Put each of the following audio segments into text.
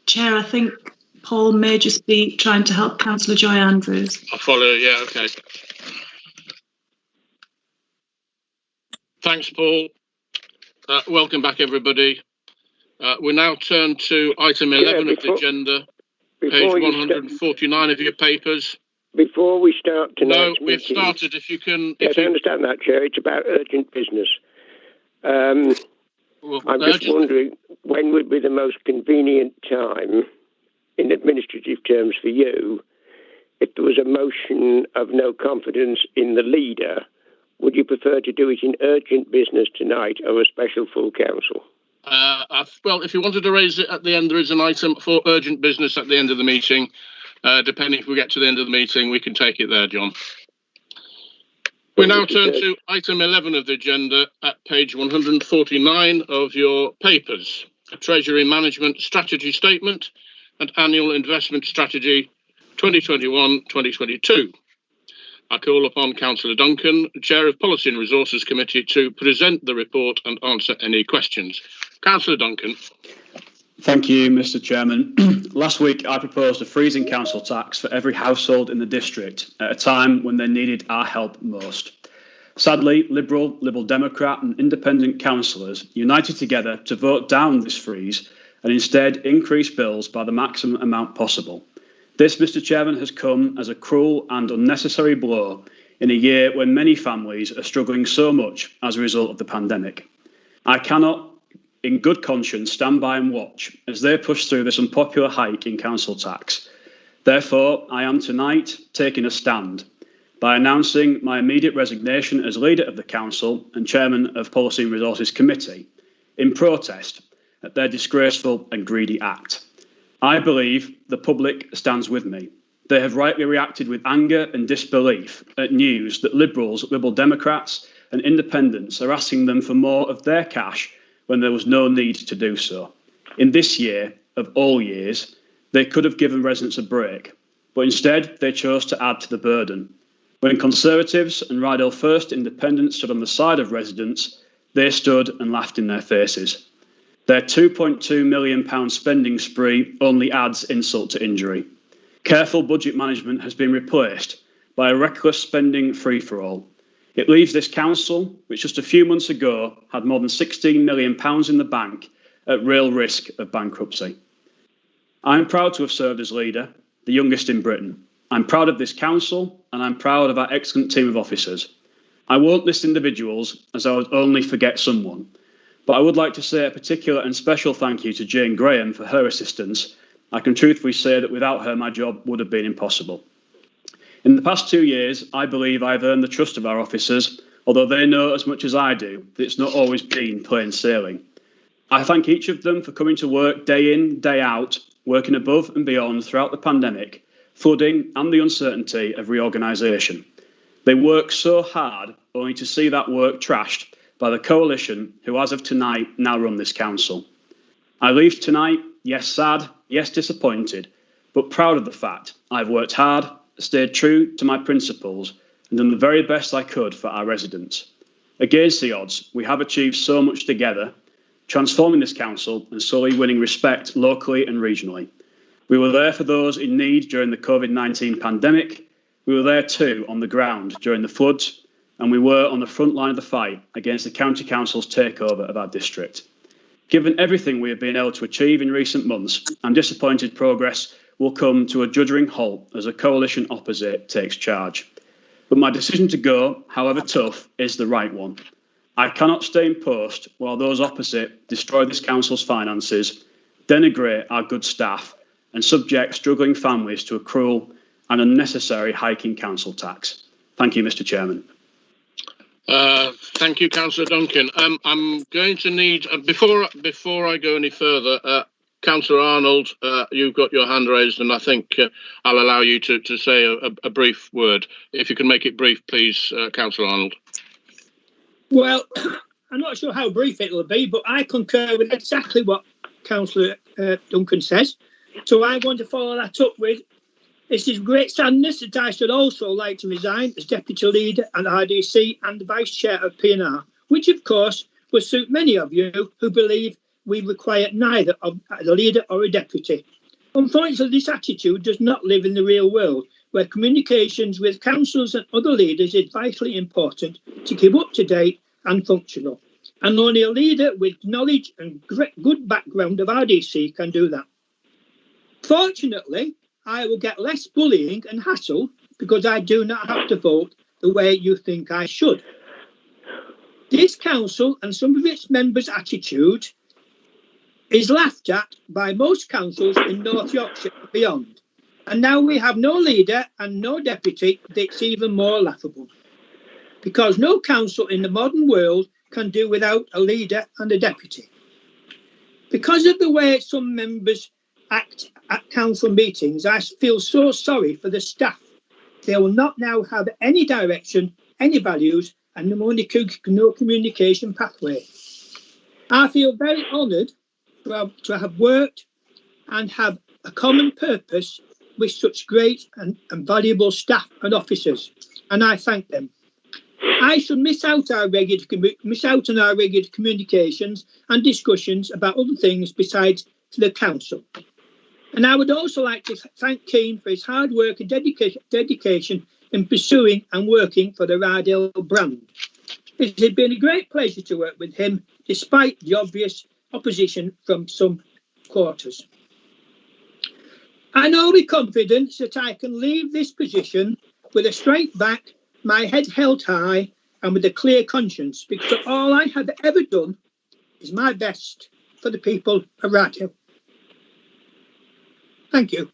Chair, I think Paul may just be trying to help Councillor Joy Andrews. I'll follow, yeah, okay. Thanks, Paul. Welcome back, everybody. We now turn to item 11 of the agenda, page 149 of your papers. Before we start tonight's No, we've meeting, started. If you can... Yes, I understand that, Chair. It's about urgent business. I'm just wondering when would be the most convenient time in administrative terms for you if there was a motion of no confidence in the leader. Would you prefer to do it in urgent business tonight or a special full council? Well, if you wanted to raise it at the end, there is an item for urgent business at the end of the meeting. Depending if we get to the end of the meeting, we can take it there, John. We now turn to item 11 of the agenda at page 149 of your papers, a Treasury Management Strategy Statement and Annual Investment Strategy 2021-2022. I call upon Councillor Duncan, Chair of Policy and Resources Committee, to present the report and answer any questions. Councillor Duncan. Thank you, Mr. Chairman. Last week, I proposed a freezing council tax for every household in the district at a time when they needed our help most. Sadly, Liberal Democrat and independent councillors united together to vote down this freeze and instead increase bills by the maximum amount possible. This, Mr. Chairman, has come as a cruel and unnecessary blow in a year when many families are struggling so much as a result of the pandemic. I cannot, in good conscience, stand by and watch as they push through this unpopular hike in council tax. Therefore, I am tonight taking a stand by announcing my immediate resignation as leader of the council and chairman of Policy and Resources Committee in protest at their disgraceful and greedy act. I believe the public stands with me. They have rightly reacted with anger and disbelief at news that Liberals, Liberal Democrats and independents are asking them for more of their cash when there was no need to do so. In this year, of all years, they could have given residents a break, but instead they chose to add to the burden. When Conservatives and Ryedale First independents stood on the side of residents, they stood and laughed in their faces. Their £2.2 million spending spree only adds insult to injury. Careful budget management has been replaced by a reckless spending free-for-all. It leaves this council, which just a few months ago had more than £16 million in the bank, at real risk of bankruptcy. I am proud to have served as leader, the youngest in Britain. I'm proud of this council and I'm proud of our excellent team of officers. I won't list individuals as I would only forget someone, but I would like to say a particular and special thank you to Jane Graham for her assistance. I can truthfully say that without her, my job would have been impossible. In the past 2 years, I believe I've earned the trust of our officers, although they know as much as I do that it's not always been plain sailing. I thank each of them for coming to work day in, day out, working above and beyond throughout the pandemic, flooding and the uncertainty of reorganisation. They work so hard only to see that work trashed by the coalition who, as of tonight, now run this council. I leave tonight, yes sad, yes disappointed, but proud of the fact I've worked hard, stayed true to my principles and done the very best I could for our residents. Against the odds, we have achieved so much together, transforming this council and slowly winning respect locally and regionally. We were there for those in need during the COVID-19 pandemic. We were there too on the ground during the floods, and we were on the front line of the fight against the County Council's takeover of our district. Given everything we have been able to achieve in recent months, I'm disappointed progress will come to a juddering halt as a coalition opposite takes charge. But my decision to go, however tough, is the right one. I cannot stay in post while those opposite destroy this council's finances, denigrate our good staff and subject struggling families to a cruel and unnecessary hike in council tax. Thank you, Mr. Chairman. Thank you, Councillor Duncan. I'm going to need, before I go any further, Councillor Arnold, you've got your hand raised, and I think I'll allow you to say a brief word. If you can make it brief, please, Councillor Arnold. Well, I'm not sure how brief it will be, but I concur with exactly what Councillor Duncan says. So I want to follow that up with, it is great sadness that I should also like to resign as Deputy Leader and RDC and the Vice Chair of P&R, which of course will suit many of you who believe we require neither a leader or a deputy. Unfortunately, this attitude does not live in the real world, where communications with councils and other leaders is vitally important to keep up to date and functional. And only a leader with knowledge and good background of RDC can do that. Fortunately, I will get less bullying and hassle because I do not have to vote the way you think I should. This council and some of its members' attitude is laughed at by most councils in North Yorkshire and beyond. And now we have no leader and no deputy, that's even more laughable. Because no council in the modern world can do without a leader and a deputy. Because of the way some members act at council meetings, I feel so sorry for the staff. They will not now have any direction, any values, and no communication pathway. I feel very honoured to have worked and have a common purpose with such great and valuable staff and officers, and I thank them. I should miss out on our regular communications and discussions about other things besides the council. And I would also like to thank Keane for his hard work and dedication in pursuing and working for the Ryedale brand. It has been a great pleasure to work with him, despite the obvious opposition from some quarters. I know with confidence that I can leave this position with a straight back, my head held high, and with a clear conscience, because all I have ever done is my best for the people of Ryedale. Thank you.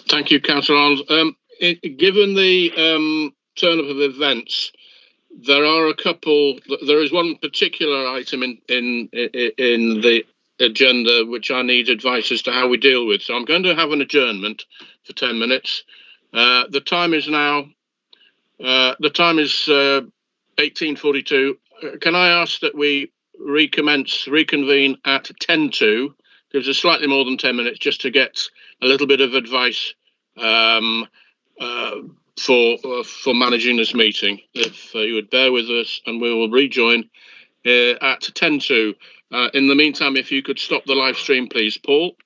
Thank you, Councillor Arnold. Given the turn up of events, there is one particular item in the agenda which I need advice as to how we deal with. So I'm going to have an adjournment for 10 minutes. The time is now 18:42. Can I ask that we reconvene at 10:02? Gives us slightly more than 10 minutes just to get a little bit of advice for managing this meeting. If you would bear with us, and we will rejoin at 10:02. In the meantime, if you could stop the live stream, please, Paul.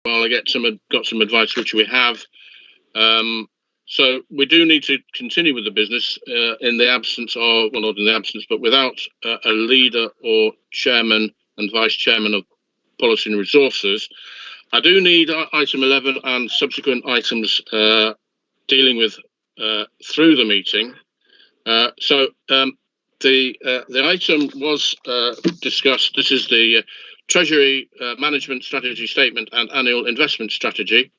while I got some advice, which we have. So we do need to continue with the business in the absence of, well, not in the absence, but without a leader or chairman and vice chairman of policy and resources. I do need item 11 and subsequent items dealing with through the meeting. So the item was discussed. This is the Treasury Management Strategy Statement and Annual Investment Strategy.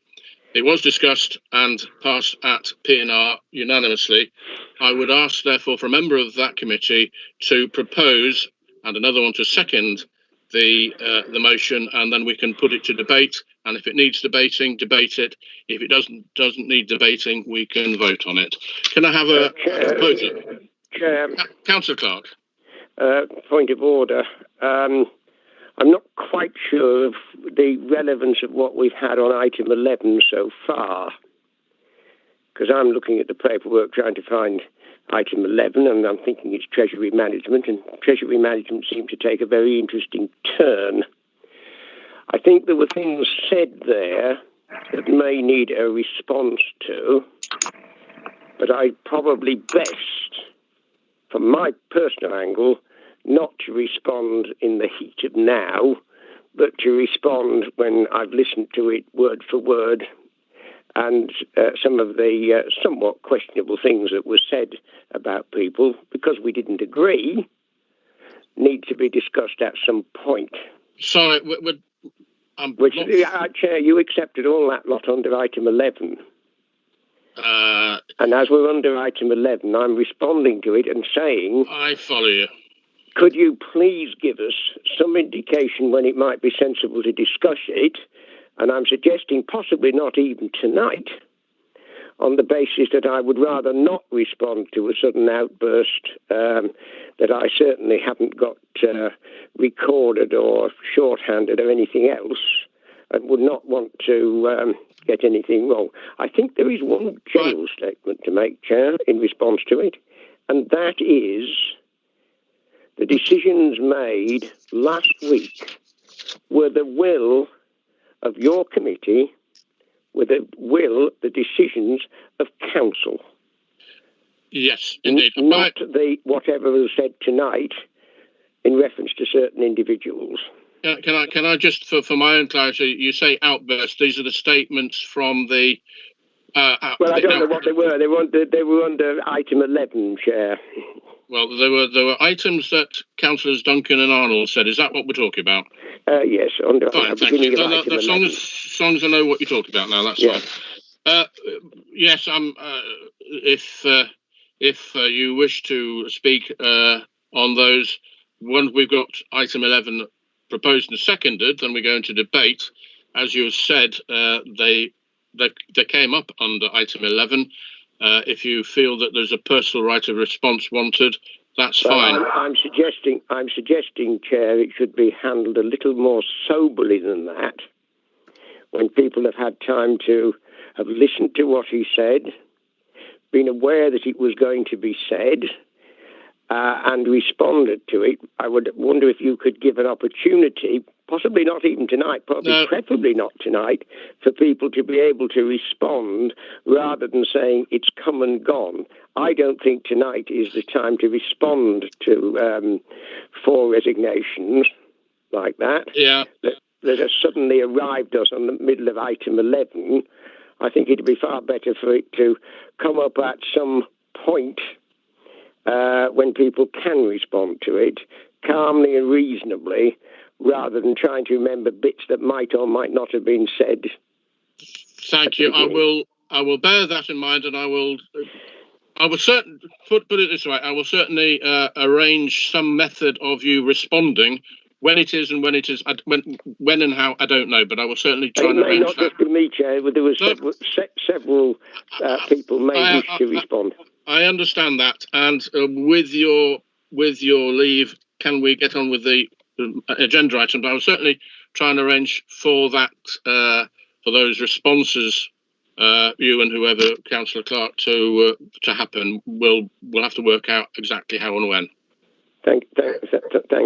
It was discussed and passed at P&R unanimously. I would ask, therefore, for a member of that committee to propose and another one to second the motion, and then we can put it to debate. And if it needs debating, debate it. If it doesn't need debating, we can vote on it. Can I have a proposal? Chair. Councillor Clark. Point of order. I'm not quite sure of the relevance of what we've had on item 11 so far, because I'm looking at the paperwork trying to find item 11, and I'm thinking it's Treasury Management, and Treasury Management seemed to take a very interesting turn. I think there were things said there that may need a response to, but I'd probably best, from my personal angle, not to respond in the heat of now, but to respond when I've listened to it word for word, and some of the somewhat questionable things that were said about people, because we didn't agree, need to be discussed at some point. Sorry, Chair, you accepted all that lot under item 11. And as we're under item 11, I'm responding to it and saying... I follow you. Could you please give us some indication when it might be sensible to discuss it? And I'm suggesting possibly not even tonight, on the basis that I would rather not respond to a sudden outburst that I certainly haven't got recorded or shorthanded or anything else, and would not want to get anything wrong. I think there is one general statement to make, Chair, in response to it, and that is the decisions made last week were the will of your committee, with the decisions of council. Yes, indeed. Not whatever was said tonight in reference to certain individuals. Can I just, for my own clarity, you say outburst. These are the statements from the... well, I don't know what they were. They were under item 11, Chair. Well, there were items that Councillors Duncan and Arnold said. Is that what we're talking about? Yes, under fine, the beginning of item 11. As long as I know what you're talking about now, that's fine. Yes, if you wish to speak on those, once we've got item 11 proposed and seconded, then we go into debate. As you have said, they came up under item 11. If you feel that there's a personal right of response wanted, that's fine. I'm suggesting, Chair, it should be handled a little more soberly than that. When people have had time to have listened to what he said, been aware that it was going to be said, and responded to it, I would wonder if you could give an opportunity, possibly not even tonight, preferably not tonight, for people to be able to respond rather than saying it's come and gone. I don't think tonight is the time to respond to 4 resignations like that. Yeah. That has suddenly arrived us on the middle of item 11. I think it'd be far better for it to come up at some point when people can respond to it calmly and reasonably, rather than trying to remember bits that might or might not have been said. Thank you. I will bear that in mind, and I will certainly put it this way. I will certainly arrange some method of you responding. When it is and when it is, when and how, I don't know, but I will certainly try and arrange that. It may not just be me, Chair, but there were several people may wish to respond. I understand that, and with your leave, can we get on with the agenda items? I will certainly try and arrange for that, for those responses, you and whoever, Councillor Clark, to happen. We'll have to work out exactly how and when. Thank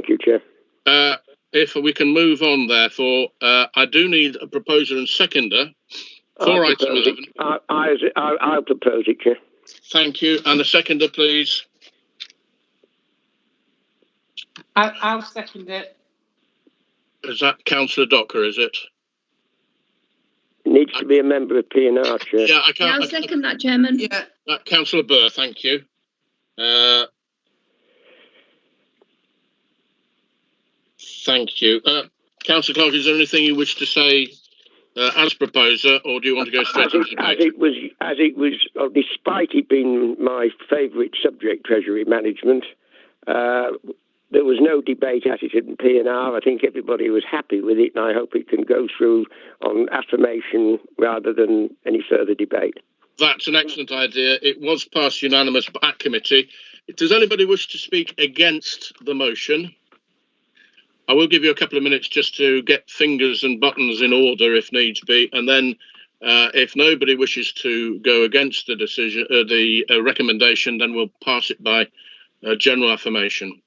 you, Chair. if we can move on, therefore, I do need a proposer and seconder for item 11. I'll propose it, Chair. Thank you. And a seconder, please. I'll second it. Is that Councillor Docker, is it? Needs to be a member of P&R, Chair. Yeah, I can't. I'll second that, Chairman. Yeah. Councillor Burr, thank you. Thank you. Councillor Clark, is there anything you wish to say as proposer, or do you want to go straight into debate? As it was, despite it being my favourite subject, Treasury Management, there was no debate at it in P&R. I think everybody was happy with it, and I hope it can go through on affirmation rather than any further debate. That's an excellent idea. It was passed unanimous at committee. Does anybody wish to speak against the motion? I will give you a couple of minutes just to get fingers and buttons in order if needs be, and then if nobody wishes to go against the decision, the recommendation, then we'll pass it by general affirmation.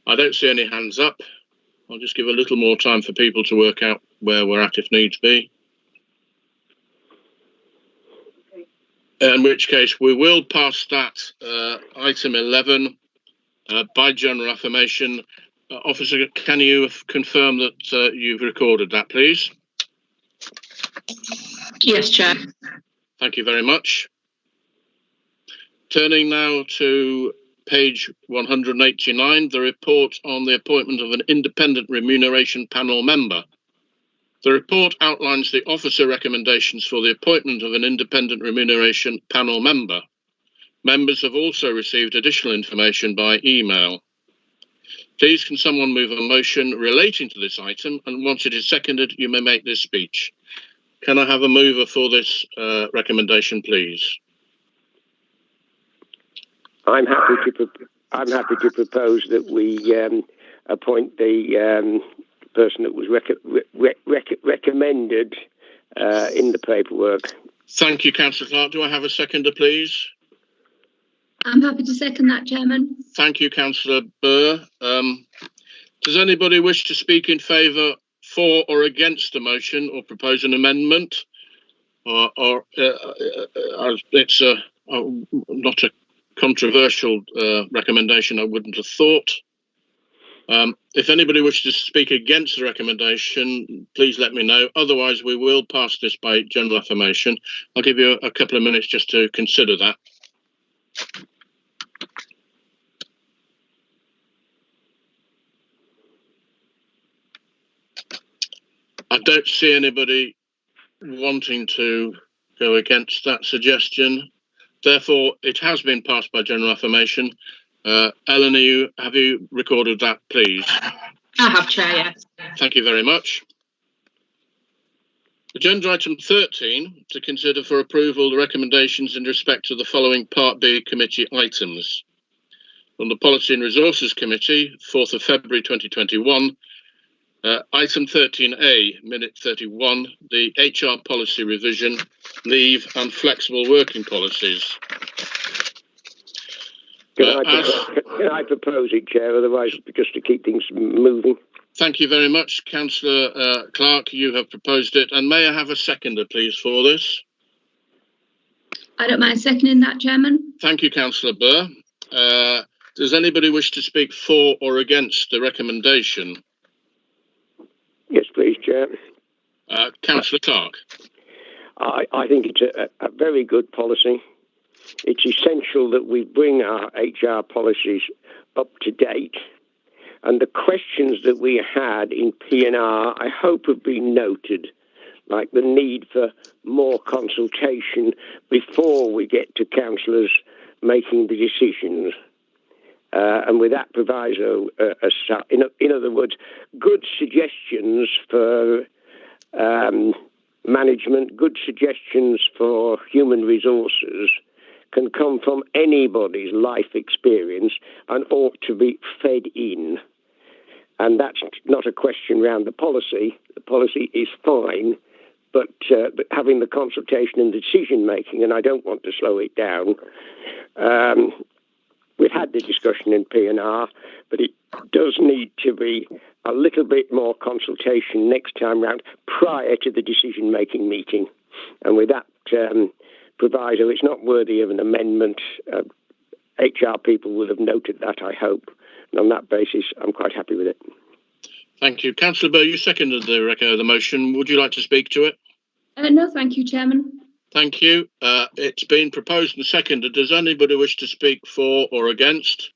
I don't see any hands up. I'll just give a little more time for people to work out where we're at if needs be. In which case, we will pass that item 11 by general affirmation. Officer, can you confirm that you've recorded that, please? Yes, Chair. Thank you very much. Turning now to page 189, the report on the appointment of an independent remuneration panel member. The report outlines the officer recommendations for the appointment of an independent remuneration panel member. Members have also received additional information by email. Please, can someone move a motion relating to this item? And once it is seconded, you may make this speech. Can I have a mover for this recommendation, please? I'm happy to propose that we appoint the person that was recommended in the paperwork. Thank you, Councillor Clark. Do I have a seconder, please? I'm happy to second that, Chairman. Thank you, Councillor Burr. Does anybody wish to speak in favour, for or against the motion, or propose an amendment? Or it's not a controversial recommendation, I wouldn't have thought. If anybody wishes to speak against the recommendation, please let me know. Otherwise, we will pass this by general affirmation. I'll give you a couple of minutes just to consider that. I don't see anybody wanting to go against that suggestion. Therefore, it has been passed by general affirmation. Ellen, have you recorded that, please? I have, Chair, yes. Thank you very much. Agenda item 13, to consider for approval the recommendations in respect to the following Part B committee items. From the Policy and Resources Committee, 4th of February 2021, item 13A, minute 31, the HR policy revision, leave and flexible working policies. Can I propose it, Chair? Otherwise, just to keep things moving. Thank you very much, Councillor Clark. You have proposed it. And may I have a seconder, please, for this? I don't mind seconding that, Chairman. Thank you, Councillor Burr. Does anybody wish to speak for or against the recommendation? Yes, please, Chair. Councillor Clark. I think it's a very good policy. It's essential that we bring our HR policies up to date. And the questions that we had in P&R, I hope have been noted, like the need for more consultation before we get to councillors making the decisions. And with that proviso, in other words, good suggestions for management, good suggestions for human resources can come from anybody's life experience and ought to be fed in. And that's not a question around the policy. The policy is fine, but having the consultation and decision making, and I don't want to slow it down, we've had the discussion in P&R, but it does need to be a little bit more consultation next time round prior to the decision-making meeting. And with that proviso, it's not worthy of an amendment. HR people will have noted that, I hope. And on that basis, I'm quite happy with it. Thank you. Councillor Burr, you seconded the motion. Would you like to speak to it? No, thank you, Chairman. Thank you. It's been proposed and seconded. Does anybody wish to speak for or against?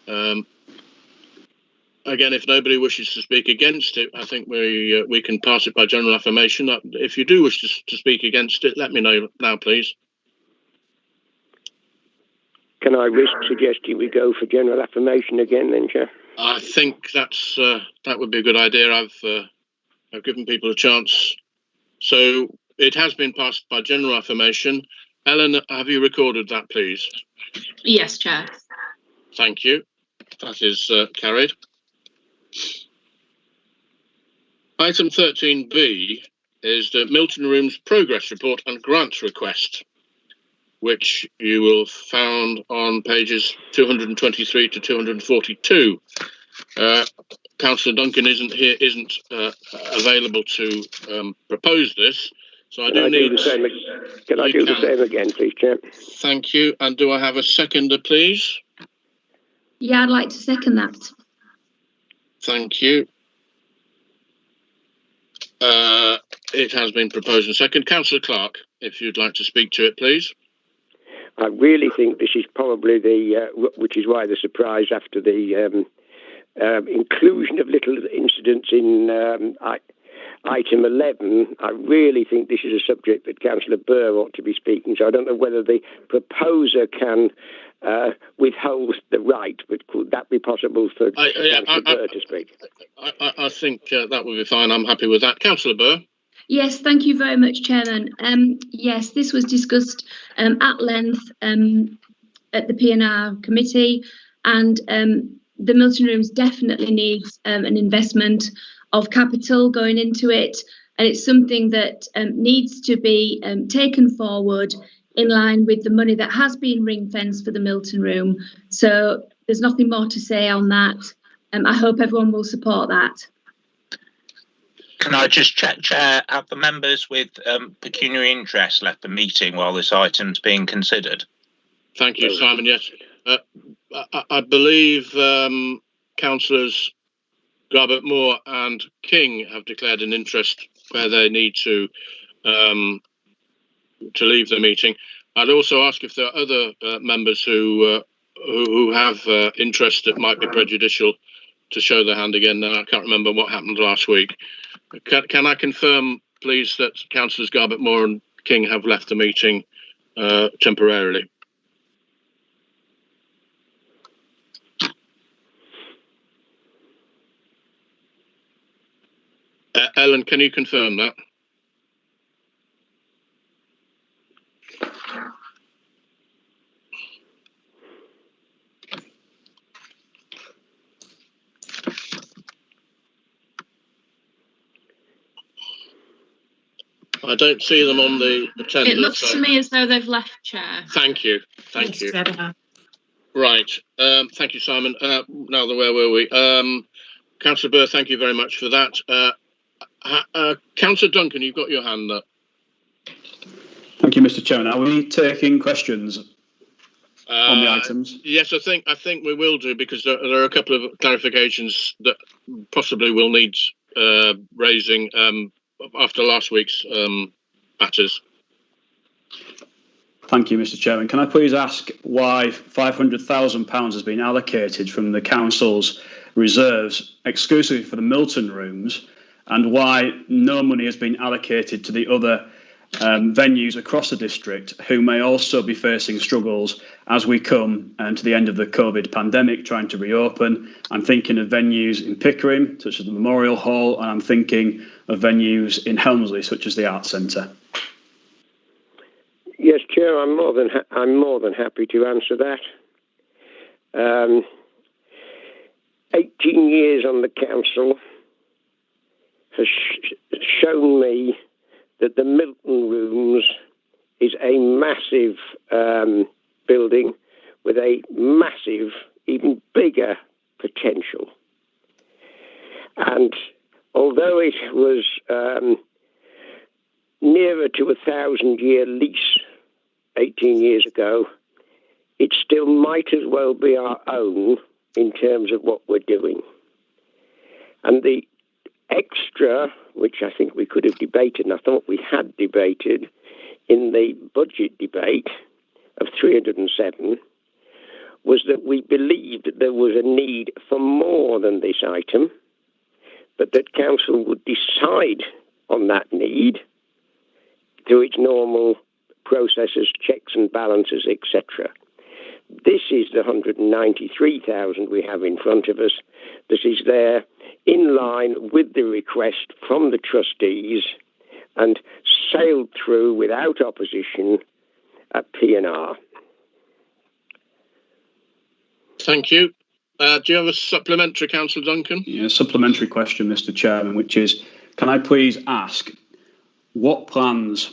Again, if nobody wishes to speak against it, I think we can pass it by general affirmation. If you do wish to speak against it, let me know now, please. Can I risk suggesting we go for general affirmation again then, Chair? I think that would be a good idea. I've given people a chance. So it has been passed by general affirmation. Ellen, have you recorded that, please? Yes, Chair. Thank you. That is carried. Item 13B is the Milton Rooms Progress Report and Grant Request, which you will found on pages 223 to 242. Councillor Duncan isn't available to propose this, so I do need. Can I do the same again, please, Chair? Thank you. And do I have a seconder, please? Yeah, I'd like to second that. Thank you. It has been proposed and second. Councillor Clark, if you'd like to speak to it, please. I really think this is probably which is why the surprise after the inclusion of little incidents in item 11. I really think this is a subject that Councillor Burr ought to be speaking. So I don't know whether the proposer can withhold the right, but could that be possible for Councillor Burr to speak? I think that would be fine. I'm happy with that. Councillor Burr. Yes, thank you very much, Chairman. Yes, this was discussed at length at the P&R committee, and the Milton Rooms definitely needs an investment of capital going into it, and it's something that needs to be taken forward in line with the money that has been ring-fenced for the Milton Room. So there's nothing more to say on that. I hope everyone will support that. Can I just check, Chair, have the members with pecuniary interest left the meeting while this item's being considered? Thank you, Simon. Yes. I believe councillors Garbutt Moore and King have declared an interest where they need to leave the meeting. I'd also ask if there are other members who have interest that might be prejudicial to show their hand again. Now, I can't remember what happened last week. Can I confirm, please, that councillors Garbutt Moore and King have left the meeting temporarily? Ellen, can you confirm that? I don't see them on the attendance. It looks to me as though they've left, Chair. Thank you. Thank you. Right. Thank you, Simon. Now, where were we? Councillor Burr, thank you very much for that. Councillor Duncan, you've got your hand up. Thank you, Mr. Chairman. Are we taking questions on the items? Yes, I think we will do, because there are a couple of clarifications that possibly will need raising after last week's matters. Thank you, Mr. Chairman. Can I please ask why £500,000 has been allocated from the council's reserves exclusively for the Milton Rooms, and why no money has been allocated to the other venues across the district who may also be facing struggles as we come to the end of the COVID pandemic, trying to reopen? I'm thinking of venues in Pickering, such as the Memorial Hall, and I'm thinking of venues in Helmsley, such as the Arts Centre. Yes, Chair, I'm more than happy to answer that. 18 years on the council has shown me that the Milton Rooms is a massive building with a massive, even bigger potential. And although it was nearer to a 1,000-year lease 18 years ago, it still might as well be our own in terms of what we're doing. And the extra, which I think we could have debated, and I thought we had debated in the budget debate of 307, was that we believed that there was a need for more than this item, but that council would decide on that need through its normal processes, checks and balances, etc. This is the 193,000 we have in front of us. This is there in line with the request from the trustees and sailed through without opposition at P&R. Thank you. Do you have a supplementary, Councillor Duncan? Yeah, supplementary question, Mr. Chairman, which is, can I please ask what plans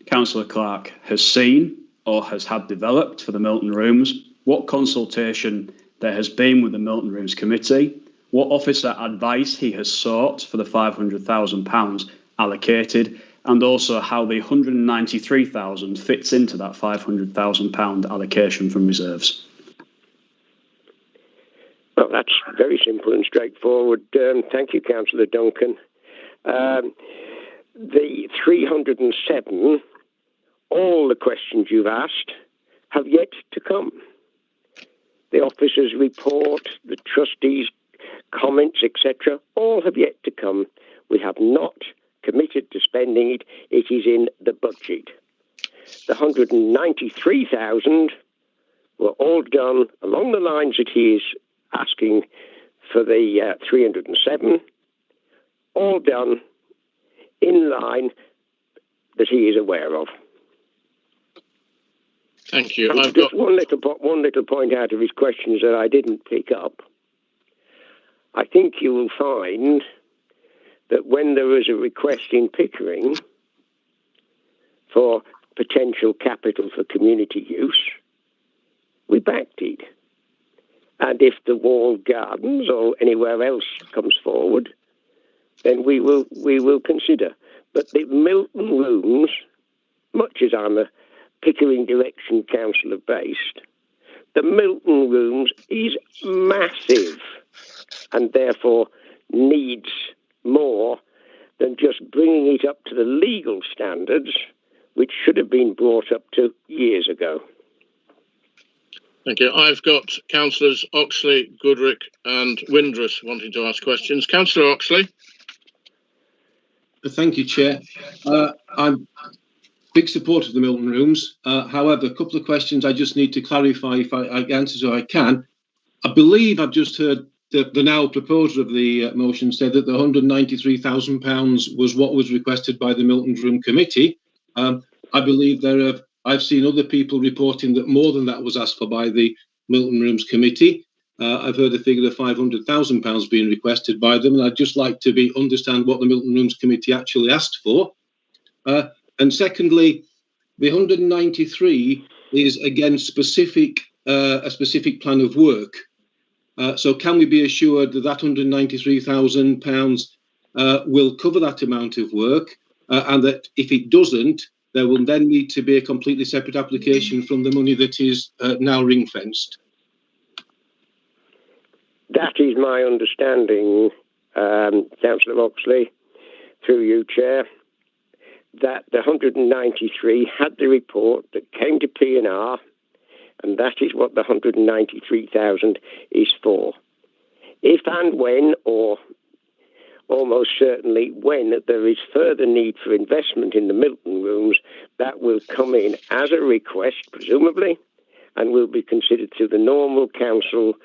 Councillor Clark has seen or has had developed for the Milton Rooms, what consultation there has been with the Milton Rooms Committee, what officer advice he has sought for the £500,000 allocated, and also how the 193,000 fits into that £500,000 allocation from reserves? Well, that's very simple and straightforward. Thank you, Councillor Duncan. The 307, all the questions you've asked have yet to come. The officers' report, the trustees' comments, etc., all have yet to come. We have not committed to spending it. It is in the budget. The 193,000 were all done along the lines that he is asking for the 307, all done in line that he is aware of. Thank you. I've got one little point out of his questions that I didn't pick up. I think you will find that when there is a request in Pickering for potential capital for community use, we backed it. And if the Walled Gardens or anywhere else comes forward, then we will consider. But the Milton Rooms, much as I'm a Pickering Direction Councillor based, the Milton Rooms is massive and therefore needs more than just bringing it up to the legal standards, which should have been brought up to years ago. Thank you. I've got Councillors Oxley, Goodrick and Windrus wanting to ask questions. Councillor Oxley. Thank you, Chair. I'm a big supporter of the Milton Rooms. However, a couple of questions I just need to clarify if I answer so I can. I believe I've just heard the now proposer of the motion said that the £193,000 was what was requested by the Milton Room Committee. I believe I've seen other people reporting that more than that was asked for by the Milton Rooms Committee. I've heard a figure of £500,000 being requested by them, and I'd just like to understand what the Milton Rooms Committee actually asked for. And secondly, the 193 is again a specific plan of work. So can we be assured that that £193,000 will cover that amount of work, and that if it doesn't, there will then need to be a completely separate application from the money that is now ring-fenced? That is my understanding, Councillor Oxley, through you, Chair, that the 193 had the report that came to P&R, and that is what the 193,000 is for. If and when, or almost certainly when, there is further need for investment in the Milton Rooms, that will come in as a request, presumably, and will be considered through the normal council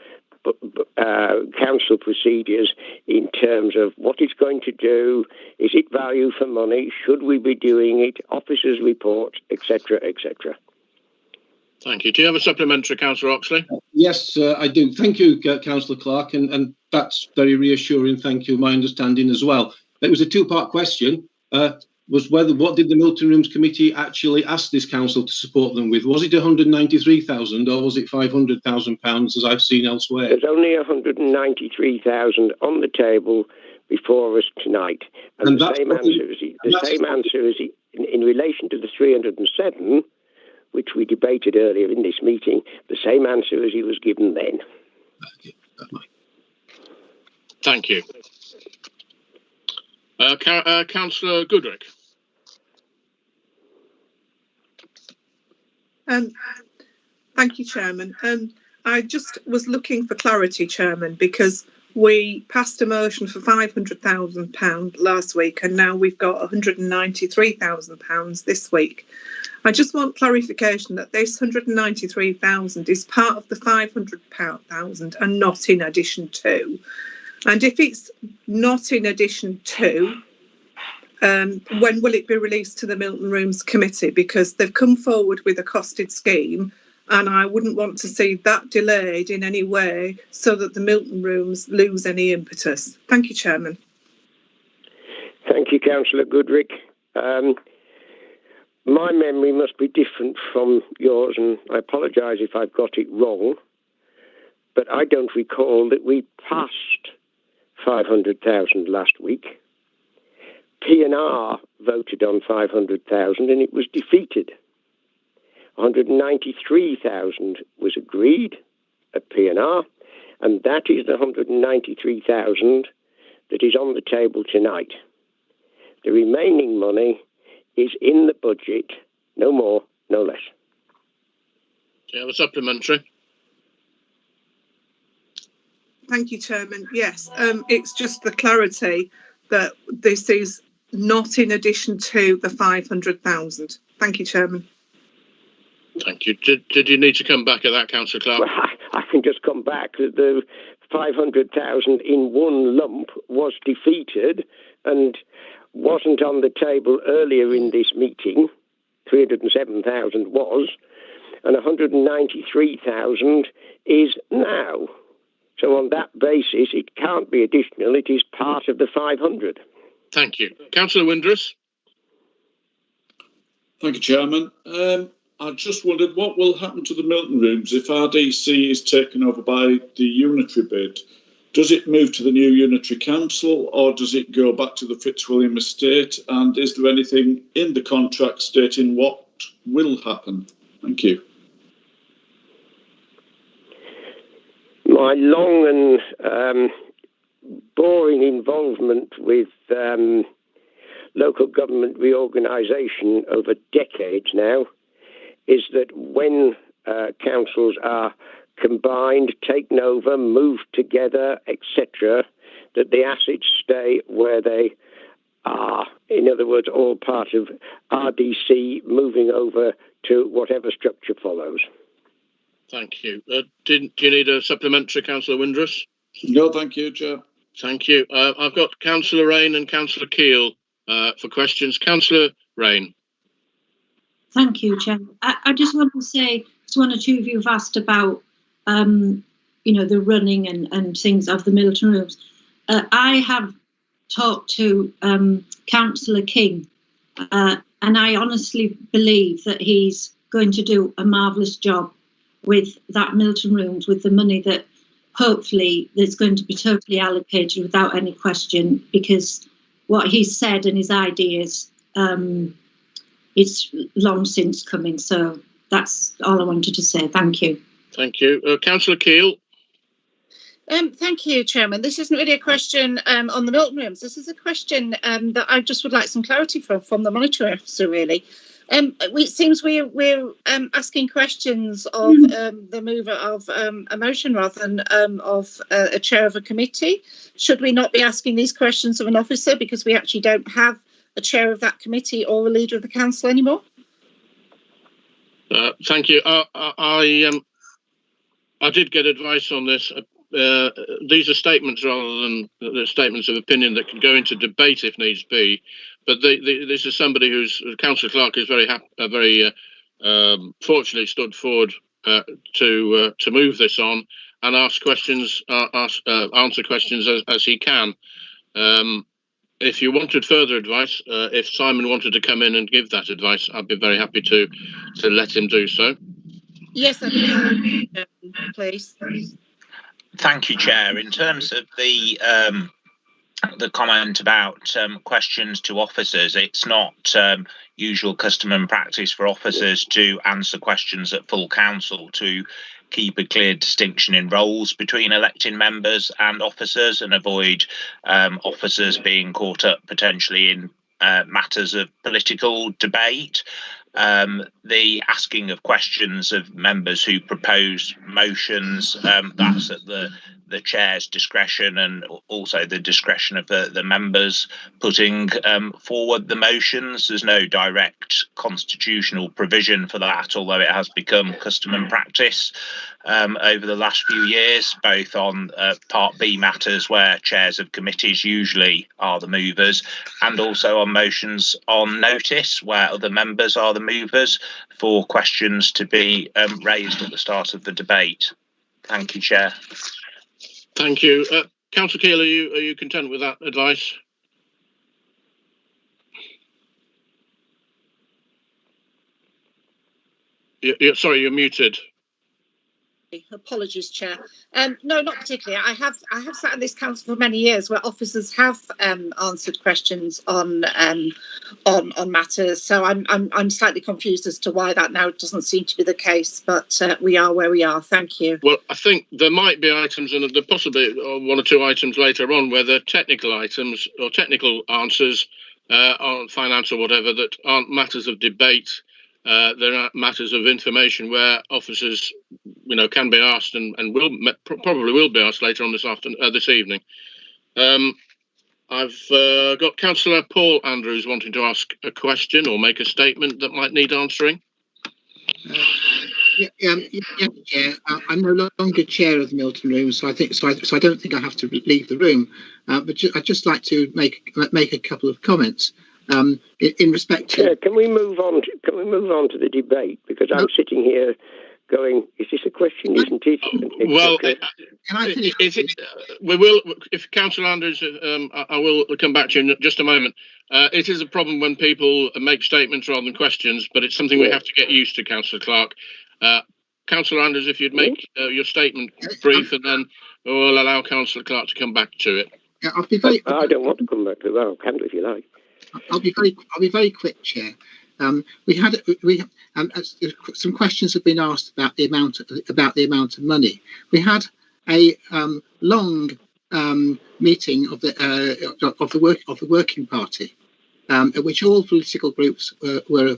procedures in terms of what it's going to do, is it value for money, should we be doing it, officers' reports, etc., etc. Thank you. Do you have a supplementary, Councillor Oxley? Yes, I do. Thank you, Councillor Clark, and that's very reassuring. Thank you. My understanding as well. It was a two-part question. was what did the Milton Rooms Committee actually ask this council to support them with? Was it 193,000 or was it 500,000 pounds, as I've seen elsewhere? There's only 193,000 on the table before us tonight, and the same answer is in relation to the 307, which we debated earlier in this meeting. The same answer as he was given then. Thank you. Councillor Goodrick. Thank you, Chairman. I just was looking for clarity, Chairman, because we passed a motion for £500,000 last week, and now we've got £193,000 this week. I just want clarification that this 193,000 is part of the 500,000 and not in addition to. And if it's not in addition to, when will it be released to the Milton Rooms Committee? Because they've come forward with a costed scheme, and I wouldn't want to see that delayed in any way so that the Milton Rooms lose any impetus. Thank you, Chairman. Thank you, Councillor Goodrick. My memory must be different from yours, and I apologise if I've got it wrong, but I don't recall that we passed 500,000 last week. P&R voted on 500,000 and it was defeated. 193,000 was agreed at P&R, and that is the 193,000 that is on the table tonight. The remaining money is in the budget, no more, no less. Do you have a supplementary? Thank you, Chairman. Yes, it's just the clarity that this is not in addition to the 500,000. Thank you, Chairman. Thank you. Did you need to come back at that, Councillor Clark? Well, I can just come back. The 500,000 in one lump was defeated and wasn't on the table earlier in this meeting. 307,000 was, and 193,000 is now. So on that basis, it can't be additional. It is part of the 500. Thank you. Councillor Windrus. Thank you, Chairman. I just wondered what will happen to the Milton Rooms if RDC is taken over by the unitary bid. Does it move to the new unitary council or does it go back to the Fitzwilliam estate? And is there anything in the contract stating what will happen? Thank you. My long and boring involvement with local government reorganisation over decades now is that when councils are combined, taken over, moved together, etc., that the assets stay where they are. In other words, all part of RDC moving over to whatever structure follows. Thank you. Do you need a supplementary, Councillor Windrus? No, thank you, Chair. Thank you. I've got Councillor Rain and Councillor Keel for questions. Councillor Rain. Thank you, Chair. I just want to say, as one or two of you have asked about, the running and things of the Milton Rooms. I have talked to Councillor King, and I honestly believe that he's going to do a marvellous job with that Milton Rooms, with the money that hopefully there's going to be totally allocated without any question, because what he's said and his ideas, it's long since coming. So that's all I wanted to say. Thank you. Thank you. Councillor Keel. Thank you, Chairman. This isn't really a question on the Milton Rooms. This is a question that I just would like some clarity from the monitoring officer, really. It seems we're asking questions of the mover of a motion rather than of a chair of a committee. Should we not be asking these questions of an officer because we actually don't have a chair of that committee or a leader of the council anymore? Thank you. I did get advice on this. These are statements rather than statements of opinion that can go into debate if needs be. But this is somebody who's Councillor Clark is very fortunately stood forward to move this on and ask questions, answer questions as he can. if you wanted further advice, if Simon wanted to come in and give that advice, I'd be very happy to let him do so. Yes, I'd be please. Thank you, Chair. In terms of the comment about questions to officers, it's not usual custom and practice for officers to answer questions at full council, to keep a clear distinction in roles between elected members and officers and avoid officers being caught up potentially in matters of political debate. The asking of questions of members who propose motions, that's at the chair's discretion, and also the discretion of the members putting forward the motions. There's no direct constitutional provision for that, although it has become custom and practice over the last few years, both on Part B matters where chairs of committees usually are the movers, and also on motions on notice where other members are the movers for questions to be raised at the start of the debate. Thank you, Chair. Thank you. Councillor Keel, are you content with that advice? Sorry, you're muted. Apologies, Chair. No, not particularly. I have sat in this council for many years where officers have answered questions on matters. So I'm slightly confused as to why that now doesn't seem to be the case. But we are where we are. Thank you. Well, I think there might be items, and there possibly one or two items later on, where the technical items or technical answers on finance or whatever that aren't matters of debate. There are matters of information where officers, can be asked and probably will be asked later on this evening. I've got Councillor Paul Andrews wanting to ask a question or make a statement that might need answering. Chair. I'm no longer chair of the Milton Room, so I don't think I have to leave the room. But I'd just like to make a couple of comments. In respect to, Chair, can we move on to the debate? Because I'm sitting here going, is this a question? Isn't it? Well, can I finish? We will. If Councillor Andrews, I will come back to you in just a moment. It is a problem when people make statements rather than questions, but it's something we have to get used to, Councillor Clark. Councillor Andrews, if you'd make your statement brief, and then we'll allow Councillor Clark to come back to it. Yeah, I don't want to come back to that. I'll cancel if you like. I'll be very quick, Chair. Some questions have been asked about the amount of money. We had a long meeting of the working party, at which all political groups were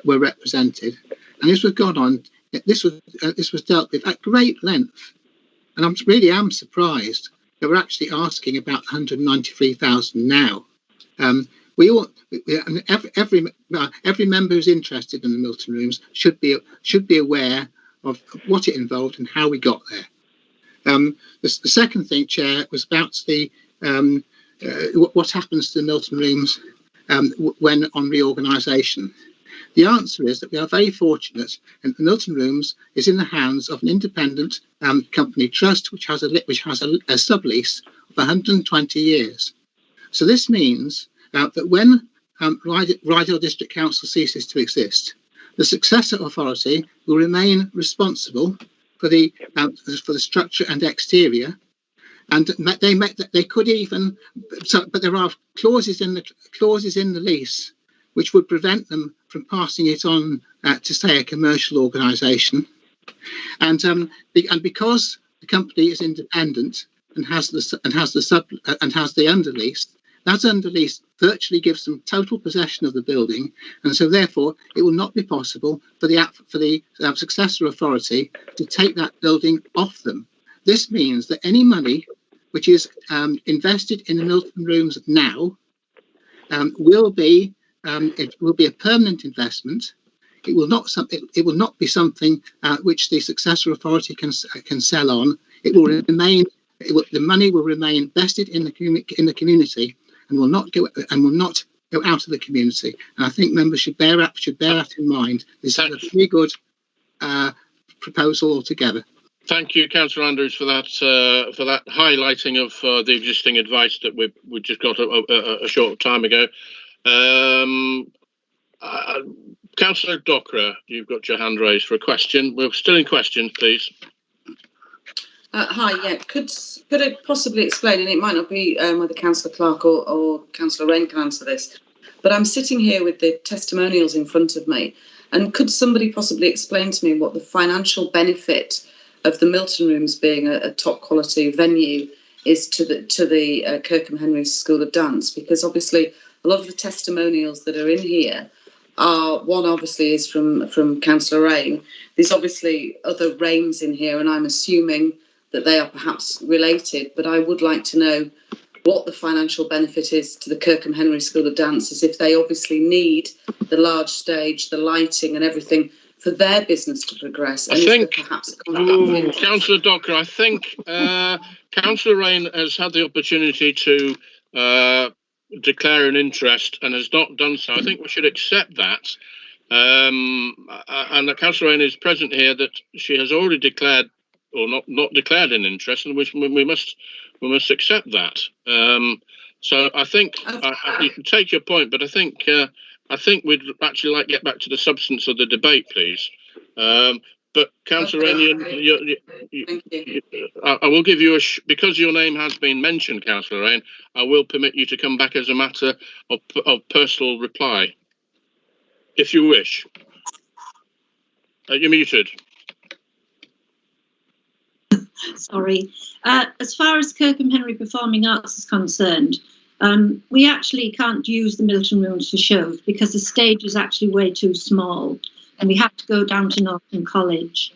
represented, and this was gone on. This was dealt with at great length, and I really am surprised that we're actually asking about 193,000 now. Every member who's interested in the Milton Rooms should be aware of what it involved and how we got there. The second thing, Chair, was about the what happens to the Milton Rooms when on reorganisation. The answer is that we are very fortunate, and the Milton Rooms is in the hands of an independent company trust, which has a sublease of 120 years. So this means that when Ryedale District Council ceases to exist, the successor authority will remain responsible for the structure and exterior, and they could even. But there are clauses in the lease which would prevent them from passing it on to, say, a commercial organisation, and because the company is independent and has the underlease. That underlease virtually gives them total possession of the building, and so therefore it will not be possible for the successor authority to take that building off them. This means that any money which is invested in the Milton Rooms now will be a permanent investment. It will not be something which the successor authority can sell on. It will remain. The money will remain vested in the community, and will not go out of the community. And I think members should bear that in mind. This is a very good proposal altogether. Thank you, Councillor Andrews, for that highlighting of the existing advice that we just got a short time ago. Councillor Dockerer, you've got your hand raised for a question. We're still in questions, please. Hi, yeah. Could it possibly explain, and it might not be whether Councillor Clark or Councillor Rain can answer this, but I'm sitting here with the testimonials in front of me, and could somebody possibly explain to me what the financial benefit of the Milton Rooms being a top quality venue is to the Kirkham Henry School of Dance? Because obviously a lot of the testimonials that are in here are, one obviously is from Councillor Rain. There's obviously other Rains in here, and I'm assuming that they are perhaps related, but I would like to know what the financial benefit is to the Kirkham Henry School of Dance, as if they obviously need the large stage, the lighting and everything for their business to progress. And I think, perhaps Councillor Dockerer, I think Councillor Rain has had the opportunity to declare an interest and has not done so. I think we should accept that. And Councillor Rain is present here, that she has already declared or not declared an interest, and we must accept that. So I think you can take your point, but I think we'd actually like to get back to the substance of the debate, please. But Councillor Rain, I will give you because your name has been mentioned, Councillor Rain, I will permit you to come back as a matter of personal reply, if you wish. You're muted. Sorry. As far as Kirkham Henry Performing Arts is concerned, we actually can't use the Milton Rooms for shows because the stage is actually way too small, and we have to go down to Norton College.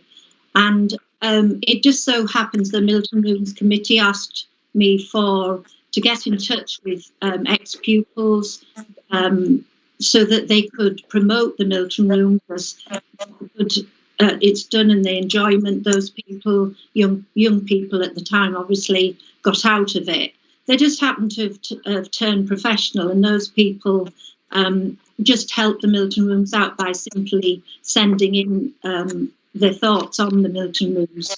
And it just so happens the Milton Rooms Committee asked me to get in touch with ex-pupils so that they could promote the Milton Rooms. It's done in the enjoyment those people, young people at the time, obviously got out of it. They just happened to have turned professional, and those people just helped the Milton Rooms out by simply sending in their thoughts on the Milton Rooms.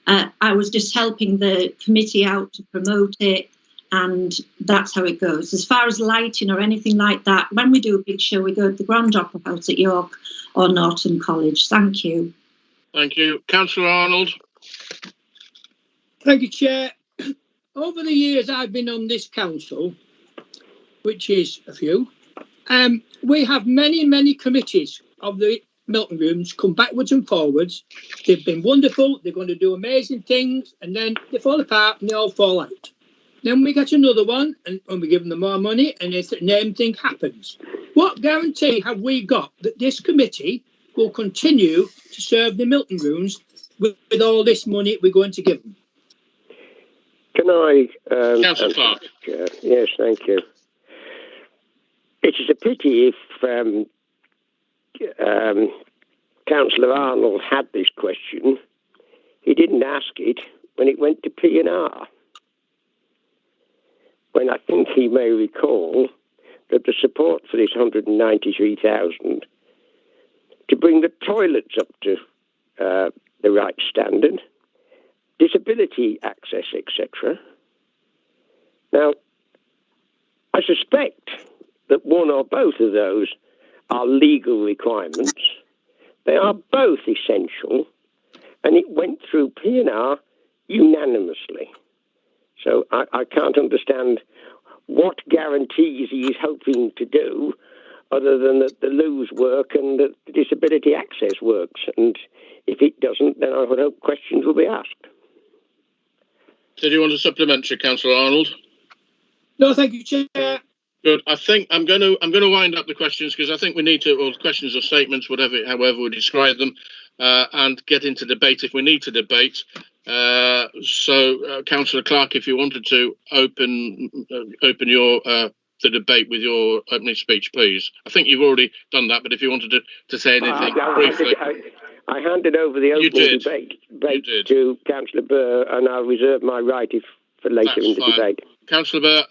I was just helping the committee out to promote it, and that's how it goes. As far as lighting or anything like that, when we do a big show, we go to the Grand Opera House at York or Norton College. Thank you. Thank you. Councillor Arnold. Thank you, Chair. Over the years I've been on this council, which is a few, we have many committees of the Milton Rooms come backwards and forwards. They've been wonderful, they're going to do amazing things, and then they fall apart and they all fall out. Then we get another one, and we give them more money, and the same thing happens. What guarantee have we got that this committee will continue to serve the Milton Rooms with all this money we're going to give them? Can I... Councillor Clark. Yes, thank you. It is a pity if Councillor Arnold had this question, he didn't ask it when it went to P&R. When I think he may recall that the support for this 193,000 to bring the toilets up to the right standard, disability access, etc. Now, I suspect that one or both of those are legal requirements. They are both essential, and it went through P&R unanimously. So I can't understand what guarantees he is hoping to do other than that the loos work and that the disability access works. And if it doesn't, then I would hope questions will be asked. Did you want a supplementary, Councillor Arnold? No, thank you, Chair. Good. I think I'm going to wind up the questions because I think we need to, or questions or statements, however we describe them, and get into debate if we need to debate. So, Councillor Clark, if you wanted to open your the debate with your opening speech, please. I think you've already done that, but if you wanted to say anything briefly. I handed over the opening debate to Councillor Burr, and I'll reserve my right for later in the debate. Councillor Burr,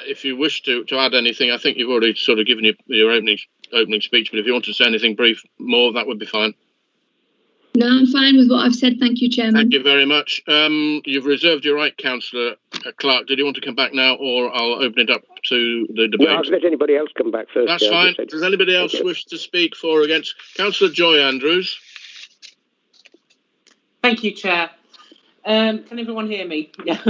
if you wish to add anything, I think you've already sort of given your opening speech, but if you want to say anything brief more, that would be fine. No, I'm fine with what I've said. Thank you, Chairman. Thank you very much. You've reserved your right, Councillor Clark. Did you want to come back now, or I'll open it up to the debate? No, I'll let anybody else come back first. That's fine. Does anybody else wish to speak for or against? Councillor Joy Andrews. Thank you, Chair. Can everyone hear me? Yeah.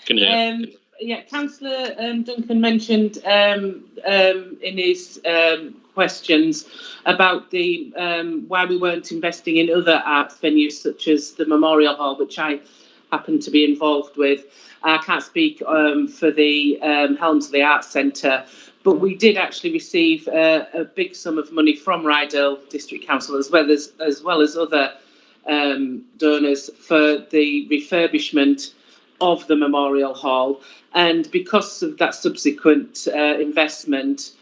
Can hear. Yeah, Councillor Duncan mentioned in his questions about the why we weren't investing in other arts venues such as the Memorial Hall, which I happen to be involved with. I can't speak for the Helms of the Arts Centre, but we did actually receive a big sum of money from Ryedale District Council as well as other donors for the refurbishment of the Memorial Hall. And because of that subsequent investment,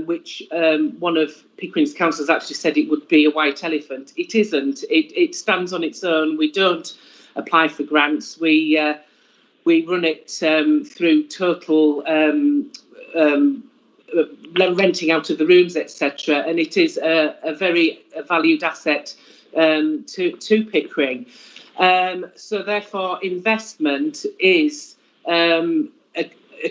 which one of Pickering's councillors actually said it would be a white elephant, it isn't. It stands on its own. We don't apply for grants. We run it through total renting out of the rooms, etc. And it is a very valued asset to Pickering. So therefore, investment is a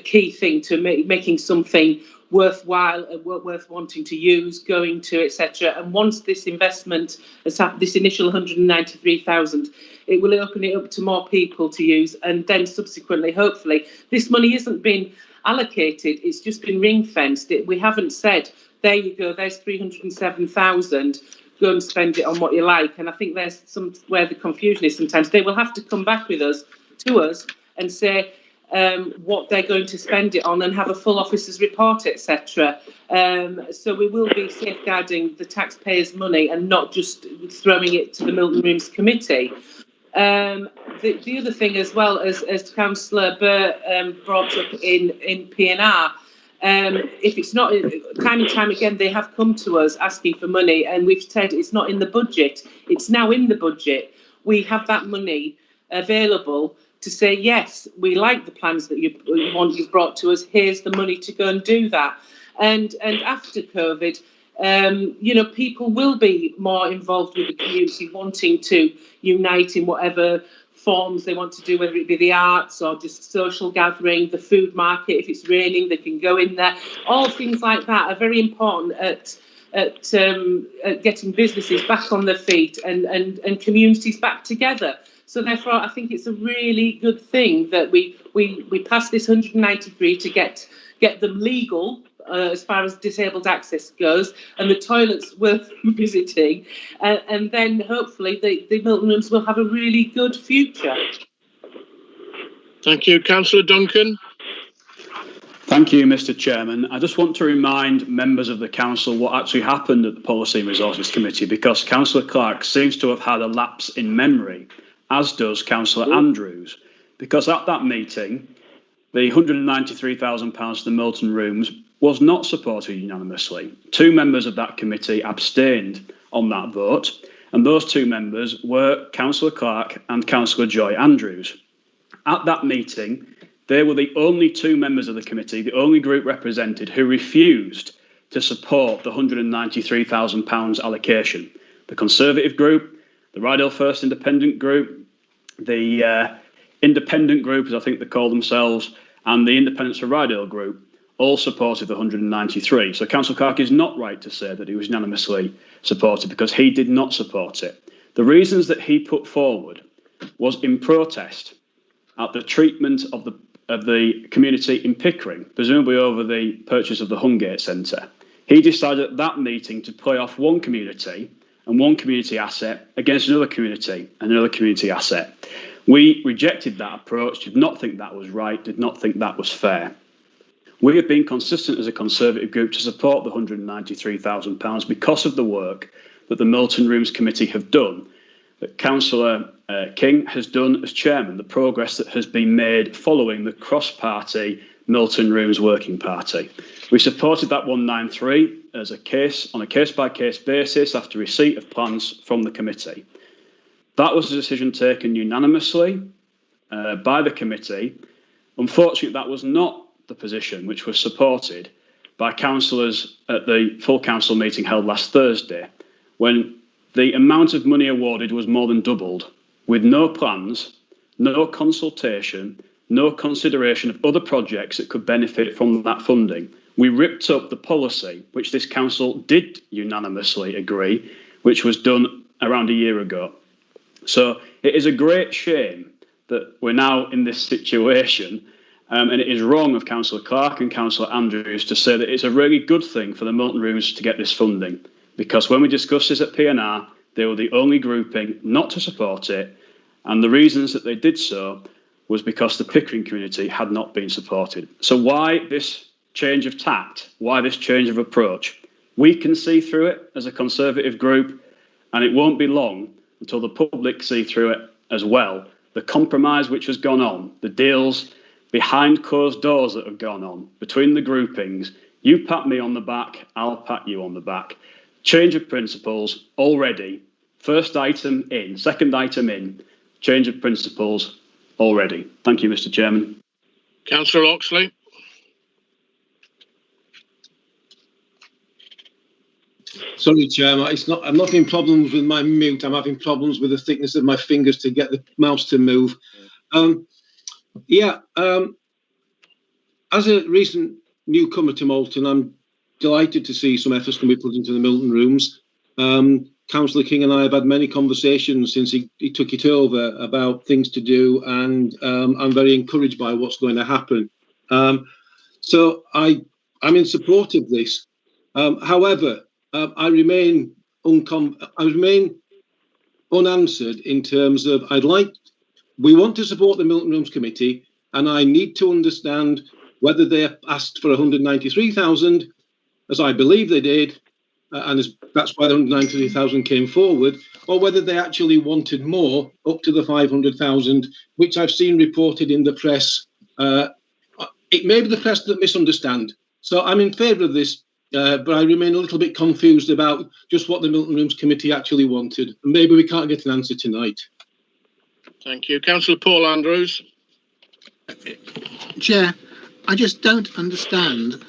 key thing to making something worthwhile, worth wanting to use, going to, etc. And once this investment has happened, this initial 193,000, it will open it up to more people to use, and then subsequently, hopefully, this money isn't being allocated; it's just been ring-fenced. We haven't said, there you go, there's 307,000. Go and spend it on what you like. And I think there's where the confusion is sometimes. They will have to come back with us, and say what they're going to spend it on and have a full officer's report, etc. So we will be safeguarding the taxpayers' money and not just throwing it to the Milton Rooms Committee. The other thing, as well as Councillor Burr brought up in PNR, if it's not, time and time again, they have come to us asking for money, and we've said it's not in the budget. It's now in the budget. We have that money available to say, yes, we like the plans that you've brought to us. Here's the money to go and do that. And after COVID, people will be more involved with the community, wanting to unite in whatever forms they want to do, whether it be the arts or just social gathering, the food market. If it's raining, they can go in there. All things like that are very important at getting businesses back on their feet and communities back together. So therefore, I think it's a really good thing that we passed this 193 to get them legal as far as disabled access goes, and the toilets worth visiting, and then hopefully the Milton Rooms will have a really good future. Thank you. Councillor Duncan. Thank you, Mr. Chairman. I just want to remind members of the council what actually happened at the Policy and Resources Committee, because Councillor Clark seems to have had a lapse in memory, as does Councillor Andrews, because at that meeting, the £193,000 to the Milton Rooms was not supported unanimously. 2 members of that committee abstained on that vote, and those 2 members were Councillor Clark and Councillor Joy Andrews. At that meeting, they were the only 2 members of the committee, the only group represented, who refused to support the £193,000 allocation. The Conservative group, the Ryedale First Independent group, the Independent group, as I think they call themselves, and the Independents for Ryedale group all supported the 193. So Councillor Clark is not right to say that he was unanimously supported, because he did not support it. The reasons that he put forward was in protest at the treatment of the community in Pickering, presumably over the purchase of the Hungate Centre. He decided at that meeting to play off one community and one community asset against another community and another community asset. We rejected that approach, did not think that was right, did not think that was fair. We have been consistent as a Conservative group to support the £193,000 because of the work that the Milton Rooms Committee have done, that Councillor King has done as chairman, the progress that has been made following the cross-party Milton Rooms Working Party. We supported that 193 as on a case-by-case basis after receipt of plans from the committee. That was a decision taken unanimously by the committee. Unfortunately, that was not the position which was supported by councillors at the full council meeting held last Thursday, when the amount of money awarded was more than doubled, with no plans, no consultation, no consideration of other projects that could benefit from that funding. We ripped up the policy, which this council did unanimously agree, which was done around a year ago. So it is a great shame that we're now in this situation, and it is wrong of Councillor Clark and Councillor Andrews to say that it's a really good thing for the Milton Rooms to get this funding, because when we discussed this at PNR, they were the only grouping not to support it, and the reasons that they did so was because the Pickering community had not been supported. So why this change of tact? Why this change of approach? We can see through it as a Conservative group, and it won't be long until the public see through it as well. The compromise which has gone on, the deals behind closed doors that have gone on between the groupings, you pat me on the back, I'll pat you on the back. Change of principles already. First item in, second item in, change of principles already. Thank you, Mr. Chairman. Councillor Oxley. Sorry, Chairman. I'm not having problems with my mute. I'm having problems with the thickness of my fingers to get the mouse to move. As a recent newcomer to Malton, I'm delighted to see some efforts can be put into the Milton Rooms. Councillor King and I have had many conversations since he took it over about things to do, and I'm very encouraged by what's going to happen. So I'm in support of this. However, I remain unanswered in terms of we want to support the Milton Rooms Committee, and I need to understand whether they asked for 193,000, as I believe they did, and that's why the 193,000 came forward, or whether they actually wanted more, up to the 500,000, which I've seen reported in the press. It may be the press that misunderstand. So I'm in favour of this, but I remain a little bit confused about just what the Milton Rooms Committee actually wanted. Maybe we can't get an answer tonight. Thank you. Councillor Paul Andrews. Chair, I just don't understand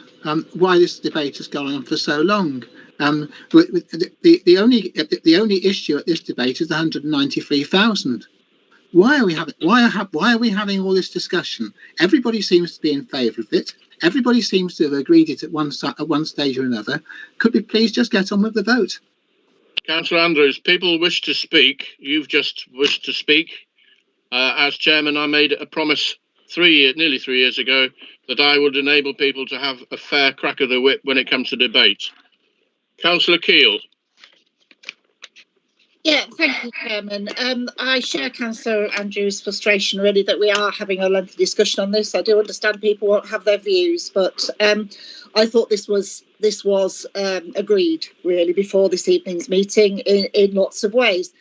why this debate has gone on for so long. The only issue at this debate is the 193,000. Why are we having all this discussion? Everybody seems to be in favour of it. Everybody seems to have agreed it at one stage or another. Could we please just get on with the vote? Councillor Andrews, people wish to speak. You've just wished to speak. As chairman, I made a promise nearly 3 years ago that I would enable people to have a fair crack of the whip when it comes to debate. Councillor Keel. Yeah, thank you, Chairman. I share Councillor Andrews' frustration, really, that we are having a lengthy discussion on this. I do understand people won't have their views, but I thought this was agreed, really, before this evening's meeting in lots of ways.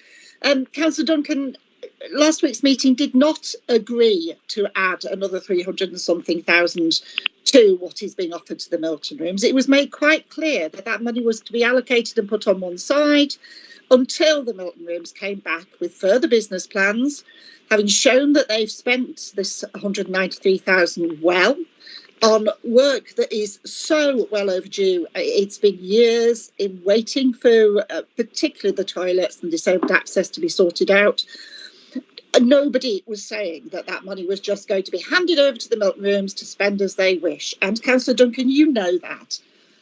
Councillor Duncan, last week's meeting did not agree to add another 300 and something thousand to what is being offered to the Milton Rooms. It was made quite clear that that money was to be allocated and put on one side until the Milton Rooms came back with further business plans, having shown that they've spent this 193,000 well on work that is so well overdue. It's been years in waiting for particularly the toilets and disabled access to be sorted out. Nobody was saying that that money was just going to be handed over to the Milton Rooms to spend as they wish. And Councillor Duncan, you know that.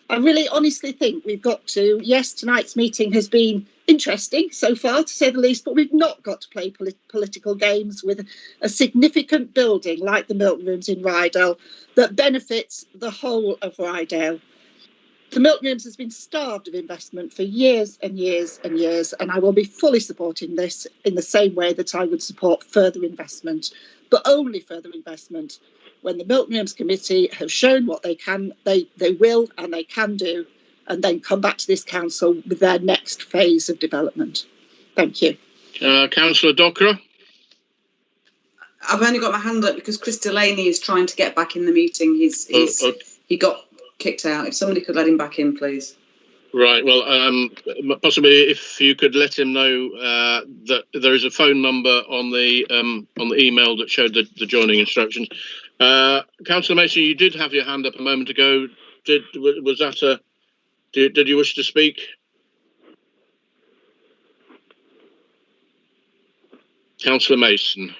I really honestly think we've got to, yes, tonight's meeting has been interesting so far, to say the least, but we've not got to play political games with a significant building like the Milton Rooms in Ryedale that benefits the whole of Ryedale. The Milton Rooms has been starved of investment for years and years and years, and I will be fully supporting this in the same way that I would support further investment, but only further investment when the Milton Rooms Committee have shown what they can, they will and they can do, and then come back to this council with their next phase of development. Thank you. Councillor Dockerer. I've only got my hand up because Chris Delaney is trying to get back in the meeting. He got kicked out. If somebody could let him back in, please. Right. Well, possibly if you could let him know that there is a phone number on the email that showed the joining instructions. Councillor Mason, you did have your hand up a moment ago. Did you wish to speak? Councillor Mason.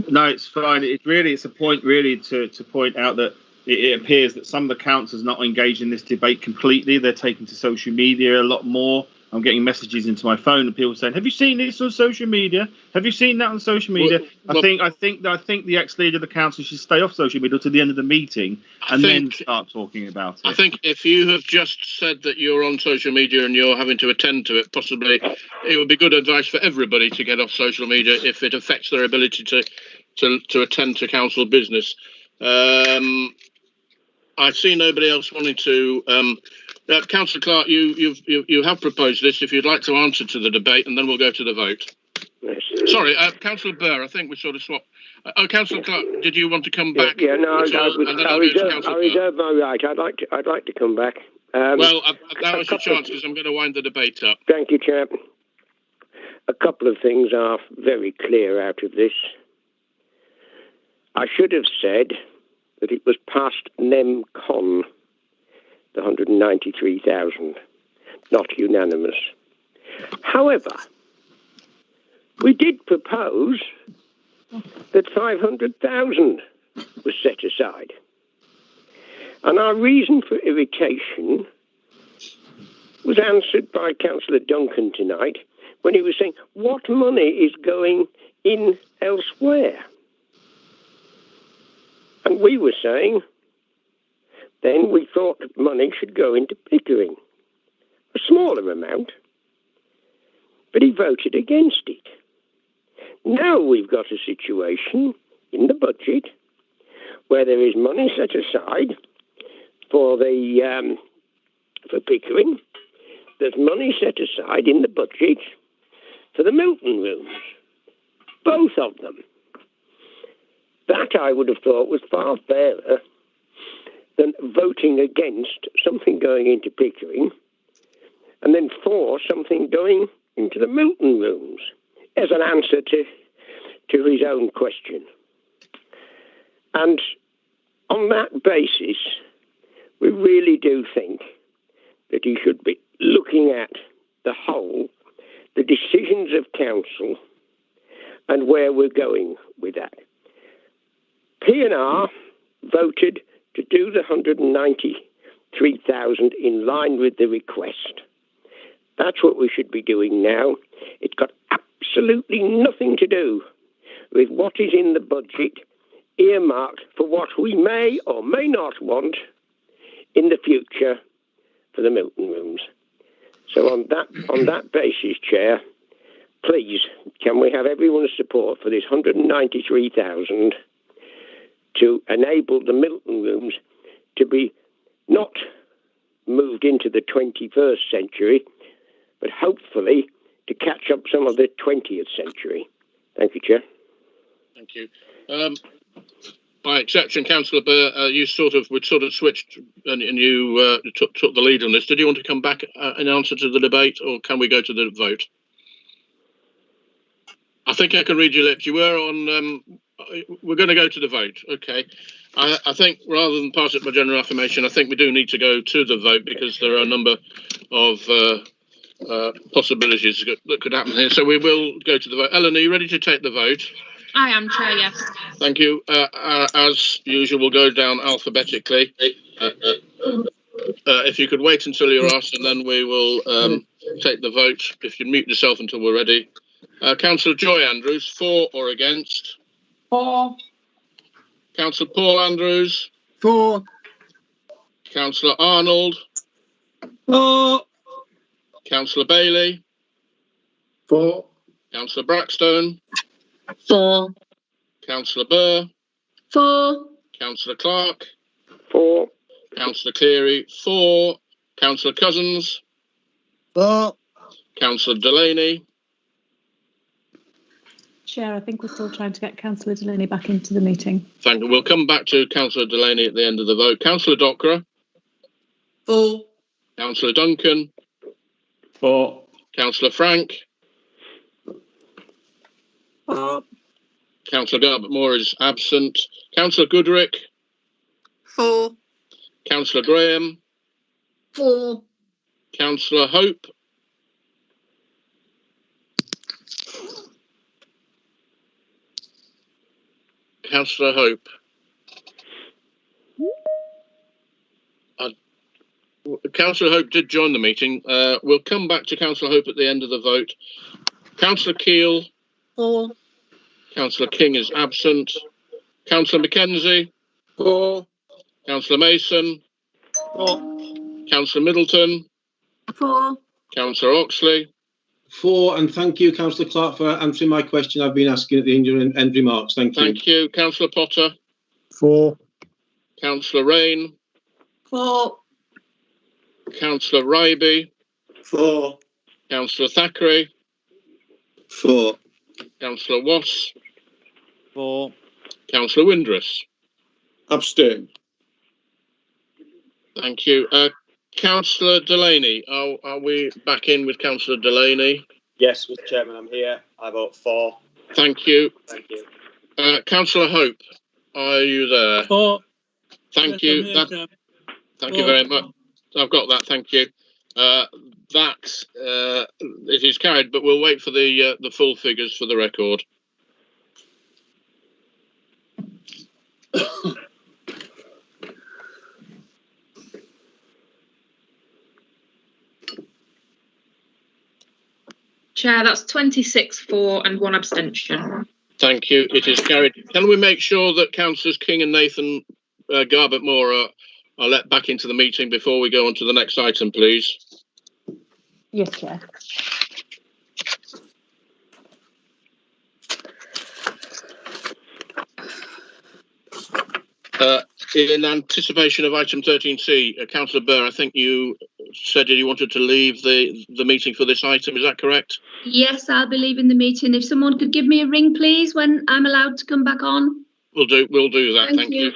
No, it's fine. It's a point really to point out that it appears that some of the councillors are not engaged in this debate completely. They're taking to social media a lot more. I'm getting messages into my phone and people saying, "Have you seen this on social media? Have you seen that on social media?" I think the ex-leader of the council should stay off social media to the end of the meeting and then start talking about it. I think if you have just said that you're on social media and you're having to attend to it, possibly it would be good advice for everybody to get off social media if it affects their ability to attend to council business. I see nobody else wanting to. Councillor Clark, you have proposed this. If you'd like to answer to the debate, and then we'll go to the vote. Yes. Sorry, Councillor Burr. I think we sort of swapped. Councillor Clark, did you want to come back? Yeah, no, I reserve my right. I'd like to come back. That was your chance because I'm going to wind the debate up. Thank you, Chair. A couple of things are very clear out of this. I should have said that it was past NEMCON, the 193,000, not unanimous. However, we did propose that 500,000 was set aside. And our reason for irritation was answered by Councillor Duncan tonight when he was saying, what money is going in elsewhere? And we were saying, then we thought that money should go into Pickering, a smaller amount, but he voted against it. Now we've got a situation in the budget where there is money set aside for Pickering. There's money set aside in the budget for the Milton rooms, both of them. That I would have thought was far fairer than voting against something going into Pickering and then for something going into the Milton rooms as an answer to his own question. And on that basis, we really do think that he should be looking at the whole, the decisions of council and where we're going with that. P&R voted to do the 193,000 in line with the request. That's what we should be doing now. It's got absolutely nothing to do with what is in the budget earmarked for what we may or may not want in the future for the Milton rooms. So on that basis, Chair, please, can we have everyone's support for this 193,000 to enable the Milton rooms to be not moved into the 21st century, but hopefully to catch up some of the 20th century. Thank you, Chair. Thank you. By exception, Councillor Burr, you sort of switched and you took the lead on this. Did you want to come back in answer to the debate, or can we go to the vote? I think I can read your lips. You were on. We're going to go to the vote. Okay. I think rather than pass it by general affirmation, I think we do need to go to the vote because there are a number of possibilities that could happen here. So we will go to the vote. Ellen, are you ready to take the vote? I am, Chair, yes. Thank you. As usual, we'll go down alphabetically. If you could wait until you're asked, and then we will take the vote. If you mute yourself until we're ready. Councillor Joy Andrews, for or against? For. Councillor Paul Andrews? For. Councillor Arnold? For. Councillor Bailey? For. Councillor Brackstone? For. Councillor Burr? For. Councillor Clark? For. Councillor Cleary? For. Councillor Cousins? For. Councillor Delaney? Chair, I think we're still trying to get Councillor Delaney back into the meeting. Thank you. We'll come back to Councillor Delaney at the end of the vote. Councillor Dockra? For. Councillor Duncan? For. Councillor Frank? For. Councillor Garbett-Moore is absent. Councillor Goodrick? For. Councillor Graham? For. Councillor Hope? Councillor Hope. Councillor Hope did join the meeting. We'll come back to Councillor Hope at the end of the vote. Councillor Keel. For. Councillor King is absent. Councillor Mackenzie. For. Councillor Mason. For. Councillor Middleton. For. Councillor Oxley. For, and thank you, Councillor Clark, for answering my question I've been asking at the end remarks. Thank you. Thank you. Councillor Potter. For. Councillor Rain. For. Councillor Ryby. For. Councillor Thackeray. For. Councillor Wass. For. Councillor Windress. Abstain. Thank you. Councillor Delaney, are we back in with Councillor Delaney? Yes, Mr. Chairman, I'm here. I vote for. Thank you. Thank you. Councillor Hope, are you there? For. Thank Yes, you. I'm here, Thank you very much. I've got that. Thank you. It is carried, but we'll wait for the full figures for the record. Chair, that's 26 for and 1 abstention. Thank you. It is carried. Can we make sure that Councillors King and Nathan Garbett-Moore are let back into the meeting before we go on to the next item, please? Yes, Chair. In anticipation of item 13C, Councillor Burr, I think you said you wanted to leave the meeting for this item. Is that correct? Yes, I'll be leaving the meeting. If someone could give me a ring, please, when I'm allowed to come back on. We'll do that. Thank you.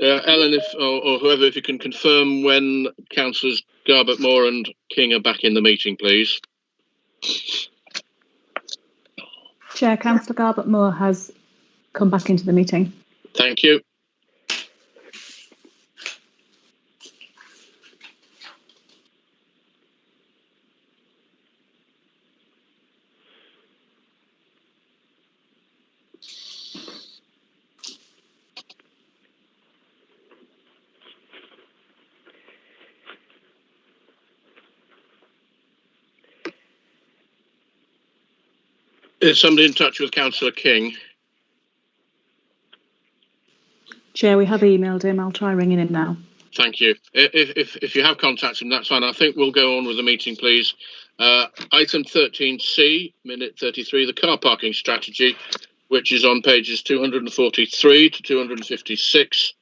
Ellen, or whoever, if you can confirm when Councillors Garbett-Moore and King are back in the meeting, please. Chair, Councillor Garbett-Moore has come back into the meeting. Thank you. Is somebody in touch with Councillor King? Chair, we have emailed him. I'll try ringing him now. Thank you. If you have contacted him, that's fine. I think we'll go on with the meeting, please. Item 13C, minute 33, the car parking strategy, which is on pages 243 to 256.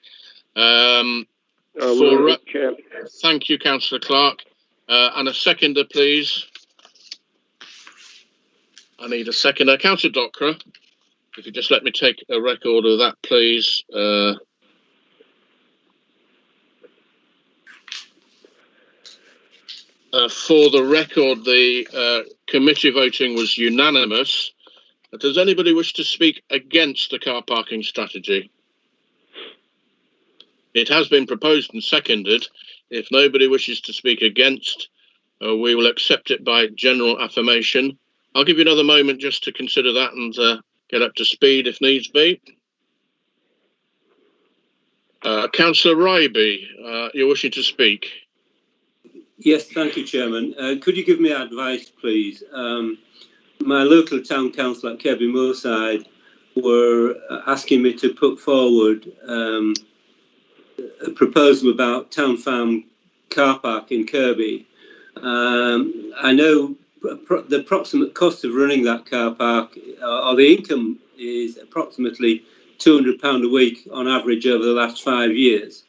Thank you, Councillor Clark. And a seconder, please. I need a seconder. Councillor Dockerer, if you just let me take a record of that, please. For the record, the committee voting was unanimous. Does anybody wish to speak against the car parking strategy? It has been proposed and seconded. If nobody wishes to speak against, we will accept it by general affirmation. I'll give you another moment just to consider that and get up to speed if needs be. Councillor Ryby, you're wishing to speak. Yes, thank you, Chairman. Could you give me advice, please? My local town council at Kirby Moorside were asking me to put forward a proposal about town farm car park in Kirby. I know the approximate cost of running that car park, or the income, is approximately £200 a week on average over the last 5 years.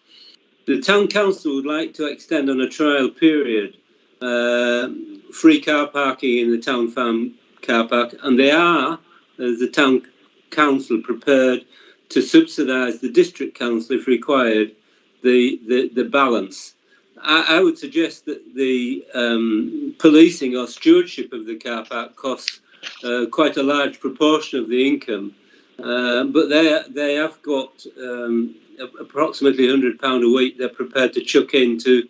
The town council would like to extend on a trial period free car parking in the town farm car park, and they are, as the town council, prepared to subsidise the district council if required the balance. I would suggest that the policing or stewardship of the car park costs quite a large proportion of the income, but they have got approximately £100 a week they're prepared to chuck in to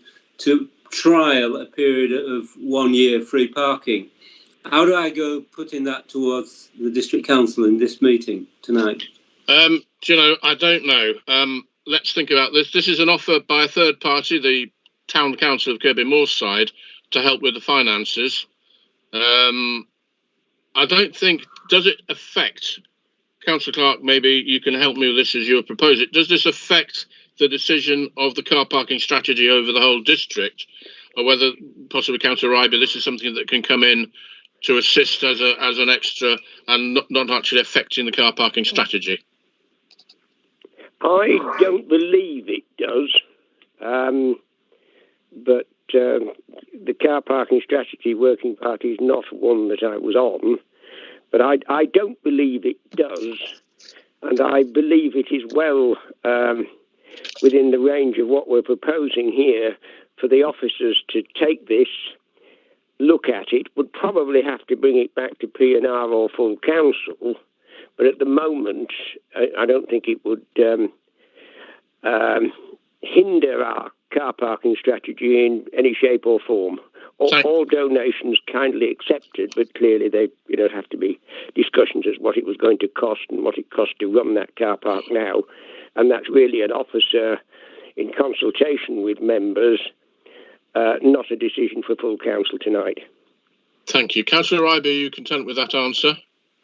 trial a period of 1 year free parking. How do I go putting that towards the district council in this meeting tonight? Do you know, I don't know. Let's think about this. This is an offer by a third party, the Town Council of Kirby Moorside, to help with the finances. I don't think, does it affect, Councillor Clark, maybe you can help me with this as you propose it, does this affect the decision of the car parking strategy over the whole district, or whether possibly Councillor Ryby, this is something that can come in to assist as an extra and not actually affecting the car parking strategy? I don't believe it does, but the car parking strategy working party is not one that I was on, but I don't believe it does, and I believe it is well within the range of what we're proposing here for the officers to take this, look at it, would probably have to bring it back to P&R or full council, but at the moment I don't think it would hinder our car parking strategy in any shape or form. All donations kindly accepted, but clearly they have to be discussions as what it was going to cost and what it cost to run that car park now, and that's really an officer in consultation with members, not a decision for full council tonight. Thank you. Councillor Ryby, are you content with that answer?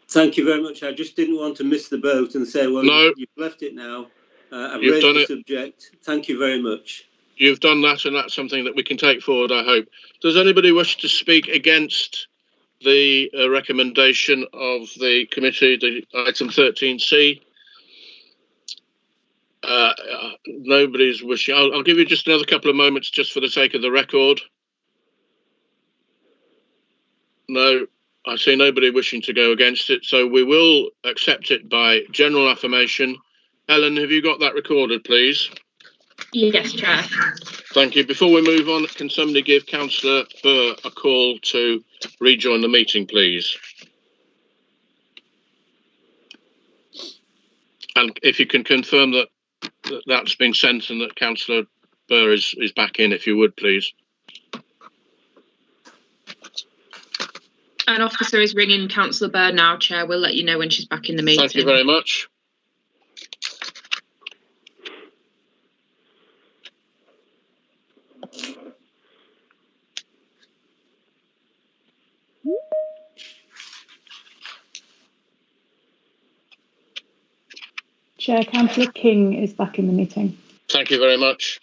Thank you very much. I just didn't want to miss the boat and say, well, no, you've left it now. I've You've raised done the it. subject. Thank you very much. You've done that, and that's something that we can take forward, I hope. Does anybody wish to speak against the recommendation of the committee, the item 13C? Nobody's wishing. I'll give you just another couple of moments just for the sake of the record. No, I see nobody wishing to go against it, so we will accept it by general affirmation. Ellen, have you got that recorded, please? Yes, Chair. Thank you. Before we move on, can somebody give Councillor Burr a call to rejoin the meeting, please? And if you can confirm that that's been sent and that Councillor Burr is back in, if you would, please. An officer is ringing Councillor Burr now, Chair. We'll let you know when she's back in the meeting. Thank you very much. Chair, Councillor King is back in the meeting. Thank you very much.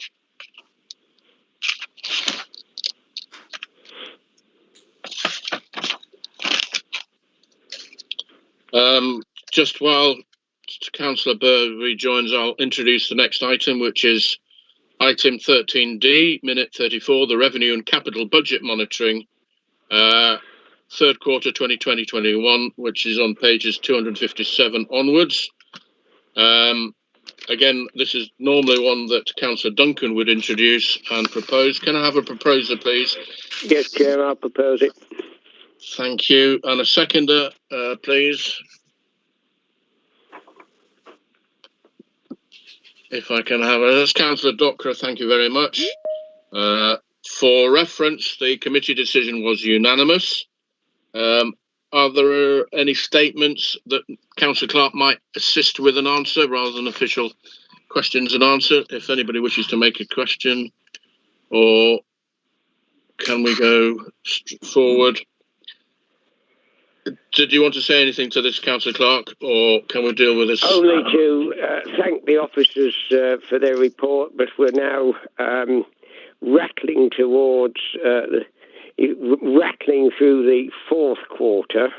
Just while Councillor Burr rejoins, I'll introduce the next item, which is item 13D, minute 34, the revenue and capital budget monitoring, third quarter 2020-21, which is on pages 257 onwards. Again, this is normally one that Councillor Duncan would introduce and propose. Can I have a proposer, please? Yes, Chair, I'll propose it. Thank you. And a seconder, please. If I can have it. That's Councillor Dockra. Thank you very much. For reference, the committee decision was unanimous. Are there any statements that Councillor Clark might assist with an answer rather than official questions and answer? If anybody wishes to make a question, or can we go forward? Did you want to say anything to this, Councillor Clark, or can we deal with this? Only to thank the officers for their report, but we're now rattling towards rattling through the fourth quarter,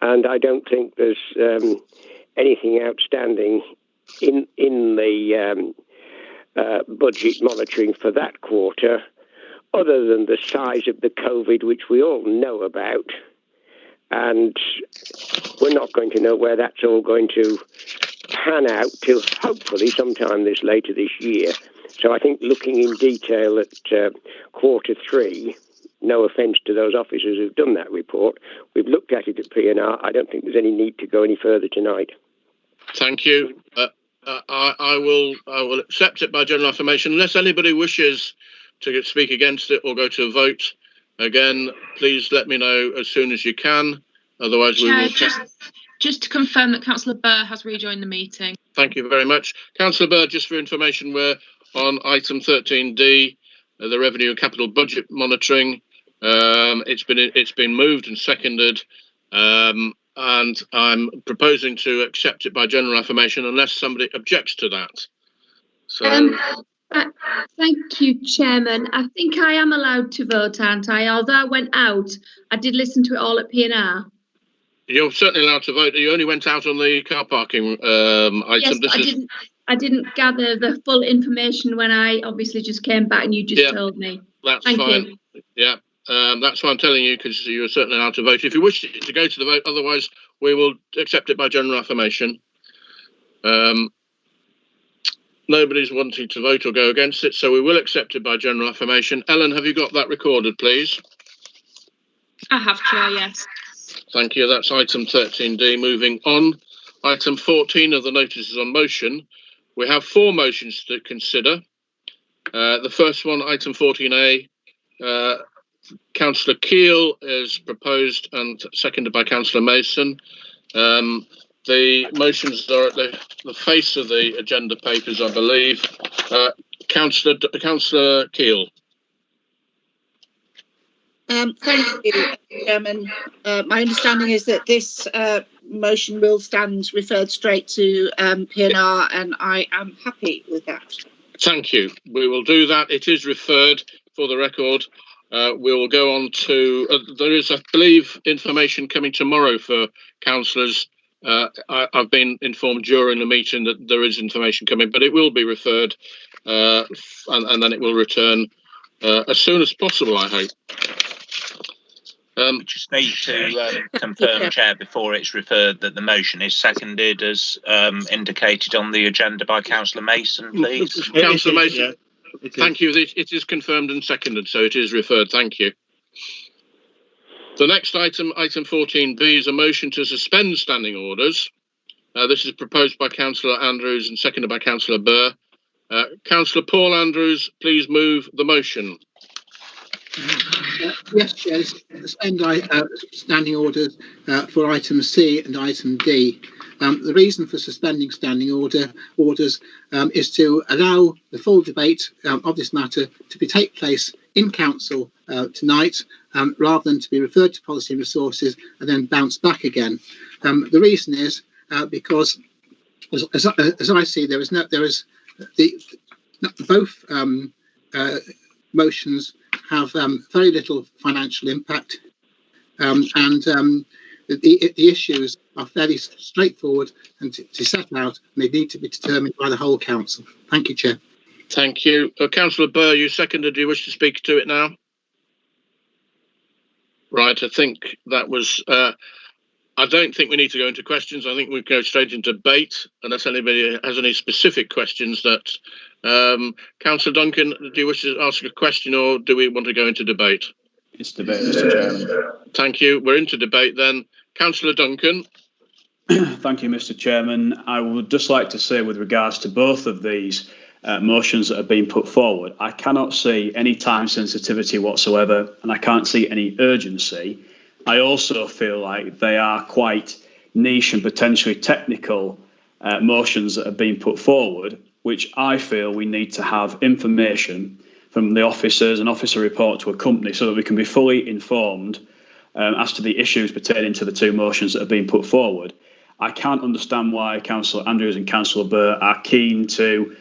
and I don't think there's anything outstanding in the budget monitoring for that quarter, other than the size of the COVID, which we all know about. And we're not going to know where that's all going to pan out till hopefully sometime later this year. So I think looking in detail at quarter three, no offence to those officers who've done that report, we've looked at it at P&R. I don't think there's any need to go any further tonight. Thank you. I will accept it by general affirmation unless anybody wishes to speak against it or go to a vote. Again, please let me know as soon as you can. Otherwise, we will. Just to confirm that Councillor Burr has rejoined the meeting. Thank you very much. Councillor Burr, just for information, we're on item 13D, the revenue and capital budget monitoring. It's been moved and seconded, and I'm proposing to accept it by general affirmation unless somebody objects to that. So. Thank you, Chairman. I think I am allowed to vote, aren't I? Although I went out, I did listen to it all at P&R. You're certainly allowed to vote. You only went out on the car parking item. Yes, I didn't gather the full information when I obviously just came back and you just told me. That's Thank fine. you. Yeah, that's why I'm telling you, because you're certainly allowed to vote. If you wish to go to the vote, otherwise we will accept it by general affirmation. Nobody's wanting to vote or go against it, so we will accept it by general affirmation. Ellen, have you got that recorded, please? I have, Chair, yes. Thank you. That's item 13D. Moving on. Item 14 of the notices on motion. We have 4 motions to consider. The first one, item 14A, Councillor Keel is proposed and seconded by Councillor Mason. The motions are at the face of the agenda papers, I believe. Councillor Keel. Thank you, Chairman. My understanding is that this motion will stand referred straight to P&R, and I am happy with that. Thank you. We will do that. It is referred for the record. We will go on to, there is, I believe, information coming tomorrow for councillors. I've been informed during the meeting that there is information coming, but it will be referred and then it will return as soon as possible, I hope. We just need to confirm, Chair, before it's referred, that the motion is seconded as indicated on the agenda by Councillor Mason, please. Councillor Mason, thank you. It is confirmed and seconded, so it is referred. Thank you. The next item, item 14B, is a motion to suspend standing orders. This is proposed by Councillor Andrews and seconded by Councillor Burr. Councillor Paul Andrews, please move the motion. Yes, Chair. Suspend standing orders for item C and item D. The reason for suspending standing orders is to allow the full debate of this matter to take place in council tonight, rather than to be referred to policy and resources and then bounce back again. The reason is because, as I see, both motions have very little financial impact, and the issues are fairly straightforward and to set out, and they need to be determined by the whole council. Thank you, Chair. Thank you. Councillor Burr, you seconded. Do you wish to speak to it now? Right, I think that was... I don't think we need to go into questions. I think we go straight into debate, unless anybody has any specific questions that... Councillor Duncan, do you wish to ask a question, or do we want to go into debate? It's debate, Mr. Chairman. Thank you. We're into debate then. Councillor Duncan. Thank you, Mr. Chairman. I would just like to say, with regards to both of these motions that have been put forward, I cannot see any time sensitivity whatsoever, and I can't see any urgency. I also feel like they are quite niche and potentially technical motions that have been put forward, which I feel we need to have information from the officers, an officer report to a company, so that we can be fully informed as to the issues pertaining to the 2 motions that have been put forward. I can't understand why Councillor Andrews and Councillor Burr are keen to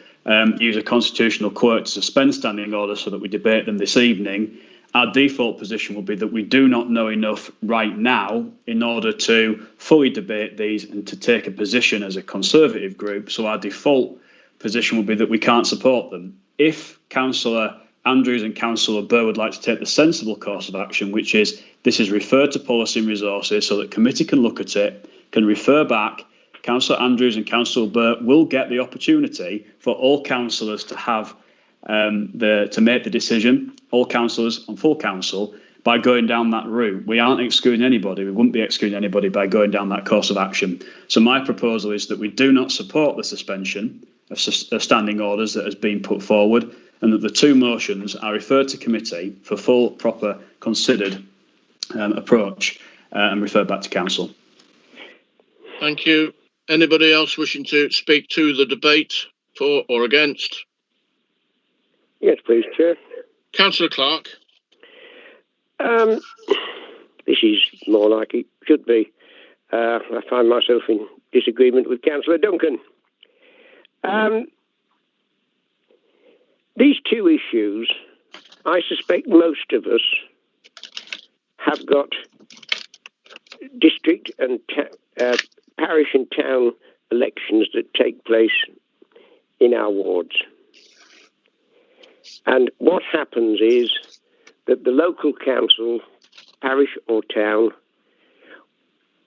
use a constitutional quirk to suspend standing orders so that we debate them this evening. Our default position will be that we do not know enough right now in order to fully debate these and to take a position as a Conservative group. So our default position will be that we can't support them. If Councillor Andrews and Councillor Burr would like to take the sensible course of action, which is this is referred to policy and resources so that committee can look at it, can refer back, Councillor Andrews and Councillor Burr will get the opportunity for all councillors to have to make the decision, all councillors on full council, by going down that route. We aren't excluding anybody. We wouldn't be excluding anybody by going down that course of action. So my proposal is that we do not support the suspension of standing orders that has been put forward, and that the two motions are referred to committee for full, proper, considered approach and referred back to council. Thank you. Anybody else wishing to speak to the debate, for or against? Yes, please, Chair. Councillor Clark. This is more like it should be. I find myself in disagreement with Councillor Duncan. These two issues, I suspect most of us have got district and parish and town elections that take place in our wards. And what happens is that the local council, parish or town,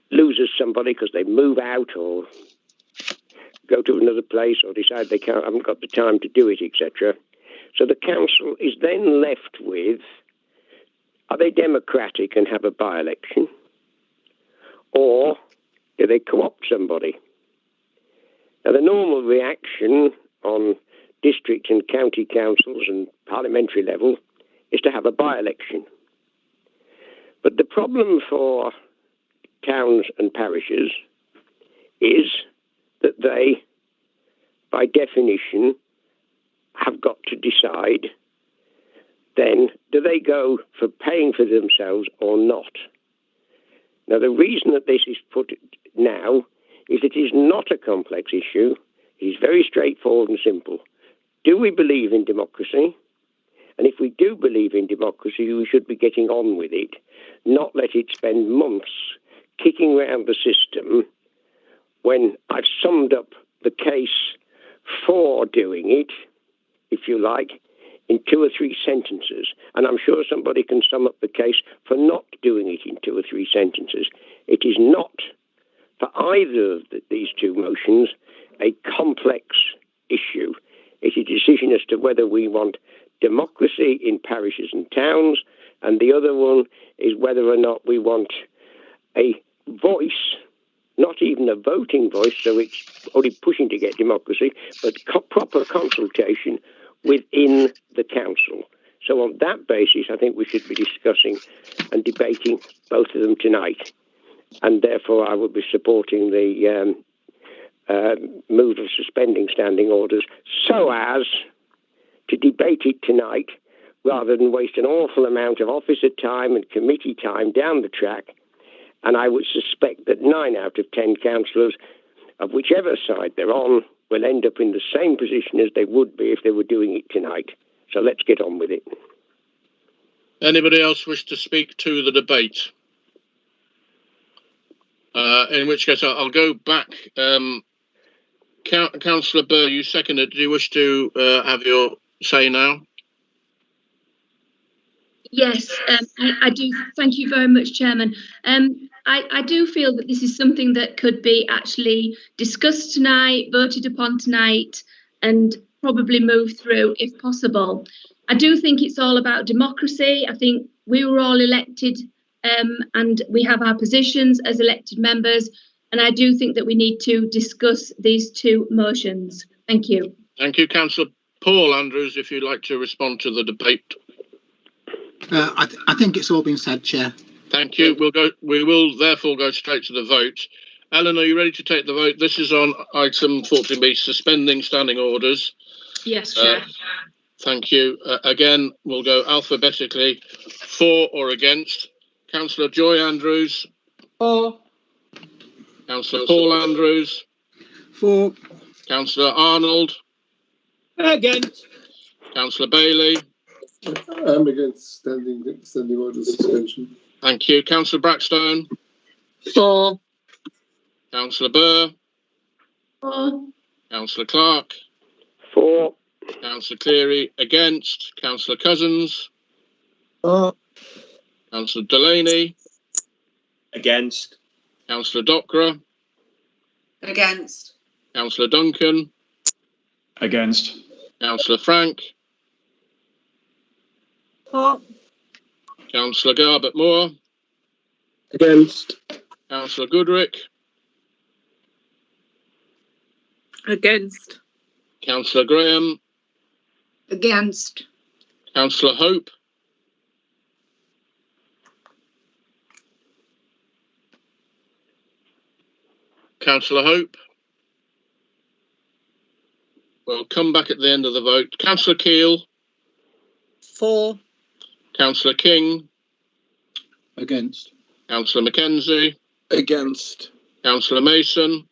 loses somebody because they move out or go to another place or decide they haven't got the time to do it, etc. So the council is then left with, are they democratic and have a by-election? Or do they co-opt somebody? Now, the normal reaction on district and county councils and parliamentary level is to have a by-election. But the problem for towns and parishes is that they, by definition, have got to decide then, do they go for paying for themselves or not? Now, the reason that this is put now is it is not a complex issue. It is very straightforward and simple. Do we believe in democracy? And if we do believe in democracy, we should be getting on with it, not let it spend months kicking around the system when I've summed up the case for doing it, if you like, in 2 or 3 sentences. And I'm sure somebody can sum up the case for not doing it in 2 or 3 sentences. It is not, for either of these two motions, a complex issue. It's a decision as to whether we want democracy in parishes and towns, and the other one is whether or not we want a voice, not even a voting voice, so it's only pushing to get democracy, but proper consultation within the council. So on that basis, I think we should be discussing and debating both of them tonight. And therefore, I would be supporting the move of suspending standing orders so as to debate it tonight rather than waste an awful amount of officer time and committee time down the track. And I would suspect that 9 out of 10 councillors, of whichever side they're on, will end up in the same position as they would be if they were doing it tonight. So let's get on with it. Anybody else wish to speak to the debate? In which case, I'll go back. Councillor Burr, you seconded. Do you wish to have your say now? Yes, I do. Thank you very much, Chairman. I do feel that this is something that could be actually discussed tonight, voted upon tonight, and probably moved through if possible. I do think it's all about democracy. I think we were all elected and we have our positions as elected members. And I do think that we need to discuss these two motions. Thank you. Thank you, Councillor Paul Andrews, if you'd like to respond to the debate. I think it's all been said, Chair. Thank you. We will therefore go straight to the vote. Ellen, are you ready to take the vote? This is on item 14B, suspending standing orders. Yes, Chair. Thank you. Again, we'll go alphabetically, for or against. Councillor Joy Andrews. For. Councillor Paul Andrews. For. Councillor Arnold. Against. Councillor Bailey. I'm against standing order suspension. Thank you. Councillor Brackstone. For. Councillor Burr. For. Councillor Clark. For. Councillor Cleary. Against. Councillor Cousins. For. Councillor Delaney. Against. Councillor Docra. Against. Councillor Duncan. Against. Councillor Frank. For. Councillor Garbutt Moore. Against. Councillor Goodrick. Against. Councillor Graham. Against. Councillor Hope. Councillor Hope. We'll come back at the end of the vote. Councillor Keel. For. Councillor King. Against. Councillor Mackenzie. Against. Councillor Mason.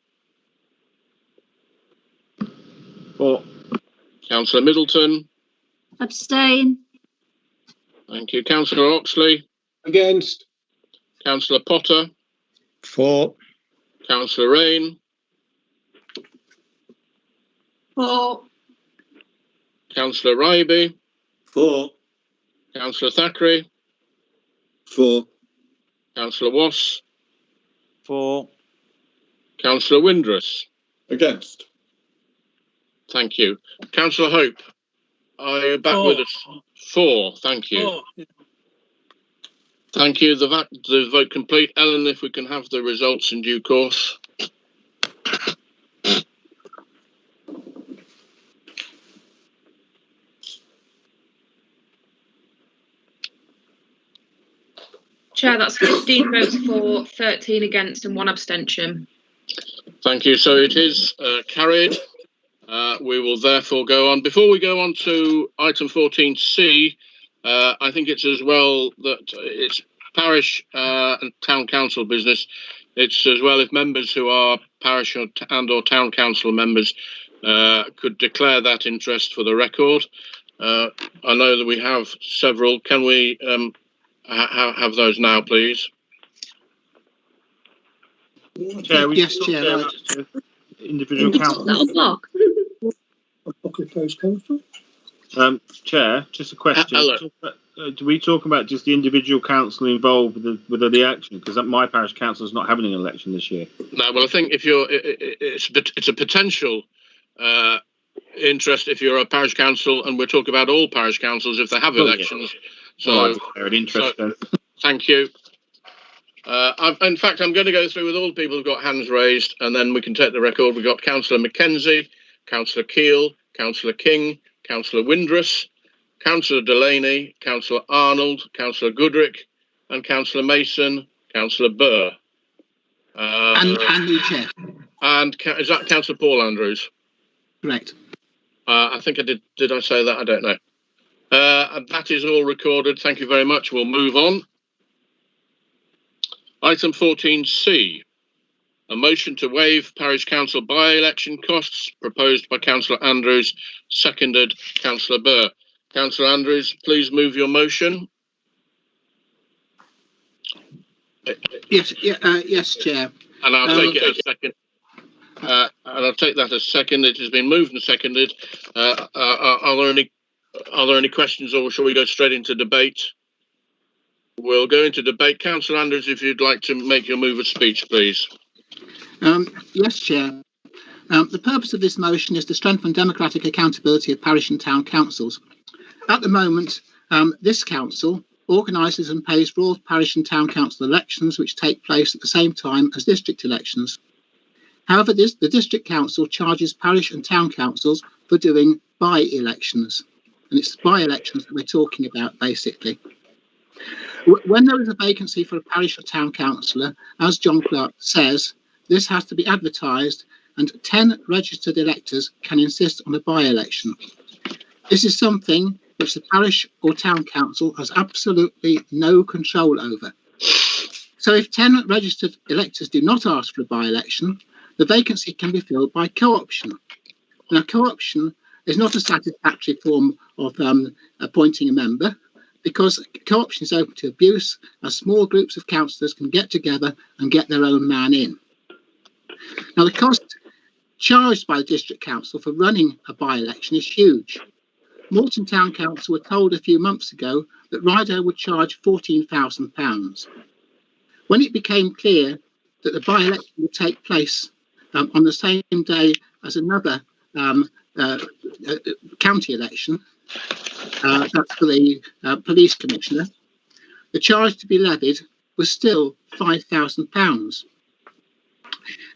For. Councillor Middleton. Abstain. Thank you. Councillor Oxley. Against. Councillor Potter. For. Councillor Rain. For. Councillor Ryby. For. Councillor Thackeray. For. Councillor Wass. For. Councillor Windrus. Against. Thank you. Councillor Hope, are you back with us? 4. Thank you. Thank you. The vote complete. Ellen, if we can have the results in due course. Chair, that's 15 votes for, 13 against and 1 abstention. Thank you. So it is carried. We will therefore go on. Before we go on to item 14C, I think it's as well that it's parish and town council business. It's as well if members who are parish and or town council members could declare that interest for the record. I know that we have several. Can we have those now, please? Chair, yes, Chair. Individual council. Chair, just a question. Do we talk about just the individual council involved with the election? Because my parish council is not having an election this year. No, well, I think if it's a potential interest if you're a parish council, and we're talking about all parish councils if they have elections. Yeah. So, an interest then. Thank you. In fact, I'm going to go through with all the people who've got hands raised, and then we can take the record. We've got Councillor Mackenzie, Councillor Keel, Councillor King, Councillor Windrus, Councillor Delaney, Councillor Arnold, Councillor Goodrick, and Councillor Mason, Councillor Burr. And me, Chair. And is that Councillor Paul Andrews? Correct. I think I did. Did I say that? I don't know. And that is all recorded. Thank you very much. We'll move on. Item 14C, a motion to waive parish council by-election costs proposed by Councillor Andrews, seconded Councillor Burr. Councillor Andrews, please move your motion. Yes, yes, Chair. And I'll take it as second. And I'll take that as second. It has been moved and seconded. Are there any questions, or shall we go straight into debate? We'll go into debate. Councillor Andrews, if you'd like to make your move of speech, please. Yes, Chair. The purpose of this motion is to strengthen democratic accountability of parish and town councils. At the moment, this council organises and pays for all parish and town council elections which take place at the same time as district elections. However, the district council charges parish and town councils for doing by-elections. And it's by-elections that we're talking about, basically. When there is a vacancy for a parish or town councillor, as John Clark says, this has to be advertised and 10 registered electors can insist on a by-election. This is something which the parish or town council has absolutely no control over. So if 10 registered electors do not ask for a by-election, the vacancy can be filled by co-option. Now, co-option is not a satisfactory form of appointing a member, because co-option is open to abuse, as small groups of councillors can get together and get their own man in. Now, the cost charged by the district council for running a by-election is huge. Moulton Town Council were told a few months ago that Ryedale would charge £14,000. When it became clear that the by-election would take place on the same day as another county election, that's for the police commissioner, the charge to be levied was still £5,000.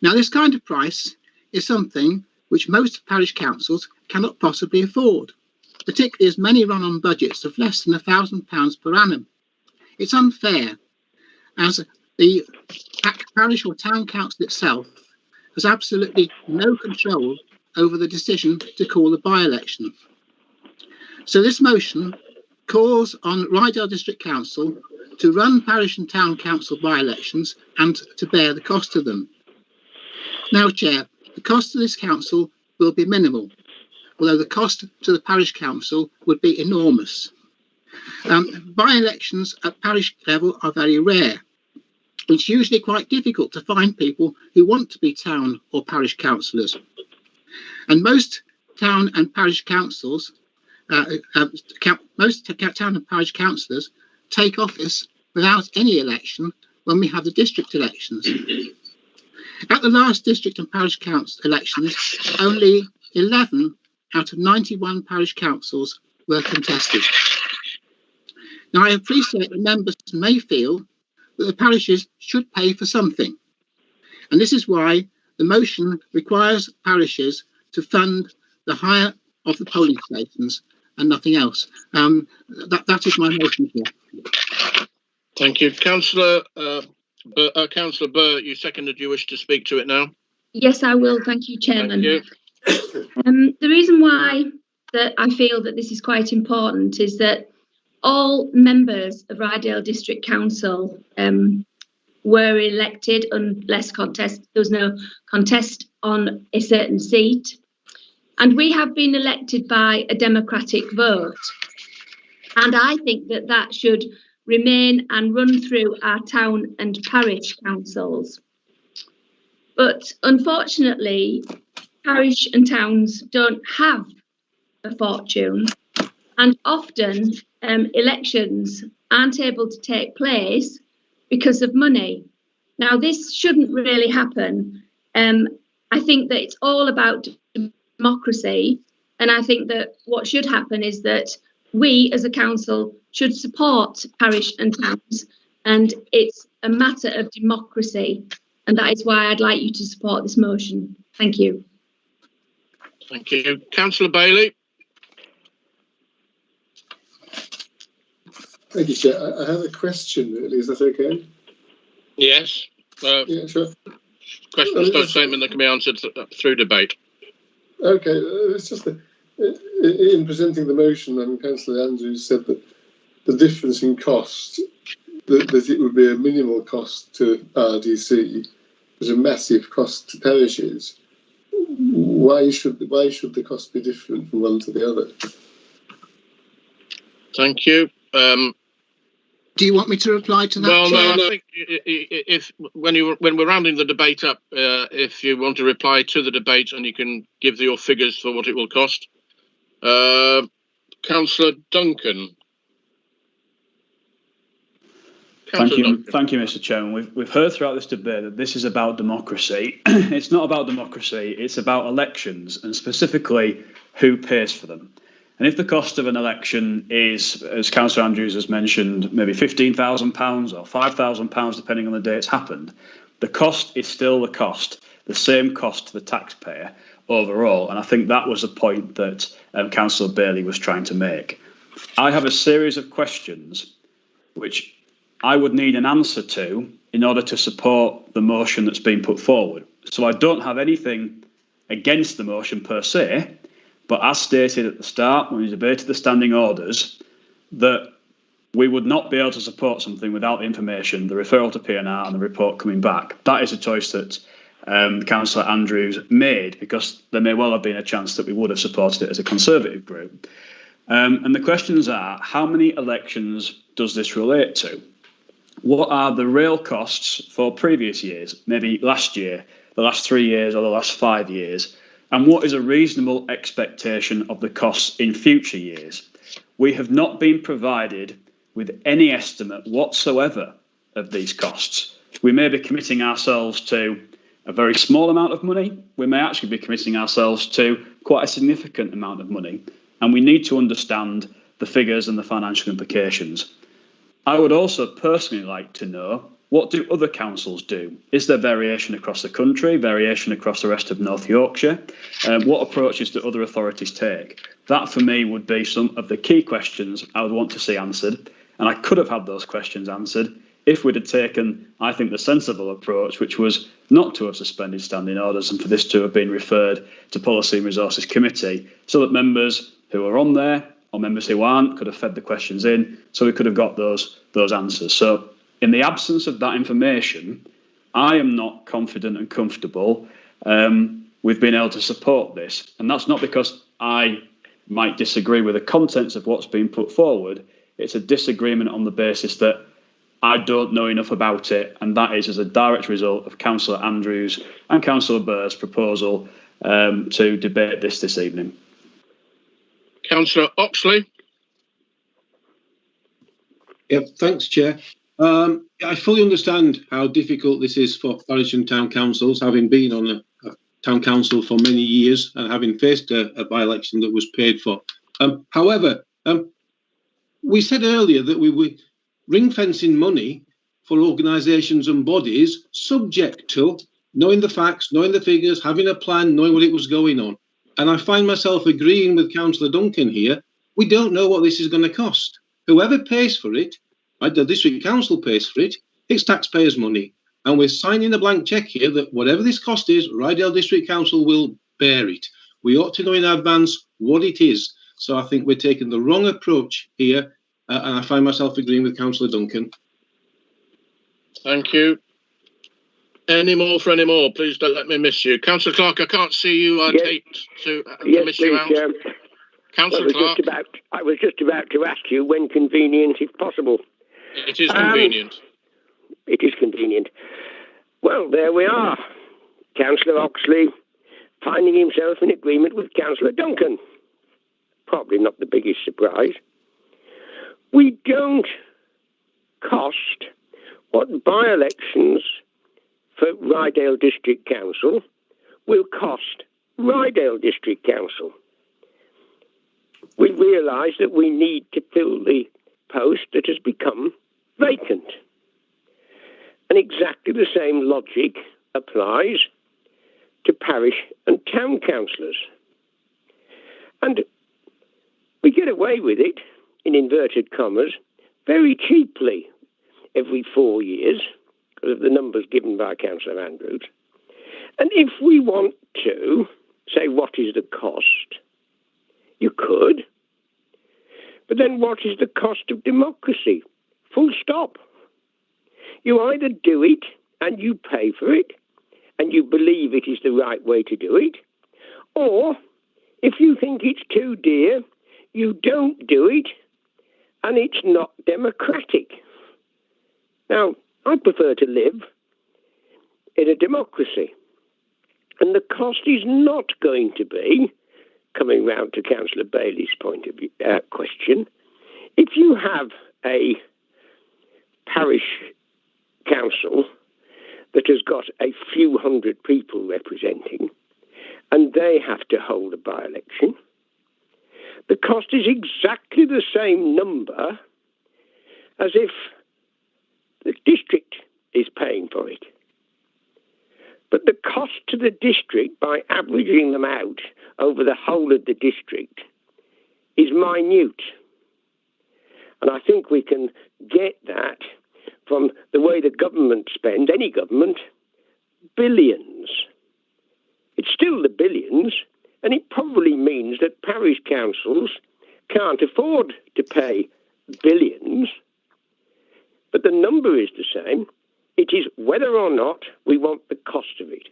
Now, this kind of price is something which most parish councils cannot possibly afford. particularly as many run on budgets of less than £1,000 per annum. It's unfair, as the parish or town council itself has absolutely no control over the decision to call the by-election. So this motion calls on Ryedale District Council to run parish and town council by-elections and to bear the cost of them. Now, Chair, the cost of this council will be minimal, although the cost to the parish council would be enormous. By-elections at parish level are very rare. It's usually quite difficult to find people who want to be town or parish councillors. And most town and parish councils, most town and parish councillors take office without any election when we have the district elections. At the last district and parish council elections, only 11 out of 91 parish councils were contested. Now, I appreciate that members may feel that the parishes should pay for something. And this is why the motion requires parishes to fund the hire of the polling stations and nothing else. That is my motion here. Thank you. Councillor Burr, you seconded, you wish to speak to it now? Yes, I will. Thank you, Chairman. Thank you. The reason why that I feel that this is quite important is that all members of Ryedale District Council were elected unless there was no contest on a certain seat. And we have been elected by a democratic vote. And I think that that should remain and run through our town and parish councils. But unfortunately, parish and towns don't have a fortune, and often elections aren't able to take place because of money. Now, this shouldn't really happen. I think that it's all about democracy, and I think that what should happen is that we as a council should support parish and towns, and it's a matter of democracy, and that is why I'd like you to support this motion. Thank you. Thank you. Councillor Bailey. Thank you, Chair. I have a question, really. Is that okay? Yes. Yeah, sure. Question or statement that can be answered through debate. Okay. It's just that in presenting the motion, Councillor Andrews said that the difference in cost, that it would be a minimal cost to RDC, but a massive cost to parishes. Why should the cost be different from one to the other? Thank you. Do you want me to reply to that? Well, Chair? no. I think if when we're rounding the debate up, if you want to reply to the debate, and you can give your figures for what it will cost. Councillor Duncan. Thank you, Mr. Chairman. We've heard throughout this debate that this is about democracy. It's not about democracy. It's about elections, and specifically who pays for them. And if the cost of an election is, as Councillor Andrews has mentioned, maybe £15,000 or £5,000, depending on the day it's happened, the cost is still the cost, the same cost to the taxpayer overall. And I think that was the point that Councillor Bailey was trying to make. I have a series of questions which I would need an answer to in order to support the motion that's been put forward. So I don't have anything against the motion per se, but as stated at the start, when we debated the standing orders, that we would not be able to support something without the information, the referral to PNR and the report coming back. That is a choice that Councillor Andrews made, because there may well have been a chance that we would have supported it as a Conservative group. And the questions are, how many elections does this relate to? What are the real costs for previous years, maybe last year, the last 3 years, or the last 5 years? And what is a reasonable expectation of the costs in future years? We have not been provided with any estimate whatsoever of these costs. We may be committing ourselves to a very small amount of money. We may actually be committing ourselves to quite a significant amount of money. And we need to understand the figures and the financial implications. I would also personally like to know, what do other councils do? Is there variation across the country, variation across the rest of North Yorkshire? What approaches do other authorities take? That for me would be some of the key questions I would want to see answered. And I could have had those questions answered if we'd have taken, I think, the sensible approach, which was not to have suspended standing orders and for this to have been referred to Policy and Resources Committee, so that members who are on there or members who aren't could have fed the questions in, so we could have got those answers. So in the absence of that information, I am not confident and comfortable with being able to support this. And that's not because I might disagree with the contents of what's been put forward. It's a disagreement on the basis that I don't know enough about it, and that is as a direct result of Councillor Andrews and Councillor Burr's proposal to debate this evening. Councillor Oxley. Yeah, thanks, Chair. I fully understand how difficult this is for parish and town councils, having been on a town council for many years and having faced a by-election that was paid for. However, we said earlier that we were ring-fencing money for organisations and bodies subject to knowing the facts, knowing the figures, having a plan, knowing what it was going on. And I find myself agreeing with Councillor Duncan here. We don't know what this is going to cost. Whoever pays for it, the district council pays for it, it's taxpayers' money. And we're signing a blank cheque here that whatever this cost is, Ryedale District Council will bear it. We ought to know in advance what it is. So I think we're taking the wrong approach here. And I find myself agreeing with Councillor Duncan. Thank you. Any more for any more? Please don't let me miss you. Councillor Clark, I can't see you. I taped to miss you out. Councillor Clark. I was just about to ask you when convenient, if possible. It is convenient. It is convenient. Well, there we are. Councillor Oxley finding himself in agreement with Councillor Duncan. Probably not the biggest surprise. We don't cost what by-elections for Ryedale District Council will cost Ryedale District Council. We realise that we need to fill the post that has become vacant. And exactly the same logic applies to parish and town councillors. And we get away with it, in inverted commas, very cheaply every 4 years, because of the numbers given by Councillor Andrews. And if we want to say what is the cost, you could. But then what is the cost of democracy? Full stop. You either do it and you pay for it and you believe it is the right way to do it, or if you think it's too dear, you don't do it and it's not democratic. Now, I prefer to live in a democracy, and the cost is not going to be, coming round to Councillor Bailey's point of view, question, if you have a parish council that has got a few hundred people representing, and they have to hold a by-election, the cost is exactly the same number as if the district is paying for it. But the cost to the district, by averaging them out over the whole of the district, is minute. And I think we can get that from the way the government spends, any government, billions. It's still the billions, and it probably means that parish councils can't afford to pay billions. But the number is the same. It is whether or not we want the cost of it.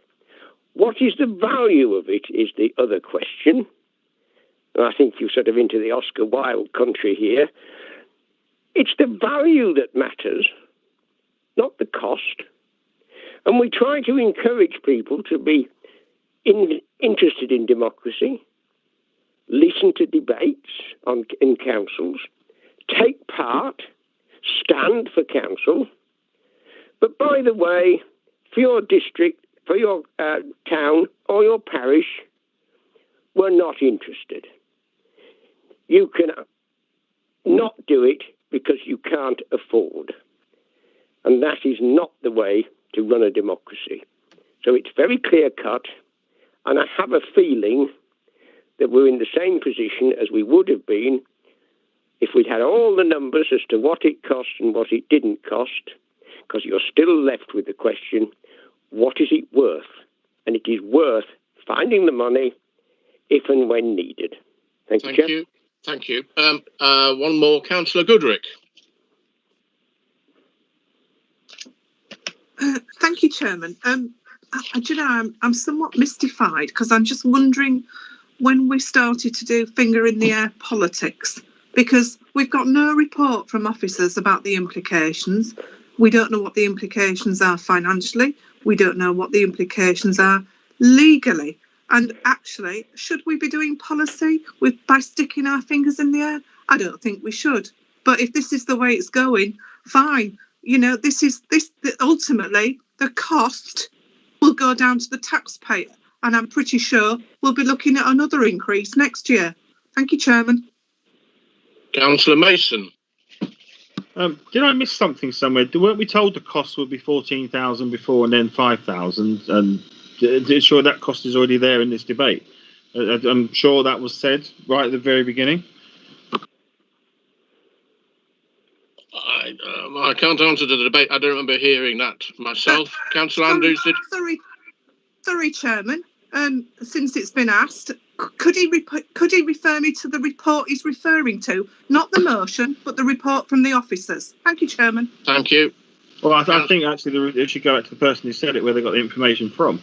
What is the value of it is the other question. And I think you're sort of into the Oscar Wilde country here. It's the value that matters, not the cost. And we try to encourage people to be interested in democracy, listen to debates in councils, take part, stand for council. But by the way, for your district, for your town or your parish, we're not interested. You can not do it because you can't afford. And that is not the way to run a democracy. So it's very clear-cut, and I have a feeling that we're in the same position as we would have been if we'd had all the numbers as to what it cost and what it didn't cost, because you're still left with the question, what is it worth? And it is worth finding the money if and when needed. Thank you, Chair. Thank you. One more, Councillor Goodrick. Thank you, Chairman. Do you know, I'm somewhat mystified because I'm just wondering when we started to do finger in the air politics, because we've got no report from officers about the implications. We don't know what the implications are financially. We don't know what the implications are legally. And actually, should we be doing policy by sticking our fingers in the air? I don't think we should. But if this is the way it's going, fine. You know, ultimately the cost will go down to the taxpayer, and I'm pretty sure we'll be looking at another increase next year. Thank you, Chairman. Councillor Mason. Did I miss something somewhere? Weren't we told the cost would be 14,000 before and then 5,000? And sure that cost is already there in this debate. I'm sure that was said right at the very beginning. I can't answer to the debate. I don't remember hearing that myself. Councillor Andrews did. Sorry, Chairman. Since it's been asked, could he refer me to the report he's referring to, not the motion, but the report from the officers? Thank you, Chairman. Thank you. Well, I think actually it should go back to the person who said it, where they got the information from,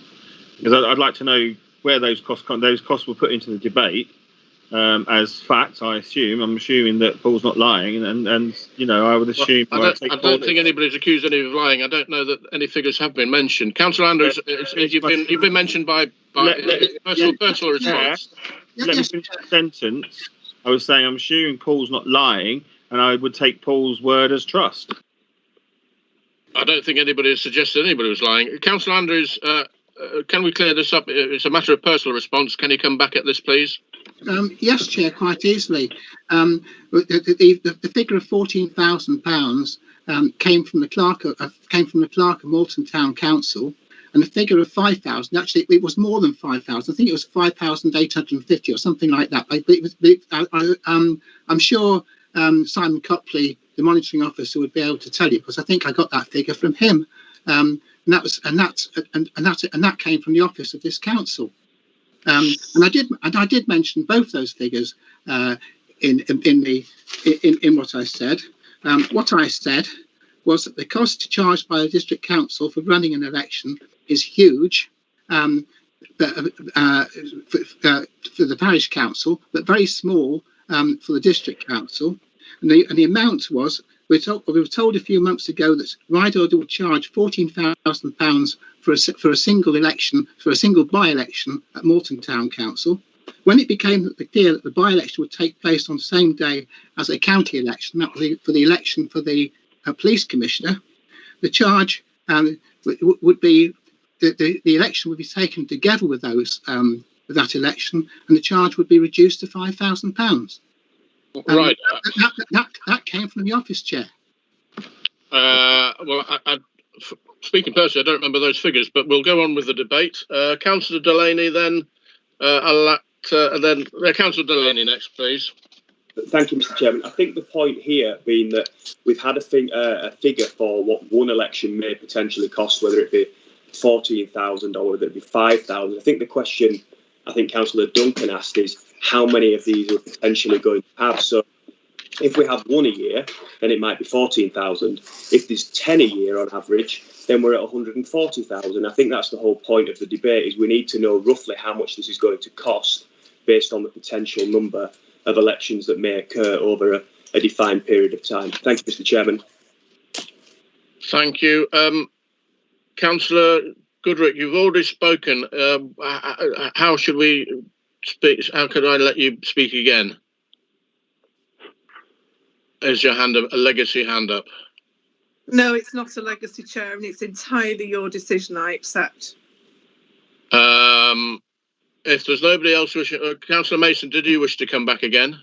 because I'd like to know where those costs were put into the debate. As facts, I'm assuming that Paul's not lying, and you know, I would assume. Well, I don't think anybody's accused any of lying. I don't know that any figures have been mentioned. Councillor Andrews, you've been mentioned by personal response. Let me finish the sentence. I was saying I'm assuming Paul's not lying, and I would take Paul's word as trust. I don't think anybody has suggested anybody was lying. Councillor Andrews, can we clear this up? It's a matter of personal response. Can you come back at this, please? Yes, Chair, quite easily. The figure of £14,000 came from the clerk of Malton Town Council, and the figure of 5,000. Actually, it was more than 5,000. I think it was 5,850 or something like that. I'm sure Simon Copley, the monitoring officer, would be able to tell you, because I think I got that figure from him. And that came from the office of this council. And I did mention both those figures in what I said. What I said was that the cost charged by the district council for running an election is huge for the parish council, but very small for the district council. And the amount was, we were told a few months ago that Ryedale would charge £14,000 for a single election, for a single by-election at Malton Town Council. When it became clear that the by-election would take place on the same day as a county election, that was for the election for the police commissioner, the charge would be the election would be taken together with those with that election, and the charge would be reduced to £5,000. Right. That came from the office chair. Well, speaking personally, I don't remember those figures, but we'll go on with the debate. Councillor Delaney, then Councillor Delaney next, please. Thank you, Mr. Chairman. I think the point here being that we've had a figure for what one election may potentially cost, whether it be 14,000 or whether it be 5,000. I think the question I think Councillor Duncan asked is how many of these we're potentially going to have. So if we have one a year, then it might be 14,000. If there's 10 a year on average, then we're at 140,000. I think that's the whole point of the debate, is we need to know roughly how much this is going to cost based on the potential number of elections that may occur over a defined period of time. Thank you, Mr. Chairman. Thank you. Councillor Goodrick, you've already spoken. How should we speak? How could I let you speak again? Is your hand up, a legacy hand up? No, it's not a legacy, Chair, and it's entirely your decision. I accept. If there's nobody else wishing, Councillor Mason, did you wish to come back again?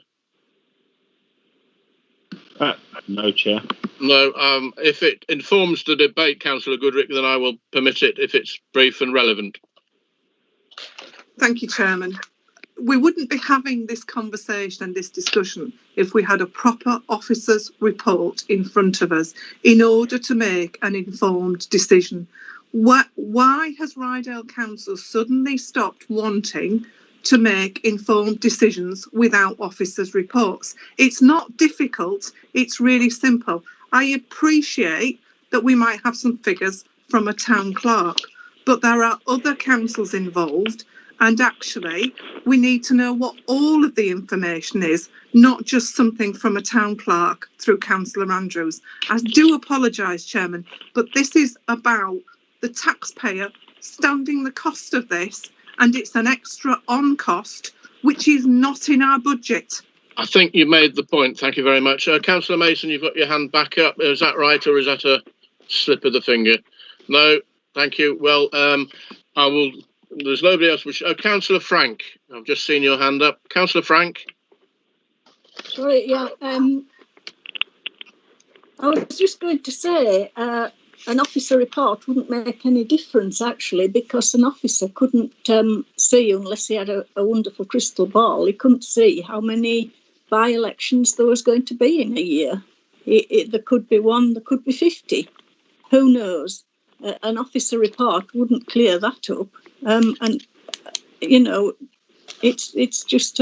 No, Chair. No. If it informs the debate, Councillor Goodrick, then I will permit it if it's brief and relevant. Thank you, Chairman. we wouldn't be having this conversation and this discussion if we had a proper officer's report in front of us in order to make an informed decision. Why has Ryedale Council suddenly stopped wanting to make informed decisions without officers' reports? It's not difficult, it's really simple. I appreciate that we might have some figures from a town clerk, but there are other councils involved, and actually we need to know what all of the information is, not just something from a town clerk through Councillor Andrews. I do apologise, Chairman, but this is about the taxpayer standing the cost of this, and it's an extra on cost which is not in our budget. I think you made the point. Thank you very much. Councillor Mason, you've got your hand back up. Is that right, or is that a slip of the finger? No, thank you. Well, I will. There's nobody else. Councillor Frank, I've just seen your hand up. Councillor Frank. Sorry, yeah. I was just going to say an officer report wouldn't make any difference, actually, because an officer couldn't see, unless he had a wonderful crystal ball, he couldn't see how many by-elections there was going to be in a year. There could be one, there could be 50. Who knows? An officer report wouldn't clear that up. And, you know, it's just,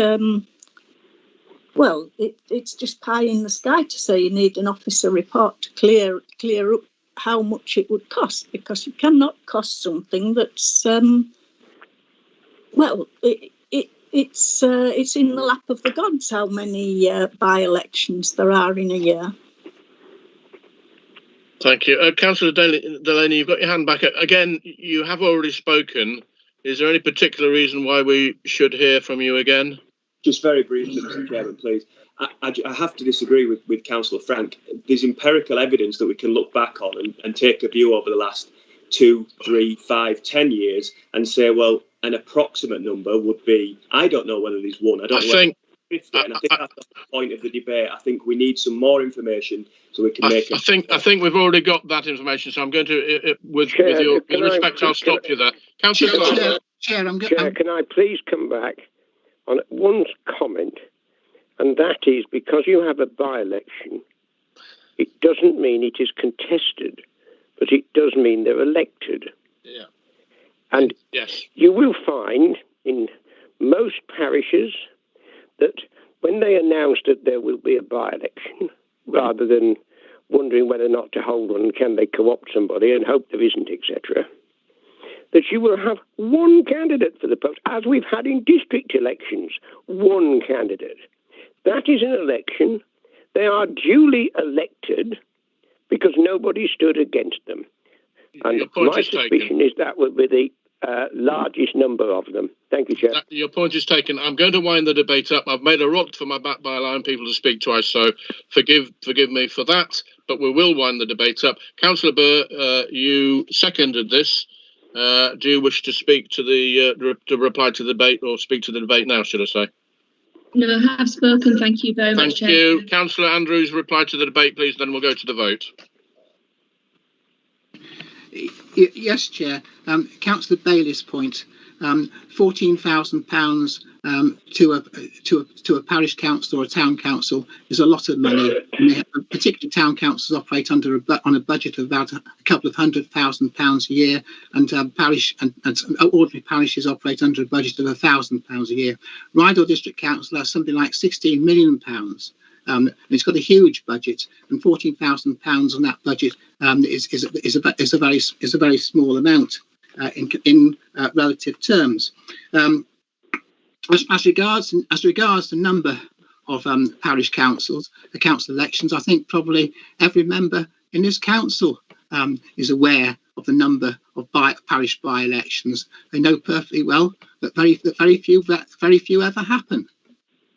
well, it's just pie in the sky to say you need an officer report to clear up how much it would cost, because you cannot cost something that's, well, it's in the lap of the gods how many by-elections there are in a year. Thank you. Councillor Delaney, you've got your hand back up. Again, you have already spoken. Is there any particular reason why we should hear from you again? Just very briefly, Mr. Chairman, please. I have to disagree with Councillor Frank. There's empirical evidence that we can look back on and take a view over the last 2, 3, 5, 10 years and say, well, an approximate number would be, I don't know whether there's one. I don't know. And I think that's the point of the debate. I think we need some more information so we can make. I think we've already got that information. So I'm going to, with your respect, I'll stop you there. Councillor Chair, can I please come back on one comment, and that is, because you have a by-election, it doesn't mean it is contested, but it does mean they're elected. Yeah. And yes, you will find in most parishes that when they announce that there will be a by-election, rather than wondering whether or not to hold one, can they co-opt somebody and hope there isn't, etc., that you will have one candidate for the post, as we've had in district elections, one candidate. That is an election. They are duly elected because nobody stood against them. And my suspicion is that will be the largest number of them. Thank you, Chair. Your point is taken. I'm going to wind the debate up. I've made a rot for my back by allowing people to speak twice, so forgive me for that, but we will wind the debate up. Councillor Burr, you seconded this. Do you wish to speak to the to reply to the debate, or speak to the debate now, should I say? No, I have spoken. Thank you very much, Chair. Thank you. Councillor Andrews, reply to the debate, please, then we'll go to the vote. Yes, Chair. Councillor Bailey's point. £14,000 to a parish council or a town council is a lot of money. And particularly town councils operate on a budget of about a couple of £100,000 a year, and parish and ordinary parishes operate under a budget of £1,000 a year. Ryedale District Council has something like £16 million. It's got a huge budget, and £14,000 on that budget is a very small amount in relative terms. As regards the number of parish councils, the council elections, I think probably every member in this council is aware of the number of parish by-elections. They know perfectly well that very few ever happen.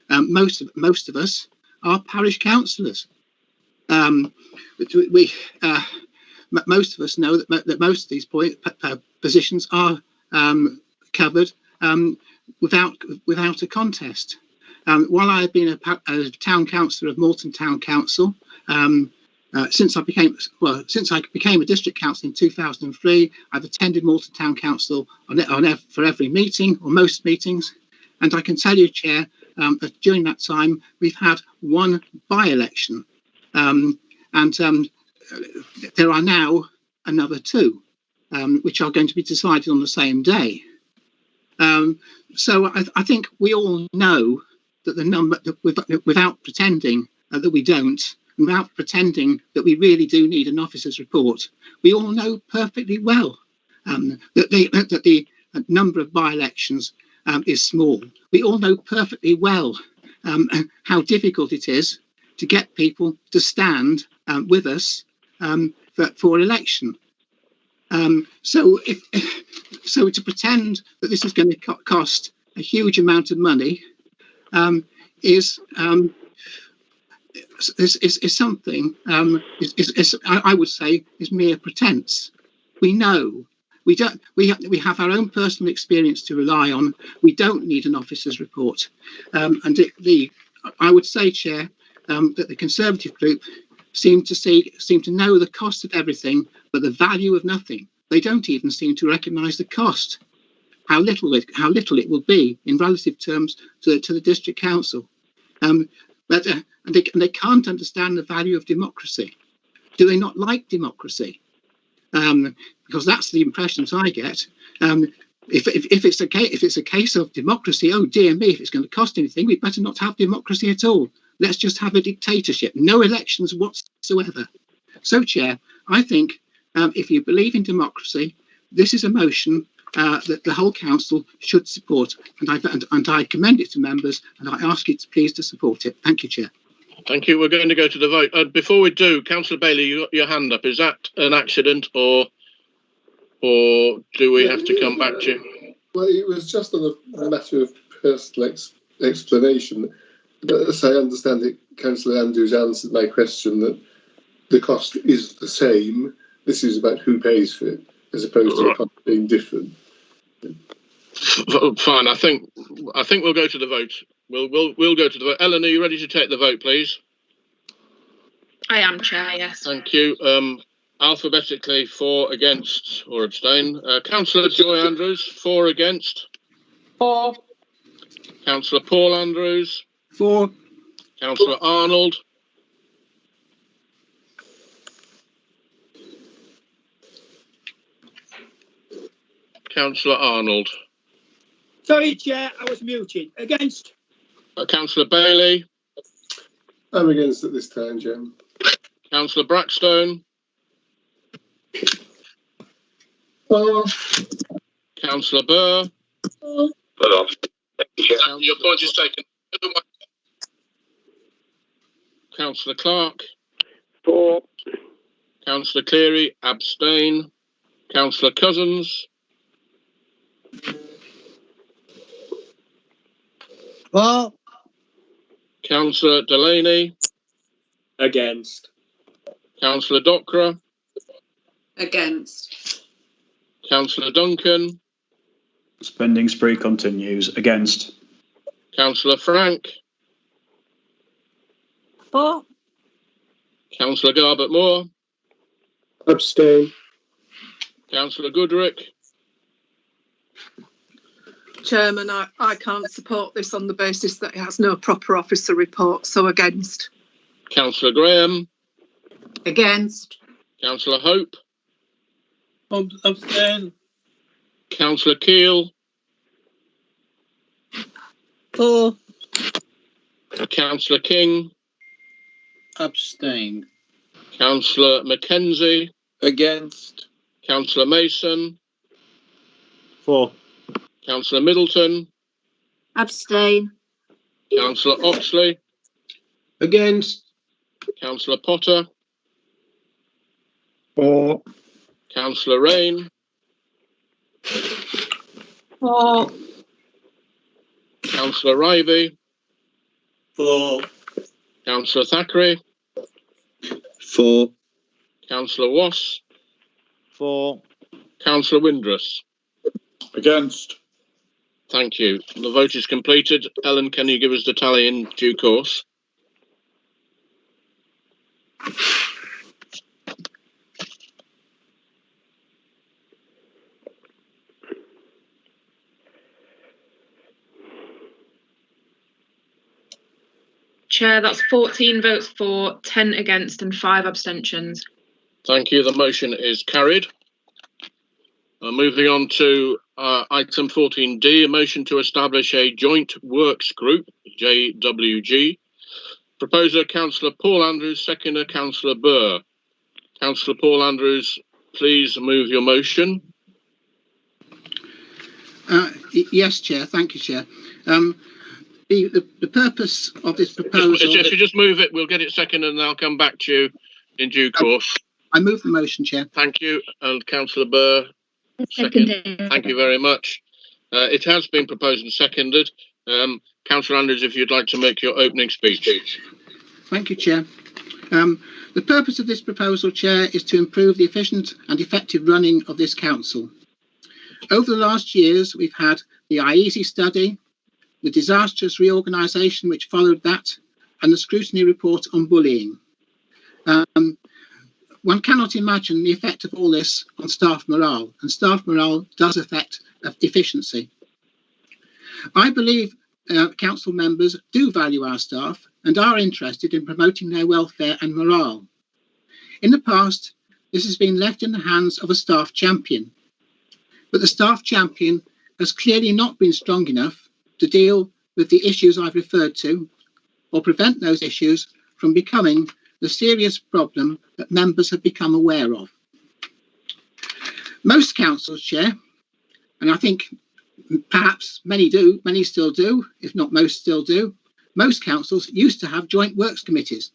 Most of us are parish councillors. Most of us know that most of these positions are covered without a contest. While I have been a town councillor of Moulton Town Council, since I became a district councillor in 2003, I've attended Moulton Town Council for every meeting or most meetings, And I can tell you, Chair, that during that time, we've had one by-election. There are now another two, which are going to be decided on the same day. So I think we all know that the number, without pretending that we don't, without pretending that we really do need an officer's report, we all know perfectly well that the number of by-elections is small. We all know perfectly well how difficult it is to get people to stand with us for election. So to pretend that this is going to cost a huge amount of money is something I would say is mere pretense. We know we have our own personal experience to rely on. We don't need an officer's report, and I would say, Chair, that the Conservative group seem to know the cost of everything but the value of nothing. They don't even seem to recognise the cost, how little it will be in relative terms to the district council. But they can't understand the value of democracy. Do they not like democracy? Because that's the impressions I get. If it's a case of democracy, oh dear me, if it's going to cost anything, we'd better not have democracy at all. Let's just have a dictatorship, no elections whatsoever. So, Chair, I think if you believe in democracy, this is a motion that the whole council should support, and I commend it to members, and I ask you to please to support it. Thank you, Chair. Thank you. We're going to go to the vote. Before we do, Councillor Bailey, you got your hand up. Is that an accident, or do we have to come back to you? Well, it was just on a matter of personal explanation. As I understand it, Councillor Andrews answered my question that the cost is the same. This is about who pays for it, as opposed to the cost being different. Fine. I think we'll go to the vote. We'll go to the vote. Ellen, are you ready to take the vote, please? I am, Chair, yes. Thank you. Alphabetically, for, against, or abstain. Councillor Joy Andrews, for, against. For. Councillor Paul Andrews. For. Councillor Arnold. Councillor Arnold. Sorry, Chair, I was muted. Against. Councillor Bailey. I'm against at this time, Jim. Councillor Brackstone. Councillor Burr. Your point is taken. Councillor Clark. For. Councillor Cleary, abstain. Councillor Cousins. For. Councillor Delaney. Against. Councillor Docra. Against. Councillor Duncan. Spending spree continues. Against. Councillor Frank. For. Councillor Garbett Moore. Abstain. Councillor Goodrick. Chairman, I can't support this on the basis that it has no proper officer report, so against. Councillor Graham. Against. Councillor Hope. Abstain. Councillor Keel. For. Councillor King. Abstain. Councillor Mackenzie. Against. Councillor Mason. For. Councillor Middleton. Abstain. Councillor Oxley. Against. Councillor Potter. For. Councillor Rain. For. Councillor Rivey. For. Councillor Thackeray. For. Councillor Wass. For. Councillor Windruss. Against. Thank you. The vote is completed. Ellen, can you give us the tally in due course? Chair, that's 14 votes for, 10 against and 5 abstentions. Thank you. The motion is carried. Moving on to item 14D, a motion to establish a joint works group, JWG. Proposer, Councillor Paul Andrews, seconder, Councillor Burr. Councillor Paul Andrews, please move your motion. Yes, Chair. Thank you, Chair. The purpose of this proposal... If you just move it, we'll get it seconded and I'll come back to you in due course. I move the motion, Chair. Thank you. And Councillor Burr, Seconded. thank you very much. It has been proposed and seconded. Councillor Andrews, if you'd like to make your opening speech. Thank you, Chair. The purpose of this proposal, Chair, is to improve the efficient and effective running of this council. Over the last years, we've had the IESI study, the disastrous reorganisation which followed that, and the scrutiny report on bullying. One cannot imagine the effect of all this on staff morale, and staff morale does affect efficiency. I believe council members do value our staff and are interested in promoting their welfare and morale. In the past, this has been left in the hands of a staff champion, but the staff champion has clearly not been strong enough to deal with the issues I've referred to or prevent those issues from becoming the serious problem that members have become aware of. Most councils, Chair, and I think perhaps many still do, if not most still do, most councils used to have joint works committees.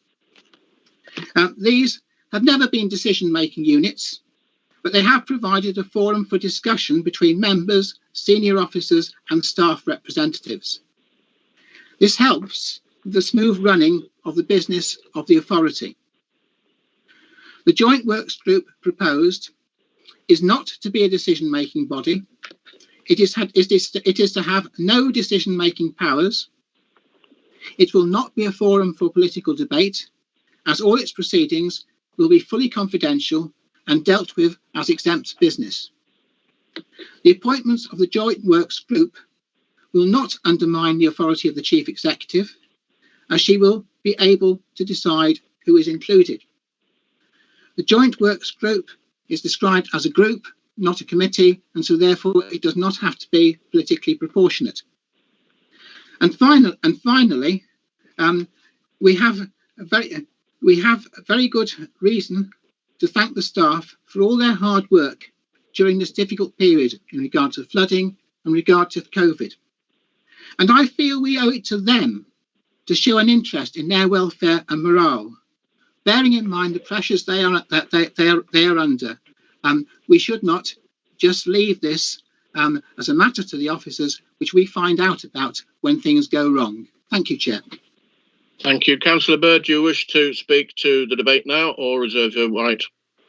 These have never been decision-making units, but they have provided a forum for discussion between members, senior officers and staff representatives. This helps with the smooth running of the business of the authority. The joint works group proposed is not to be a decision-making body. It is to have no decision-making powers. It will not be a forum for political debate, as all its proceedings will be fully confidential and dealt with as exempt business. The appointments of the joint works group will not undermine the authority of the Chief Executive, as she will be able to decide who is included. The joint works group is described as a group, not a committee, and so therefore it does not have to be politically proportionate. And finally, we have a very good reason to thank the staff for all their hard work during this difficult period in regard to flooding and regard to COVID. And I feel we owe it to them to show an interest in their welfare and morale, bearing in mind the pressures they are under. We should not just leave this as a matter to the officers, which we find out about when things go wrong. Thank you, Chair. Thank you. Councillor Bird, do you wish to speak to the debate now or reserve your right?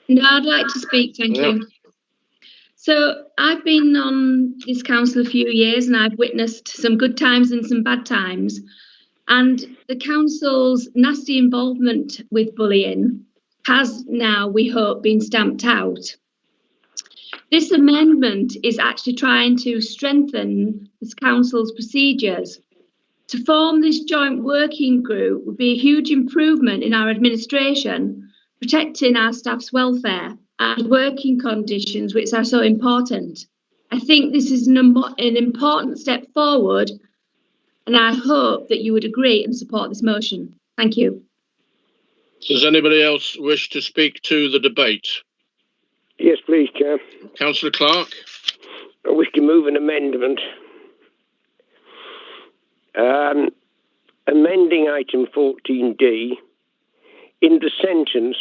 No, I'd like to speak, thank you. So I've been on this council a few years and I've witnessed some good times and some bad times. And the council's nasty involvement with bullying has now, we hope, been stamped out. This amendment is actually trying to strengthen this council's procedures. To form this joint working group would be a huge improvement in our administration, protecting our staff's welfare and working conditions, which are so important. I think this is an important step forward, and I hope that you would agree and support this motion. Thank you. Does anybody else wish to speak to the debate? Yes, please, Chair. Councillor Clark. I wish to move an amendment. Amending item 14D in the sentence,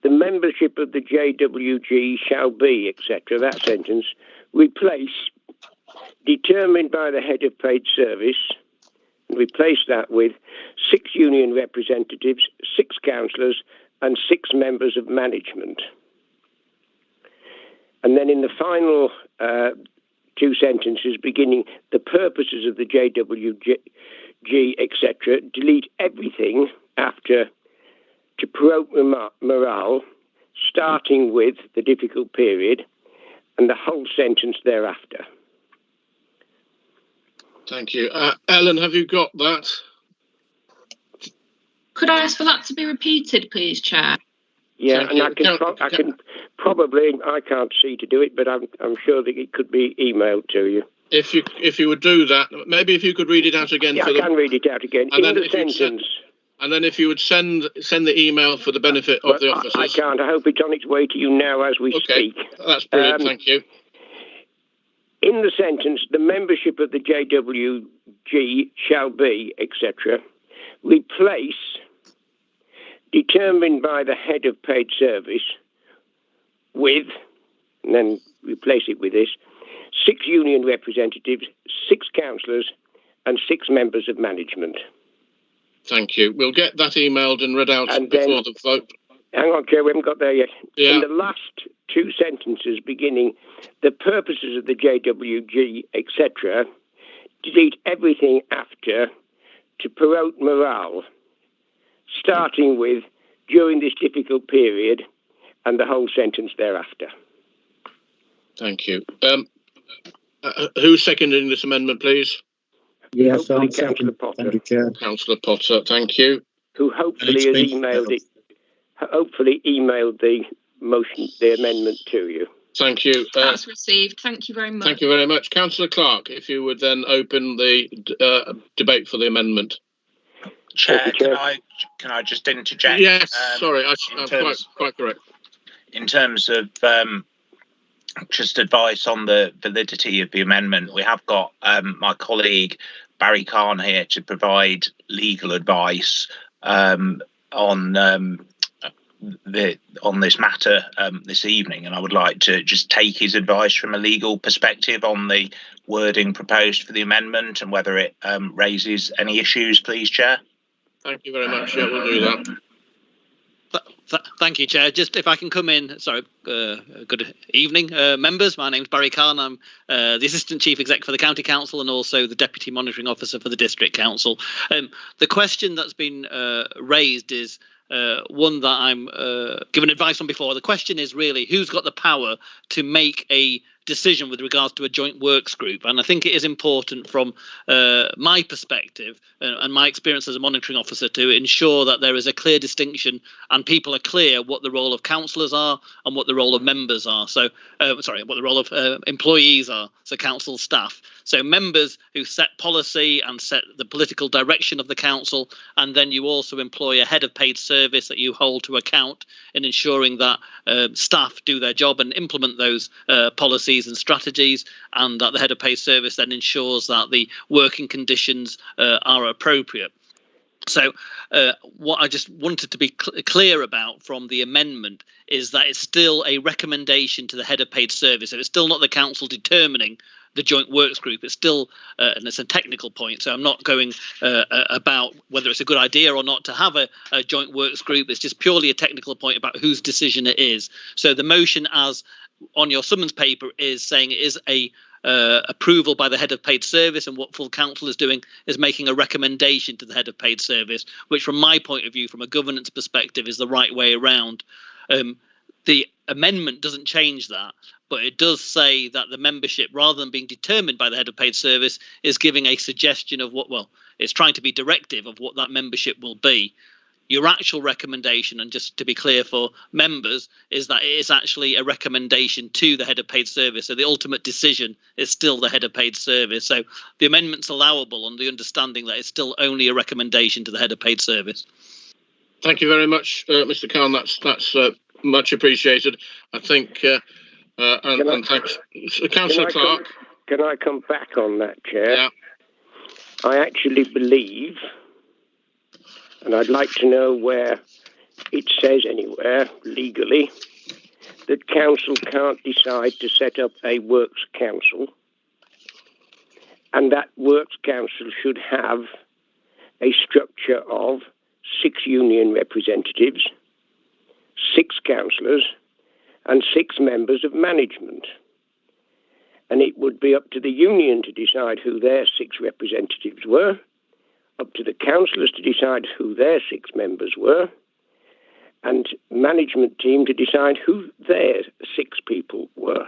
the membership of the JWG shall be, etc., that sentence, replace determined by the head of paid service, and replace that with 6 union representatives, 6 councillors and 6 members of management. And then in the final 2 sentences beginning, the purposes of the JWG, etc., delete everything after to promote morale, starting with the difficult period, and the whole sentence thereafter. Thank you. Ellen, have you got that? Could I ask for that to be repeated, please, Chair? Yeah, and I can probably, I can't see to do it, but I'm sure that it could be emailed to you. If you would do that, maybe if you could read it out again. Yeah, I can read it out again. In the sentence. And then if you would send the email for the benefit of the officers. I can't. I hope it's on its way to you now as we speak. That's brilliant. Thank you. In the sentence, the membership of the JWG shall be, etc., replace determined by the head of paid service with, and then replace it with this, 6 union representatives, 6 councillors and 6 members of management. Thank you. We'll get that emailed and read out before the vote. Hang on, Chair, we haven't got there yet. Yeah. In the last 2 sentences beginning, the purposes of the JWG, etc., delete everything after to promote morale, starting with during this difficult period and the whole sentence thereafter. Thank you. Who's seconding this amendment, please? Yes, Councillor Potter. Thank you, Chair. Councillor Potter, thank you. Who hopefully has emailed it. Hopefully emailed the motion, the amendment to you. Thank you. That's received. Thank you very much. Thank you very much. Councillor Clark, if you would then open the debate for the amendment. Chair, can I just interject? Yes, sorry, I'm quite correct. In terms of just advice on the validity of the amendment, we have got my colleague Barry Khan here to provide legal advice on this matter this evening, and I would like to just take his advice from a legal perspective on the wording proposed for the amendment and whether it raises any issues, please, Chair. Thank you very much. Yeah, we'll do that. Thank you, Chair. Just if I can come in, good evening, members. My name's Barry Khan. I'm the Assistant Chief Exec for the County Council and also the Deputy Monitoring Officer for the District Council. The question that's been raised is one that I'm given advice on before. The question is really who's got the power to make a decision with regards to a joint works group, and I think it is important from my perspective and my experience as a monitoring officer to ensure that there is a clear distinction and people are clear what the role of councillors are and what the role of members are. So what the role of employees are, so council staff. So members who set policy and set the political direction of the council, and then you also employ a head of paid service that you hold to account in ensuring that staff do their job and implement those policies and strategies, and that the head of paid service then ensures that the working conditions are appropriate. So what I just wanted to be clear about from the amendment is that it's still a recommendation to the head of paid service. So it's still not the council determining the joint works group. It's still, and it's a technical point, so I'm not going about whether it's a good idea or not to have a joint works group. It's just purely a technical point about whose decision it is. So the motion as on your summons paper is saying it is a approval by the head of paid service, and what full council is doing is making a recommendation to the head of paid service, which from my point of view, from a governance perspective, is the right way around. The amendment doesn't change that, but it does say that the membership, rather than being determined by the head of paid service, is giving a suggestion of what, well, it's trying to be directive of what that membership will be. Your actual recommendation, and just to be clear for members, is that it is actually a recommendation to the head of paid service. So the ultimate decision is still the head of paid service. So the amendment's allowable on the understanding that it's still only a recommendation to the head of paid service. Thank you very much, Mr. Khan. That's much appreciated. I think, and thanks, Councillor Clark. Can I come back on that, Chair? Yeah. I actually believe, and I'd like to know where it says anywhere legally, that council can't decide to set up a works council, and that works council should have a structure of 6 union representatives, 6 councillors, and 6 members of management. And it would be up to the union to decide who their 6 representatives were, up to the councillors to decide who their 6 members were, and management team to decide who their 6 people were.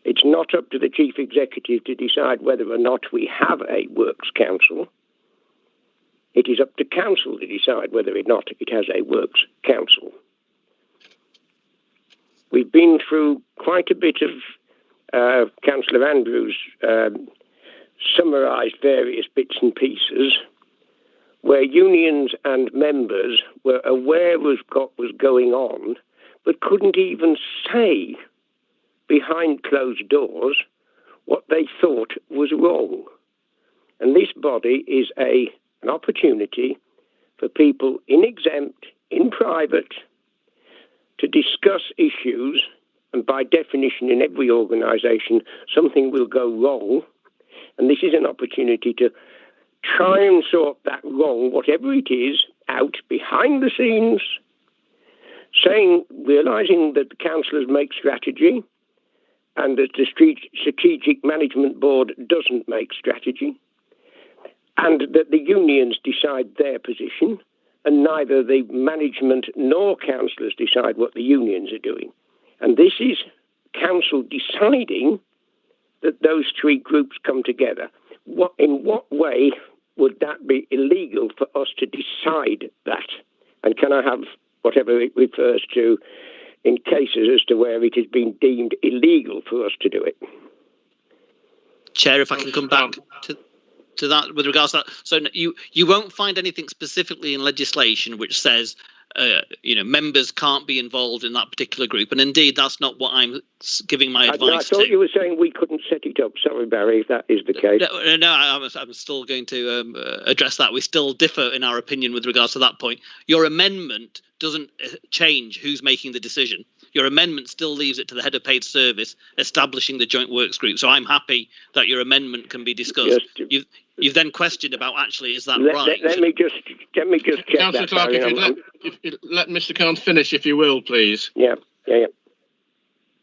It's not up to the chief executive to decide whether or not we have a works council. it is up to council to decide whether or not it has a works council. We've been through quite a bit of Councillor Andrews summarised various bits and pieces where unions and members were aware of what was going on, but couldn't even say behind closed doors what they thought was wrong. And this body is an opportunity for people in exempt, in private, to discuss issues, and by definition in every organisation something will go wrong, and this is an opportunity to try and sort that wrong, whatever it is, out behind the scenes, realising that the councillors make strategy and that the strategic management board doesn't make strategy, and that the unions decide their position, and neither the management nor councillors decide what the unions are doing. And this is council deciding that those three groups come together. In what way would that be illegal for us to decide that? And can I have whatever it refers to in cases as to where it has been deemed illegal for us to do it? Chair, if I can come back to that with regards to that. So you won't find anything specifically in legislation which says members can't be involved in that particular group, and indeed that's not what I'm giving my advice to. I thought you were saying we couldn't set it up. Sorry, Barry, if that is the case. No, I'm still going to address that. We still differ in our opinion with regards to that point. Your amendment doesn't change who's making the decision. Your amendment still leaves it to the head of paid service establishing the joint works group. So I'm happy that your amendment can be discussed. You've then questioned about actually is that right? Let me just check. Councillor Clark, if you let Mr. Khan finish, if you will, please. Yeah.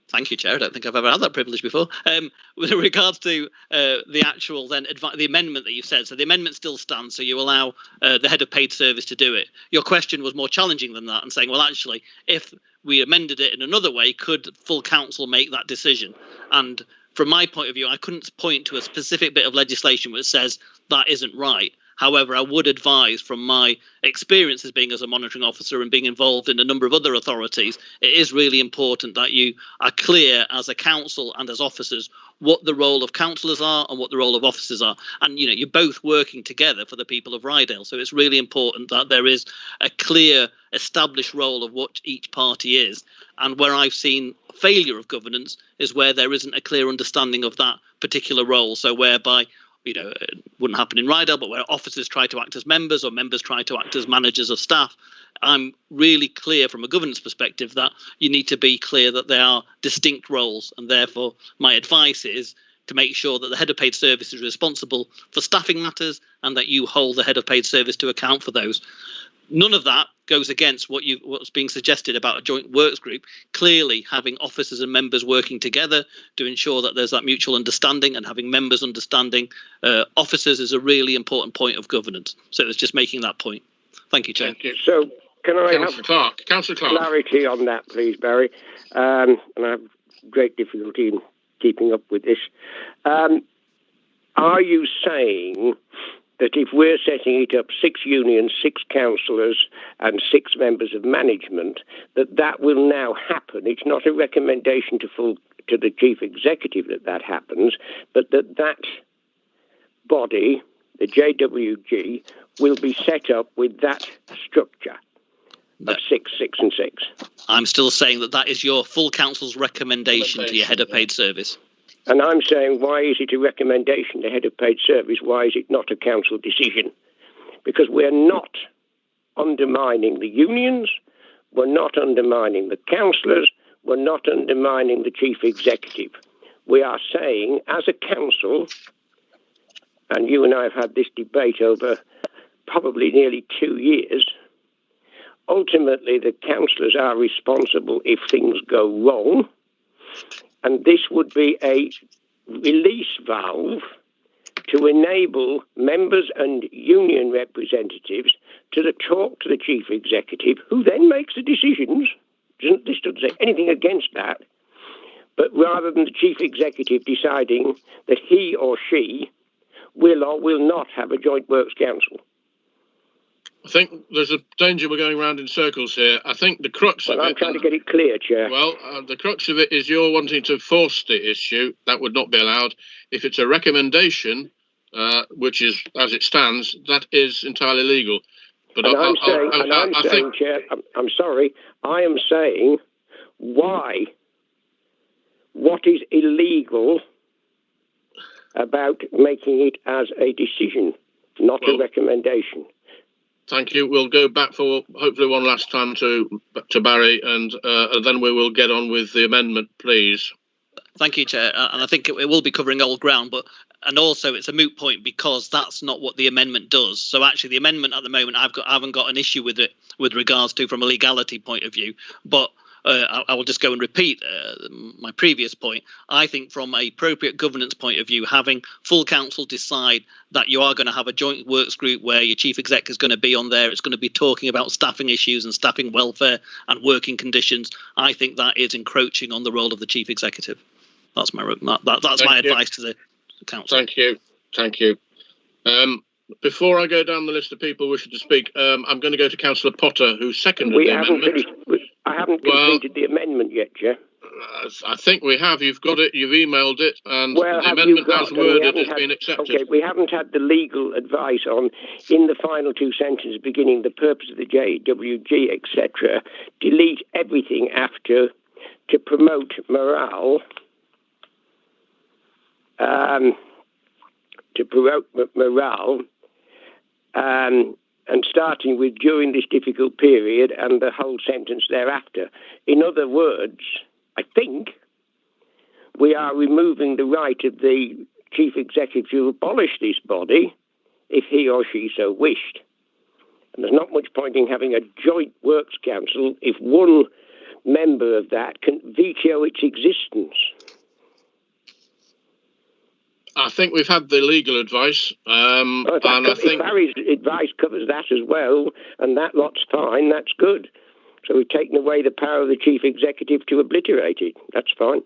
Thank you, Chair. I don't think I've ever had that privilege before. With regards to the actual the amendment that you said, so the amendment still stands. So you allow the head of paid service to do it. Your question was more challenging than that, and saying, well, actually, if we amended it in another way, could full council make that decision? And from my point of view, I couldn't point to a specific bit of legislation which says that isn't right. However, I would advise from my experience as being as a monitoring officer and being involved in a number of other authorities, it is really important that you are clear as a council and as officers what the role of councillors are and what the role of officers are. And, you're both working together for the people of Ryedale. So it's really important that there is a clear established role of what each party is. And where I've seen failure of governance is where there isn't a clear understanding of that particular role. So whereby, it wouldn't happen in Ryedale, but where officers try to act as members or members try to act as managers of staff, I'm really clear from a governance perspective that you need to be clear that there are distinct roles. And therefore, my advice is to make sure that the head of paid service is responsible for staffing matters and that you hold the head of paid service to account for those. None of that goes against what's being suggested about a joint works group. Clearly, having officers and members working together to ensure that there's that mutual understanding and having members understanding officers is a really important point of governance. So it was just making that point. Thank you, Chair. Thank you. So can I have Councillor Clark. Clarity on that, please, Barry? And I have great difficulty in keeping up with this. Are you saying that if we're setting it up 6 unions, 6 councillors and 6 members of management, that will now happen? It's not a recommendation to the chief executive that happens, but that body, the JWG, will be set up with that structure of 6, 6 and 6. I'm still saying that is your full council's recommendation to your head of paid service. And I'm saying, why is it a recommendation to head of paid service? Why is it not a council decision? Because we're not undermining the unions, we're not undermining the councillors, we're not undermining the chief executive. We are saying, as a council, and you and I have had this debate over probably nearly 2 years, ultimately the councillors are responsible if things go wrong. And this would be a release valve to enable members and union representatives to talk to the chief executive, who then makes the decisions. This doesn't say anything against that. But rather than the chief executive deciding that he or she will or will not have a joint works council. I think there's a danger we're going round in circles here. I think the crux of it... I'm trying to get it clear, Chair. Well, the crux of it is you're wanting to force the issue. That would not be allowed. If it's a recommendation, which is, as it stands, that is entirely legal. But I'm saying, Chair, I'm sorry, I am saying why, what is illegal about making it as a decision, not a recommendation? Thank you. We'll go back for hopefully one last time to Barry, and then we will get on with the amendment, please. Thank you, Chair. And I think it will be covering old ground, and also it's a moot point because that's not what the amendment does. So actually, the amendment at the moment, I haven't got an issue with it with regards to from a legality point of view, but. I will just go and repeat my previous point. I think from a appropriate governance point of view, having full council decide that you are going to have a joint works group where your chief exec is going to be on there, it's going to be talking about staffing issues and staffing welfare and working conditions. I think that is encroaching on the role of the chief executive. That's my advice to the council. Thank you. Before I go down the list of people wishing to speak, I'm going to go to Councillor Potter, who seconded the amendment. I haven't completed the amendment yet, Chair. I think we have. You've got it. You've emailed it, and the amendment as worded has been accepted. Okay, we haven't had the legal advice on, in the final two sentences beginning, the purpose of the JWG, etc. Delete everything after to promote morale. To promote morale. And starting with during this difficult period and the whole sentence thereafter. In other words, I think we are removing the right of the chief executive to abolish this body if he or she so wished. And there's not much point in having a joint works council if one member of that can veto its existence. I think we've had the legal advice, if Barry's advice covers that as well, and that lot's fine, that's good. So we've taken away the power of the chief executive to obliterate it. That's fine.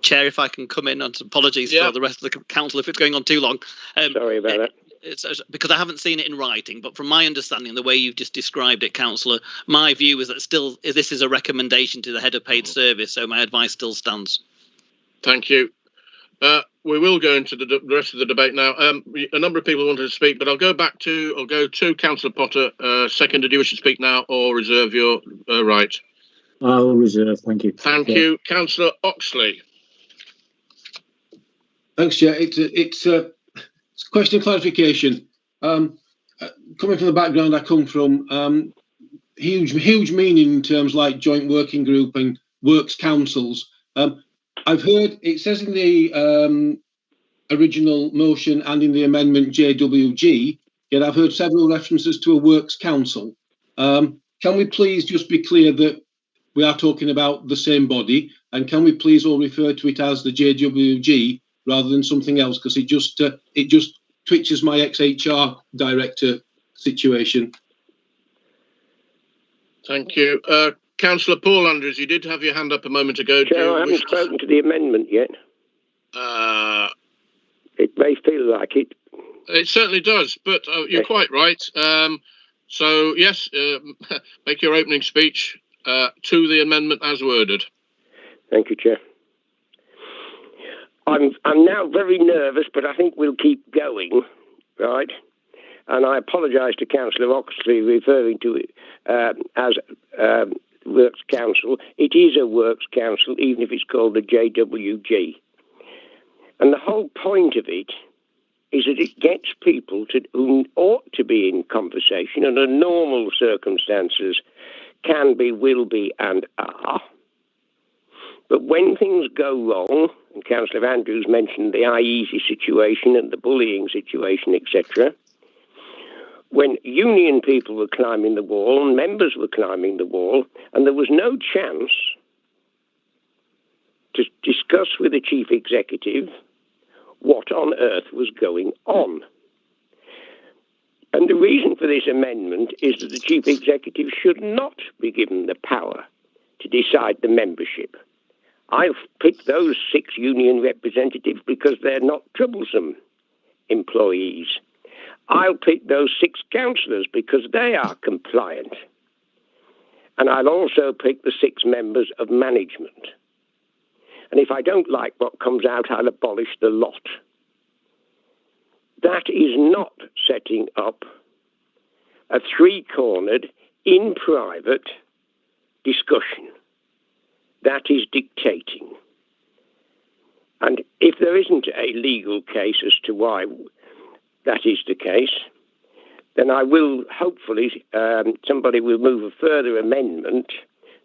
Chair, if I can come in, and apologies for the rest of the council if it's going on too long. Sorry about that. It's because I haven't seen it in writing, but from my understanding, the way you've just described it, Councillor, my view is that this is a recommendation to the head of paid service, so my advice still stands. Thank you. We will go into the rest of the debate now. A number of people wanted to speak, but I'll go to Councillor Potter. Second, do you wish to speak now or reserve your right? I'll reserve, thank you. Thank you. Councillor Oxley. Thanks, Chair. It's a question of clarification. Coming from the background I come from, huge meaning in terms like joint working group and works councils. I've heard, it says in the original motion and in the amendment JWG, yet I've heard several references to a works council. Can we please just be clear that we are talking about the same body, and can we please all refer to it as the JWG rather than something else, because it just twitches my ex-HR director situation. Thank you. Councillor Paul Andrews, you did have your hand up a moment ago. Chair, I haven't spoken to the amendment yet. It may feel like it. It certainly does, but you're quite right. So, yes, make your opening speech to the amendment as worded. Thank you, Chair. I'm now very nervous, but I think we'll keep going, right? And I apologise to Councillor Oxley referring to it as Works Council. It is a Works Council, even if it's called the JWG. And the whole point of it is that it gets people who ought to be in conversation under normal circumstances, can be, will be, and are. But when things go wrong, and Councillor Andrews mentioned the IEASY situation and the bullying situation, etc., when union people were climbing the wall and members were climbing the wall, and there was no chance to discuss with the chief executive what on earth was going on. And the reason for this amendment is that the chief executive should not be given the power to decide the membership. I've picked those 6 union representatives because they're not troublesome employees. I'll pick those 6 councillors because they are compliant. And I'll also pick the 6 members of management. And if I don't like what comes out, I'll abolish the lot. That is not setting up a 3-cornered, in private discussion. That is dictating. And if there isn't a legal case as to why that is the case, then I will, hopefully, somebody will move a further amendment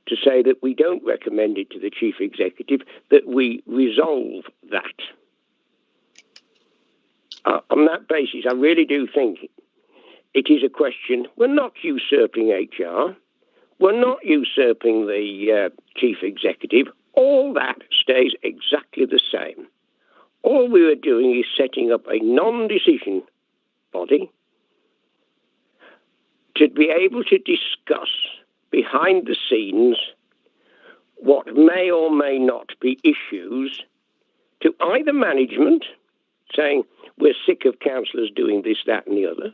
to say that we don't recommend it to the Chief Executive, that we resolve that. On that basis, I really do think it is a question. We're not usurping HR. We're not usurping the Chief Executive. All that stays exactly the same. All we are doing is setting up a non-decision body to be able to discuss behind the scenes what may or may not be issues to either management, saying we're sick of councillors doing this, that and the other,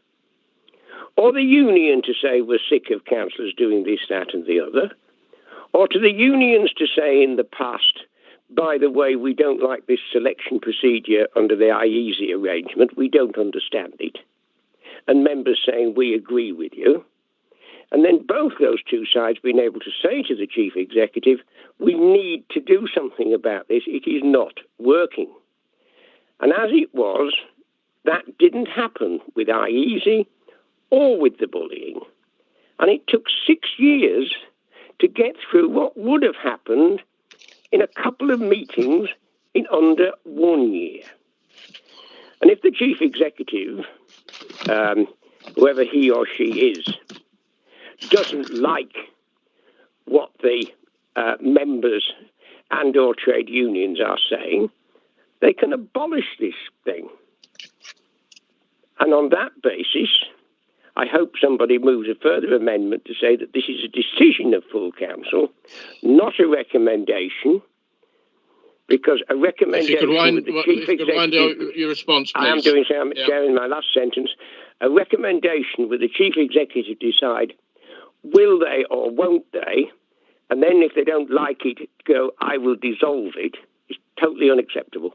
or the union to say we're sick of councillors doing this, that and the other, or to the unions to say in the past, by the way, we don't like this selection procedure under the IEASY arrangement, we don't understand it, and members saying we agree with you. And then both those two sides being able to say to the Chief Executive, we need to do something about this, it is not working. And as it was, that didn't happen with IEASY or with the bullying. And it took 6 years to get through what would have happened in a couple of meetings in under 1 year. And if the Chief Executive, whoever he or she is, doesn't like what the members and or trade unions are saying, they can abolish this thing. And on that basis, I hope somebody moves a further amendment to say that this is a decision of full council, not a recommendation, because a recommendation with the Chief Executive... your response, please. I am doing so, I'm sharing my last sentence. A recommendation with the Chief Executive decide, will they or won't they, and then if they don't like it, go, I will dissolve it, is totally unacceptable.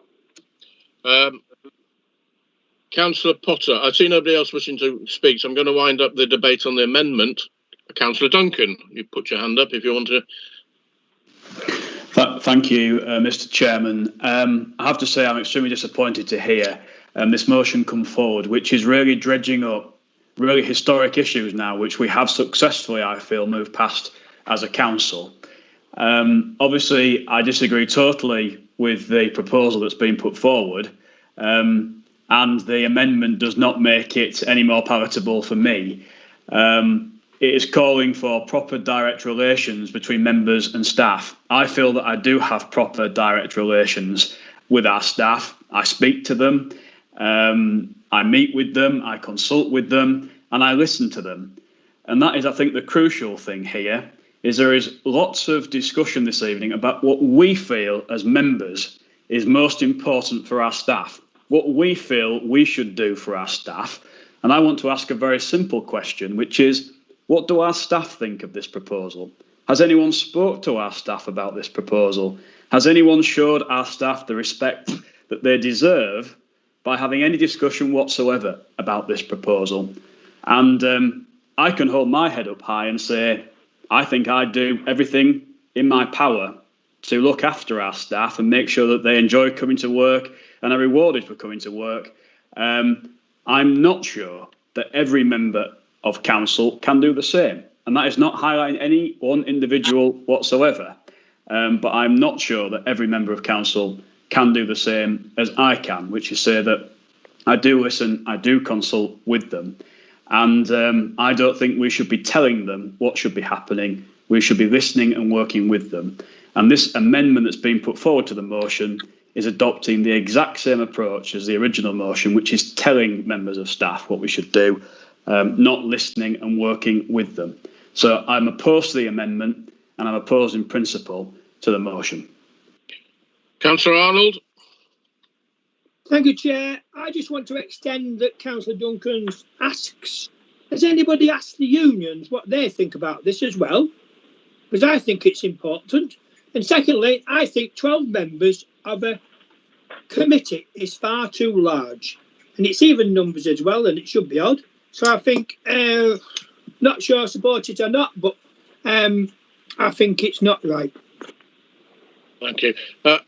Councillor Potter, I see nobody else wishing to speak, so I'm going to wind up the debate on the amendment. Councillor Duncan, you put your hand up if you want to. Thank you, Mr. Chairman. I have to say I'm extremely disappointed to hear this motion come forward, which is really dredging up really historic issues now, which we have successfully, I feel, moved past as a council. Obviously, I disagree totally with the proposal that's been put forward. And the amendment does not make it any more palatable for me. It is calling for proper direct relations between members and staff. I feel that I do have proper direct relations with our staff. I speak to them, I meet with them, I consult with them, and I listen to them. And that is, I think, the crucial thing here, is there is lots of discussion this evening about what we feel as members is most important for our staff. What we feel we should do for our staff. And I want to ask a very simple question, which is, what do our staff think of this proposal? Has anyone spoke to our staff about this proposal? Has anyone showed our staff the respect that they deserve by having any discussion whatsoever about this proposal? And I can hold my head up high and say, I think I do everything in my power to look after our staff and make sure that they enjoy coming to work and are rewarded for coming to work. I'm not sure that every member of council can do the same. And that is not highlighting any one individual whatsoever. But I'm not sure that every member of council can do the same as I can, which is say that I do listen, I do consult with them. And I don't think we should be telling them what should be happening. We should be listening and working with them. And this amendment that's been put forward to the motion is adopting the exact same approach as the original motion, which is telling members of staff what we should do, not listening and working with them. So I'm opposed to the amendment and I'm opposed in principle to the motion. Councillor Arnold. Thank you, Chair. I just want to extend that Councillor Duncan asks, has anybody asked the unions what they think about this as well? Because I think it's important. And secondly, I think 12 members of a committee is far too large. And it's even numbers as well, and it should be odd. So I think, not sure I support it or not, but I think it's not right. Thank you.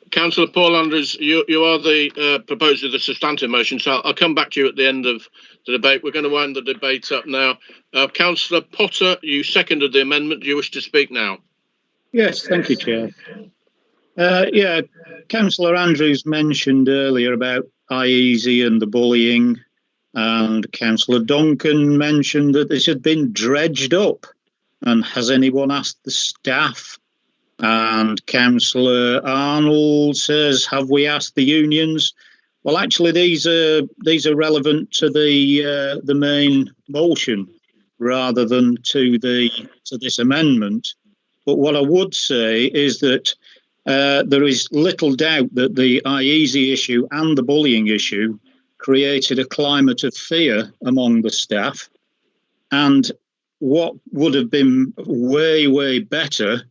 Councillor Paul Andrews, you are the proposer of the substantive motion, so I'll come back to you at the end of the debate. We're going to wind the debate up now. Councillor Potter, you seconded the amendment. Do you wish to speak now? Yes, thank you, Chair. Yeah, Councillor Andrews mentioned earlier about IEASY and the bullying, and Councillor Duncan mentioned that this had been dredged up. And has anyone asked the staff? And Councillor Arnold says, have we asked the unions? Well, actually, these are relevant to the main motion rather than to this amendment. But what I would say is that there is little doubt that the IEASY issue and the bullying issue created a climate of fear among the staff. And what would have been way, way better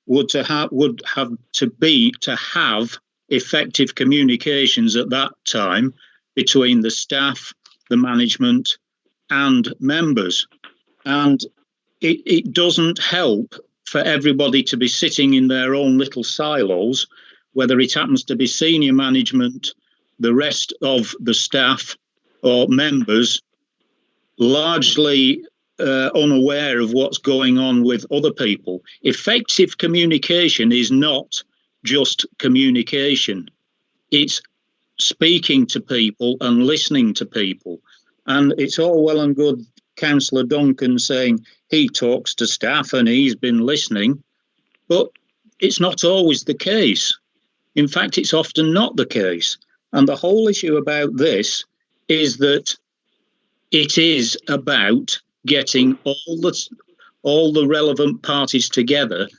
would have effective communications at that time between the staff, the management, and members. And it doesn't help for everybody to be sitting in their own little silos, whether it happens to be senior management, the rest of the staff, or members, largely unaware of what's going on with other people. Effective communication is not just communication. It's speaking to people and listening to people. And it's all well and good Councillor Duncan saying he talks to staff and he's been listening, but it's not always the case. In fact, it's often not the case. And the whole issue about this is that it is about getting all the relevant parties together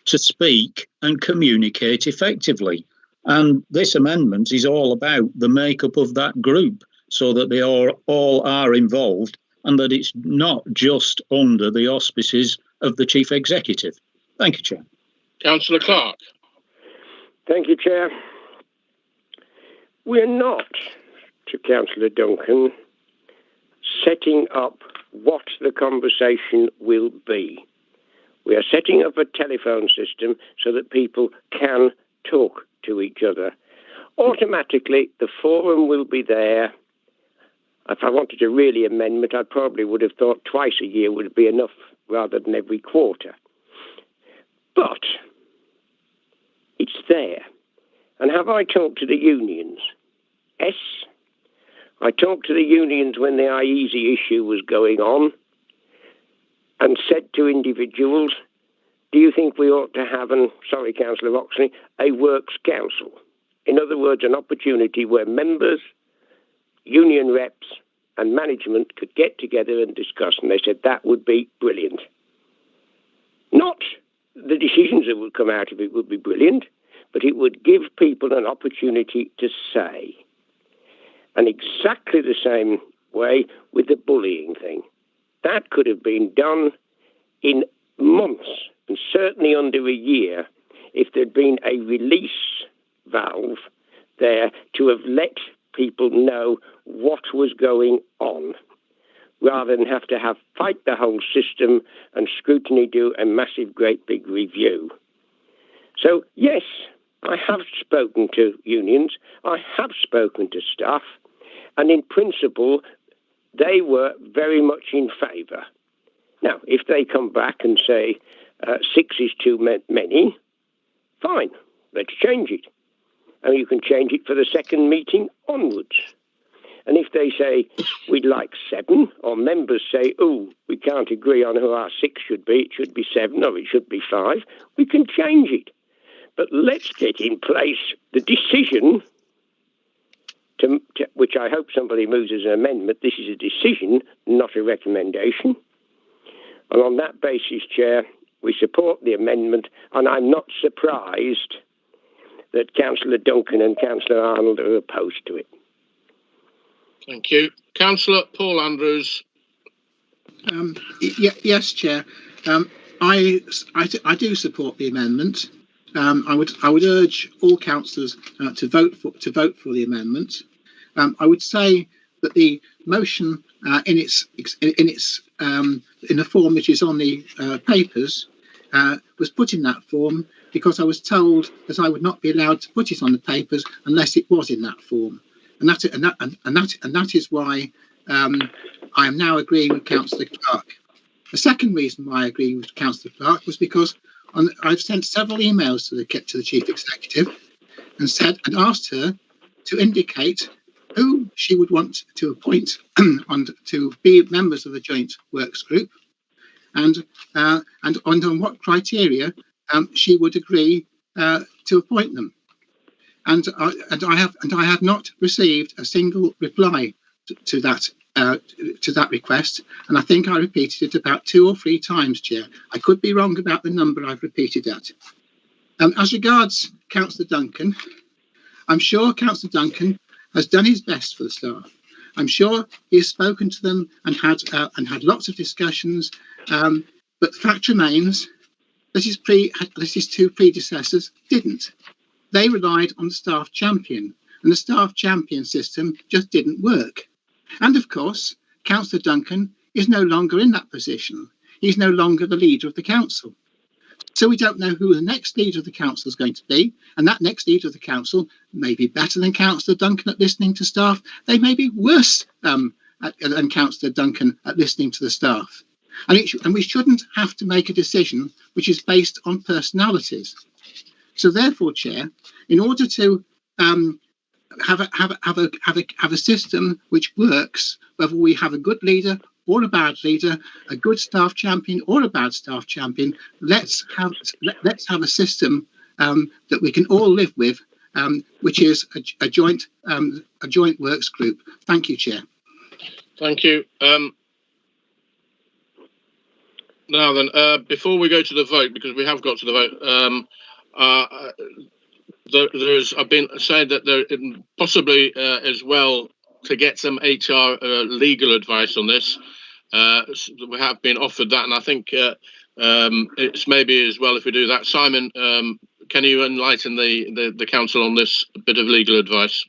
to speak and communicate effectively. And this amendment is all about the makeup of that group so that they all are involved and that it's not just under the auspices of the Chief Executive. Thank you, Chair. Councillor Clark. Thank you, Chair. We're not, to Councillor Duncan, setting up what the conversation will be. We are setting up a telephone system so that people can talk to each other. Automatically, the forum will be there. If I wanted to really amendment, I probably would have thought twice a year would be enough rather than every quarter. But it's there. And have I talked to the unions? Yes. I talked to the unions when the IEASY issue was going on and said to individuals, do you think we ought to have, sorry, Councillor Oxley, a works council? In other words, an opportunity where members, union reps and management could get together and discuss. And they said that would be brilliant. Not the decisions that would come out of it would be brilliant, but it would give people an opportunity to say. And exactly the same way with the bullying thing. That could have been done in months, and certainly under a year, if there'd been a release valve there to have let people know what was going on, rather than have to fight the whole system and scrutiny do a massive, great big review. So, yes, I have spoken to unions, I have spoken to staff, and in principle, they were very much in favour. Now, if they come back and say 6 is too many, fine, let's change it. And you can change it for the second meeting onwards. And if they say we'd like 7, or members say, oh, we can't agree on who our 6 should be, it should be 7 or it should be 5, we can change it. But let's get in place the decision, which I hope somebody moves as an amendment. This is a decision, not a recommendation. And on that basis, Chair, we support the amendment, and I'm not surprised that Councillor Duncan and Councillor Arnold are opposed to it. Thank you. Councillor Paul Andrews. Yes, Chair. I do support the amendment. I would urge all councillors to vote for the amendment. I would say that the motion in the form which is on the papers was put in that form because I was told that I would not be allowed to put it on the papers unless it was in that form, and that is why I am now agreeing with Councillor Clark. The second reason why I agree with Councillor Clark was because I've sent several emails to the Chief Executive and asked her to indicate who she would want to appoint to be members of the joint works group, and on what criteria she would agree to appoint them. And I have not received a single reply to that request, and I think I repeated it about 2 or 3 times, Chair. I could be wrong about the number I've repeated that. As regards Councillor Duncan, I'm sure Councillor Duncan has done his best for the staff. I'm sure he has spoken to them and had lots of discussions, but the fact remains that his 2 predecessors didn't. They relied on the staff champion, and the staff champion system just didn't work. And of course, Councillor Duncan is no longer in that position. He's no longer the leader of the council. So we don't know who the next leader of the council is going to be, and that next leader of the council may be better than Councillor Duncan at listening to staff. They may be worse than Councillor Duncan at listening to the staff. And we shouldn't have to make a decision which is based on personalities. So therefore, Chair, in order to have a system which works, whether we have a good leader or a bad leader, a good staff champion or a bad staff champion, let's have a system that we can all live with, which is a joint works group. Thank you, Chair. Thank you. Now then, before we go to the vote, because we have got to the vote, I've been saying that there possibly as well to get some HR legal advice on this. We have been offered that, and I think it's maybe as well if we do that. Simon, can you enlighten the council on this bit of legal advice?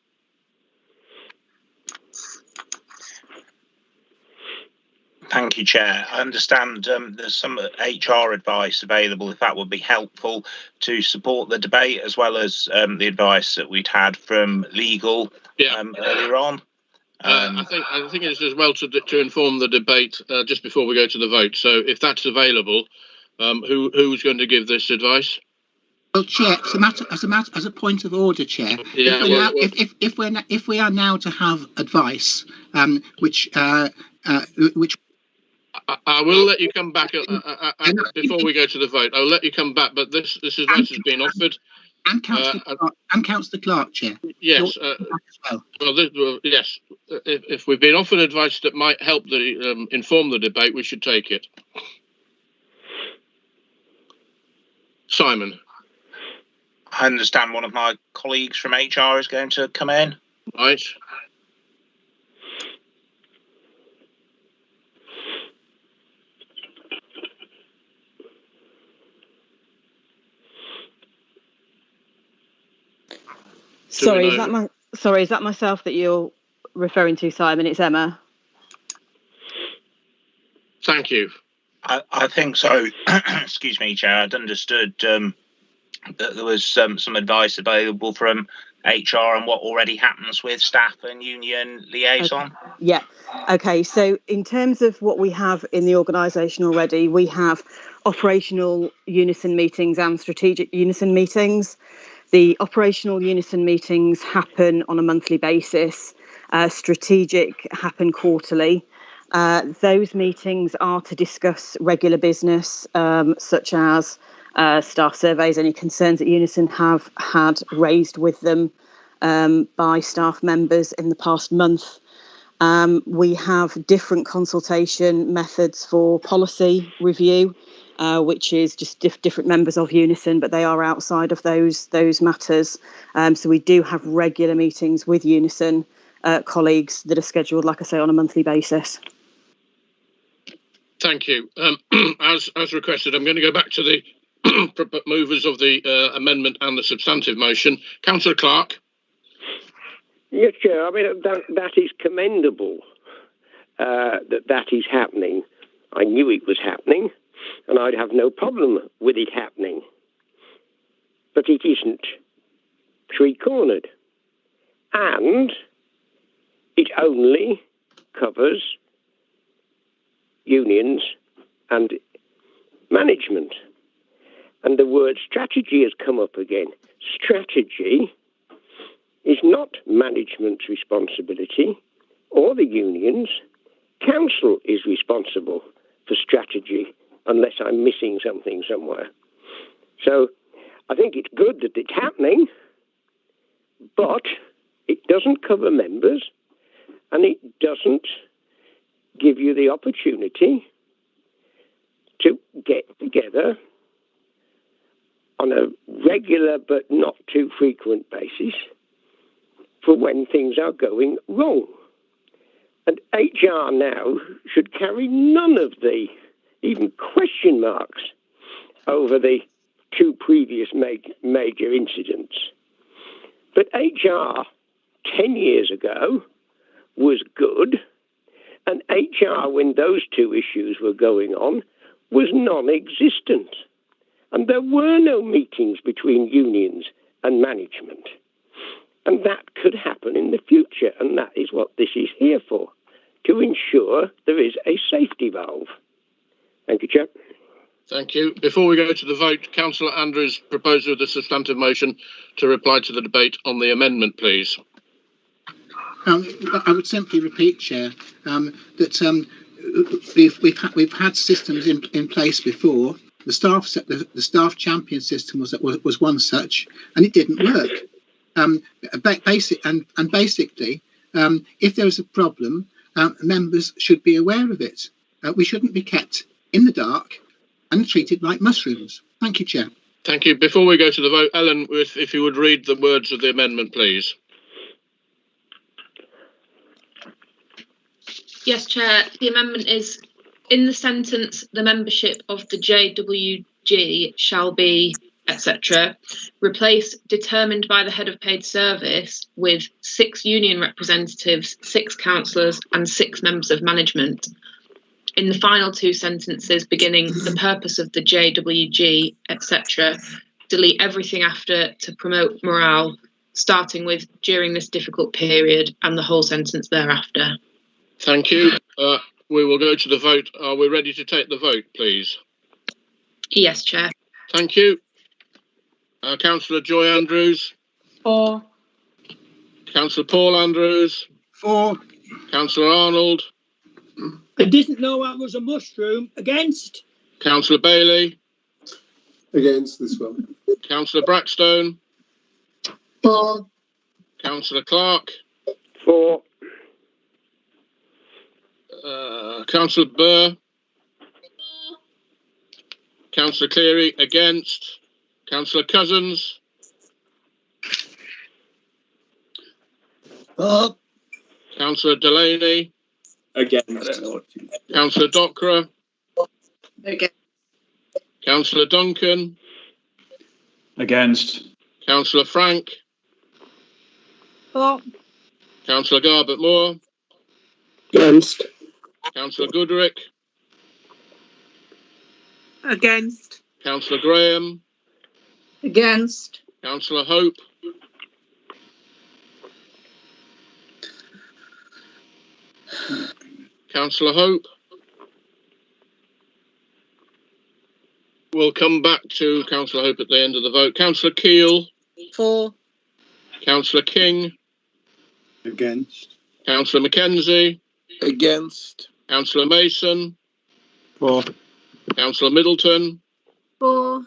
Thank you, Chair. I understand there's some HR advice available, if that would be helpful to support the debate, as well as the advice that we'd had from legal earlier on. I think it's as well to inform the debate just before we go to the vote. So if that's available, who's going to give this advice? Well, Chair, as a point of order, Chair, if we are now to have advice, which I will let you come back before we go to the vote. I'll let you come back, but this advice has been offered. And Councillor Clark, Chair. Yes. Yes. If we've been offered advice that might help inform the debate, we should take it. Simon. I understand one of my colleagues from HR is going to come in. Right. Sorry, is that myself that you're referring to, Simon? It's Emma. Thank you. I think so. Excuse me, Chair. I'd understood that there was some advice available from HR and what already happens with staff and union liaison. Okay. Yeah. Okay. So in terms of what we have in the organisation already, we have operational unison meetings and strategic unison meetings. The operational unison meetings happen on a monthly basis. Strategic happen quarterly. Those meetings are to discuss regular business, such as staff surveys, any concerns that Unison have had raised with them by staff members in the past month. We have different consultation methods for policy review, which is just different members of Unison, but they are outside of those matters. So we do have regular meetings with Unison colleagues that are scheduled, like I say, on a monthly basis. Thank you. As requested, I'm going to go back to the movers of the amendment and the substantive motion. Councillor Clark. Yes, Chair. I mean, that is commendable, that is happening. I knew it was happening, and I'd have no problem with it happening. But it isn't three-cornered. And it only covers unions and management. And the word strategy has come up again. Strategy is not management's responsibility or the unions. Council is responsible for strategy unless I'm missing something somewhere. So I think it's good that it's happening, but it doesn't cover members and it doesn't give you the opportunity to get together on a regular but not too frequent basis for when things are going wrong. And HR now should carry none of the even question marks over the two previous major incidents. But HR 10 years ago was good, and HR, when those two issues were going on, was non-existent. And there were no meetings between unions and management. And that could happen in the future, and that is what this is here for, to ensure there is a safety valve. Thank you, Chair. Thank you. Before we go to the vote, Councillor Andrews proposed with the substantive motion to reply to the debate on the amendment, please. I would simply repeat, Chair, that we've had systems in place before. The staff champion system was one such, and it didn't work. Basically, if there is a problem, members should be aware of it. We shouldn't be kept in the dark and treated like mushrooms. Thank you, Chair. Thank you. Before we go to the vote, Ellen, if you would read the words of the amendment, please. Yes, Chair. The amendment is, in the sentence, the membership of the JWG shall be, etc., replace determined by the head of paid service with 6 union representatives, 6 councillors and 6 members of management. In the final 2 sentences beginning the purpose of the JWG, etc., delete everything after to promote morale, starting with during this difficult period and the whole sentence thereafter. Thank you. We will go to the vote. Are we ready to take the vote, please? Yes, Chair. Thank you. Councillor Joy Andrews. For. Councillor Paul Andrews. For. Councillor Arnold. I didn't know I was a mushroom. Against. Councillor Bailey. Against this one. Councillor Brackstone. For. Councillor Clark. For. Councillor Burr. Councillor Cleary. Against. Councillor Cousins. For. Councillor Delaney. Against. Councillor Docra. Against. Councillor Duncan. Against. Councillor Frank. For. Councillor Garbett Moore. Against. Councillor Goodrick. Against. Councillor Graham. Against. Councillor Hope. Councillor Hope. We'll come back to Councillor Hope at the end of the vote. Councillor Keel. For. Councillor King. Against. Councillor Mackenzie. Against. Councillor Mason. For. Councillor Middleton. For.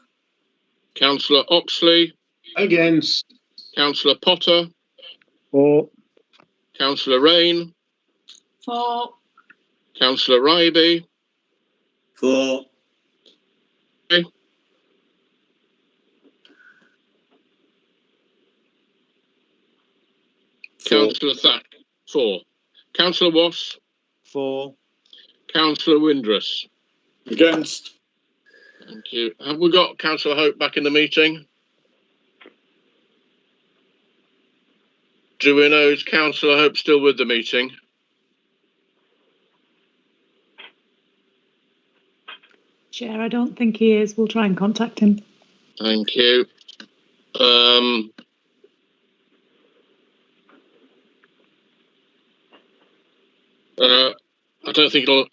Councillor Oxley. Against. Councillor Potter. For. Councillor Rain. For. Councillor Ryby. For. Okay. Councillor Thack. 4. Councillor Wass? For. Councillor Windruss? Against. Thank you. Have we got Councillor Hope back in the meeting? Do we know is Councillor Hope still with the meeting? Chair, I don't think he is. We'll try and contact him. Thank you. I don't think it'll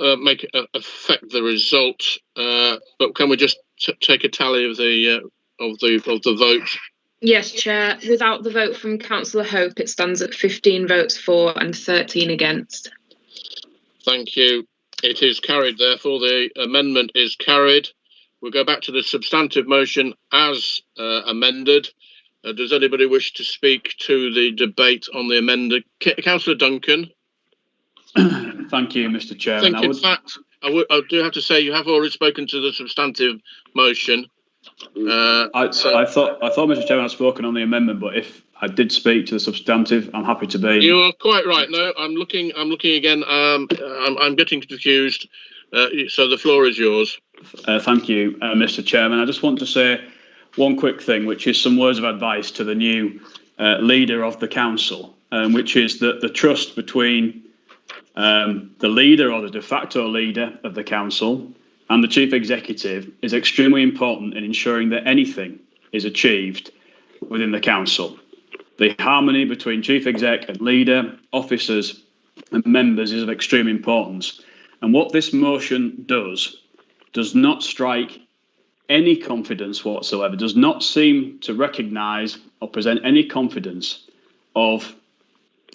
affect the result, but can we just take a tally of the vote? Yes, Chair. Without the vote from Councillor Hope, it stands at 15 votes for and 13 against. Thank you. It is carried. Therefore, the amendment is carried. We'll go back to the substantive motion as amended. Does anybody wish to speak to the debate on the amended? Councillor Duncan. Thank you, Mr. Chairman. In fact, I do have to say you have already spoken to the substantive motion. I thought, Mr. Chairman, I'd spoken on the amendment, but if I did speak to the substantive, I'm happy to be. You are quite right. No, I'm looking again. I'm getting confused. So the floor is yours. Thank you, Mr. Chairman. I just want to say one quick thing, which is some words of advice to the new leader of the council, which is that the trust between the leader or the de facto leader of the council and the chief executive is extremely important in ensuring that anything is achieved within the council. The harmony between chief exec and leader, officers and members is of extreme importance. And what this motion does not strike any confidence whatsoever, does not seem to recognise or present any confidence of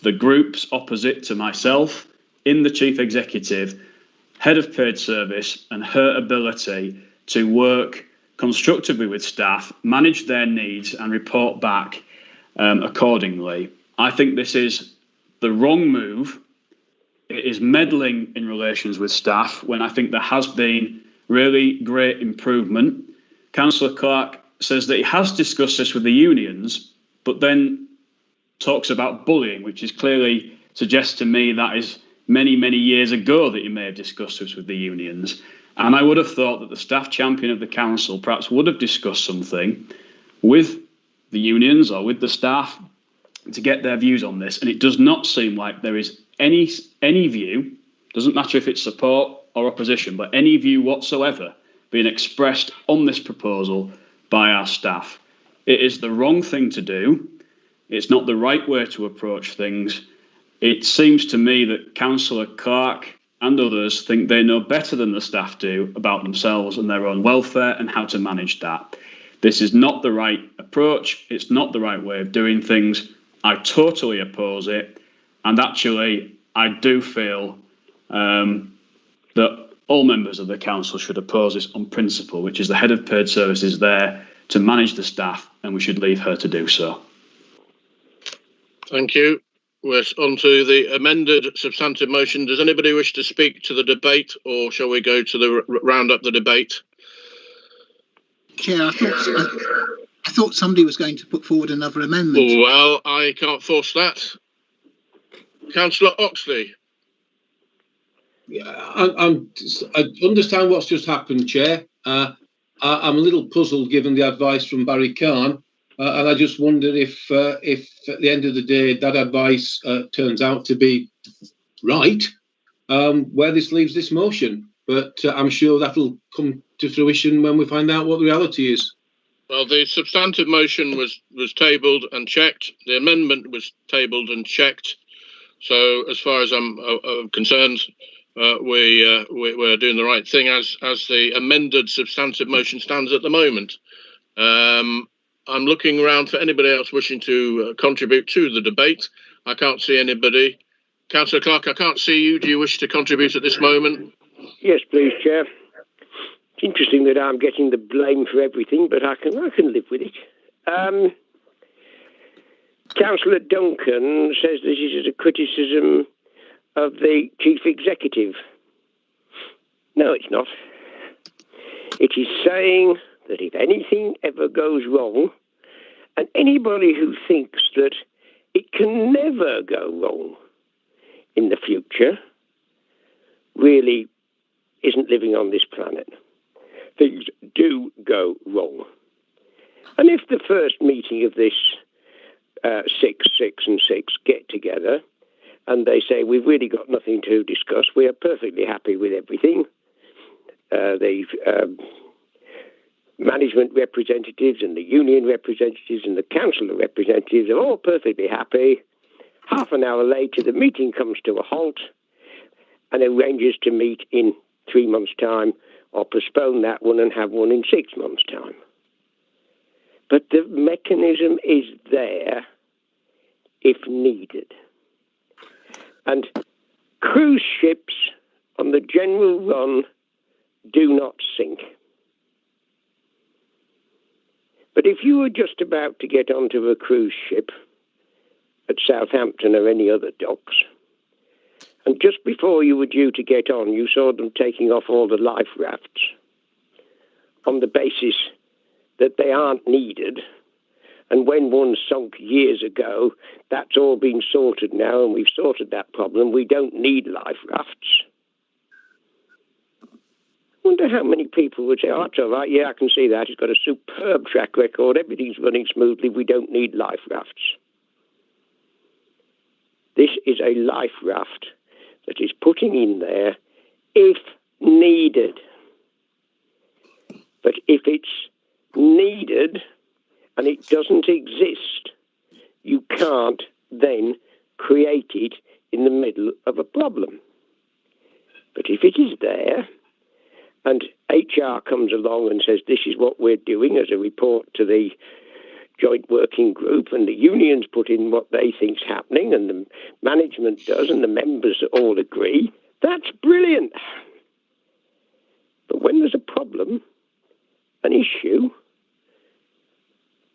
the groups opposite to myself in the chief executive, head of paid service, and her ability to work constructively with staff, manage their needs and report back accordingly. I think this is the wrong move. It is meddling in relations with staff when I think there has been really great improvement. Councillor Clark says that he has discussed this with the unions, but then talks about bullying, which is clearly suggests to me that is many, many years ago that you may have discussed this with the unions. And I would have thought that the staff champion of the council perhaps would have discussed something with the unions or with the staff to get their views on this. And it does not seem like there is any view, doesn't matter if it's support or opposition, but any view whatsoever being expressed on this proposal by our staff. It is the wrong thing to do. It's not the right way to approach things. It seems to me that Councillor Clark and others think they know better than the staff do about themselves and their own welfare and how to manage that. This is not the right approach. It's not the right way of doing things. I totally oppose it. And actually, I do feel that all members of the council should oppose this on principle, which is the head of paid services there to manage the staff, and we should leave her to do so. Thank you. We're on to the amended substantive motion. Does anybody wish to speak to the debate, or shall we go to the round up the debate? Chair, I thought somebody was going to put forward another amendment. Well, I can't force that. Councillor Oxley. Yeah, I understand what's just happened, Chair. I'm a little puzzled given the advice from Barry Khan. And I just wonder if at the end of the day that advice turns out to be right, where this leaves this motion. But I'm sure that'll come to fruition when we find out what the reality is. Well, the substantive motion was tabled and checked. The amendment was tabled and checked. So as far as I'm concerned, we're doing the right thing as the amended substantive motion stands at the moment. I'm looking around for anybody else wishing to contribute to the debate. I can't see anybody. Councillor Clark, I can't see you. Do you wish to contribute at this moment? Yes, please, Chair. It's interesting that I'm getting the blame for everything, but I can live with it. Councillor Duncan says this is a criticism of the chief executive. No, it's not. It is saying that if anything ever goes wrong, and anybody who thinks that it can never go wrong in the future really isn't living on this planet. Things do go wrong. And if the first meeting of this 6 and 6 get together and they say, we've really got nothing to discuss, we are perfectly happy with everything, the management representatives and the union representatives and the council representatives are all perfectly happy. Half an hour later, the meeting comes to a halt and arranges to meet in 3 months' time or postpone that one and have one in 6 months' time. But the mechanism is there if needed. And cruise ships on the general run do not sink. But if you were just about to get onto a cruise ship at Southampton or any other docks, and just before you were due to get on, you saw them taking off all the life rafts on the basis that they aren't needed, and when one sunk years ago, that's all been sorted now, and we've sorted that problem, we don't need life rafts. I wonder how many people would say, oh, that's all right, yeah, I can see that. It's got a superb track record. Everything's running smoothly. We don't need life rafts. This is a life raft that is putting in there if needed. But if it's needed and it doesn't exist, you can't then create it in the middle of a problem. But if it is there, and HR comes along and says, this is what we're doing as a report to the joint working group, and the unions put in what they think's happening, and the management does, and the members all agree, that's brilliant. But when there's a problem, an issue,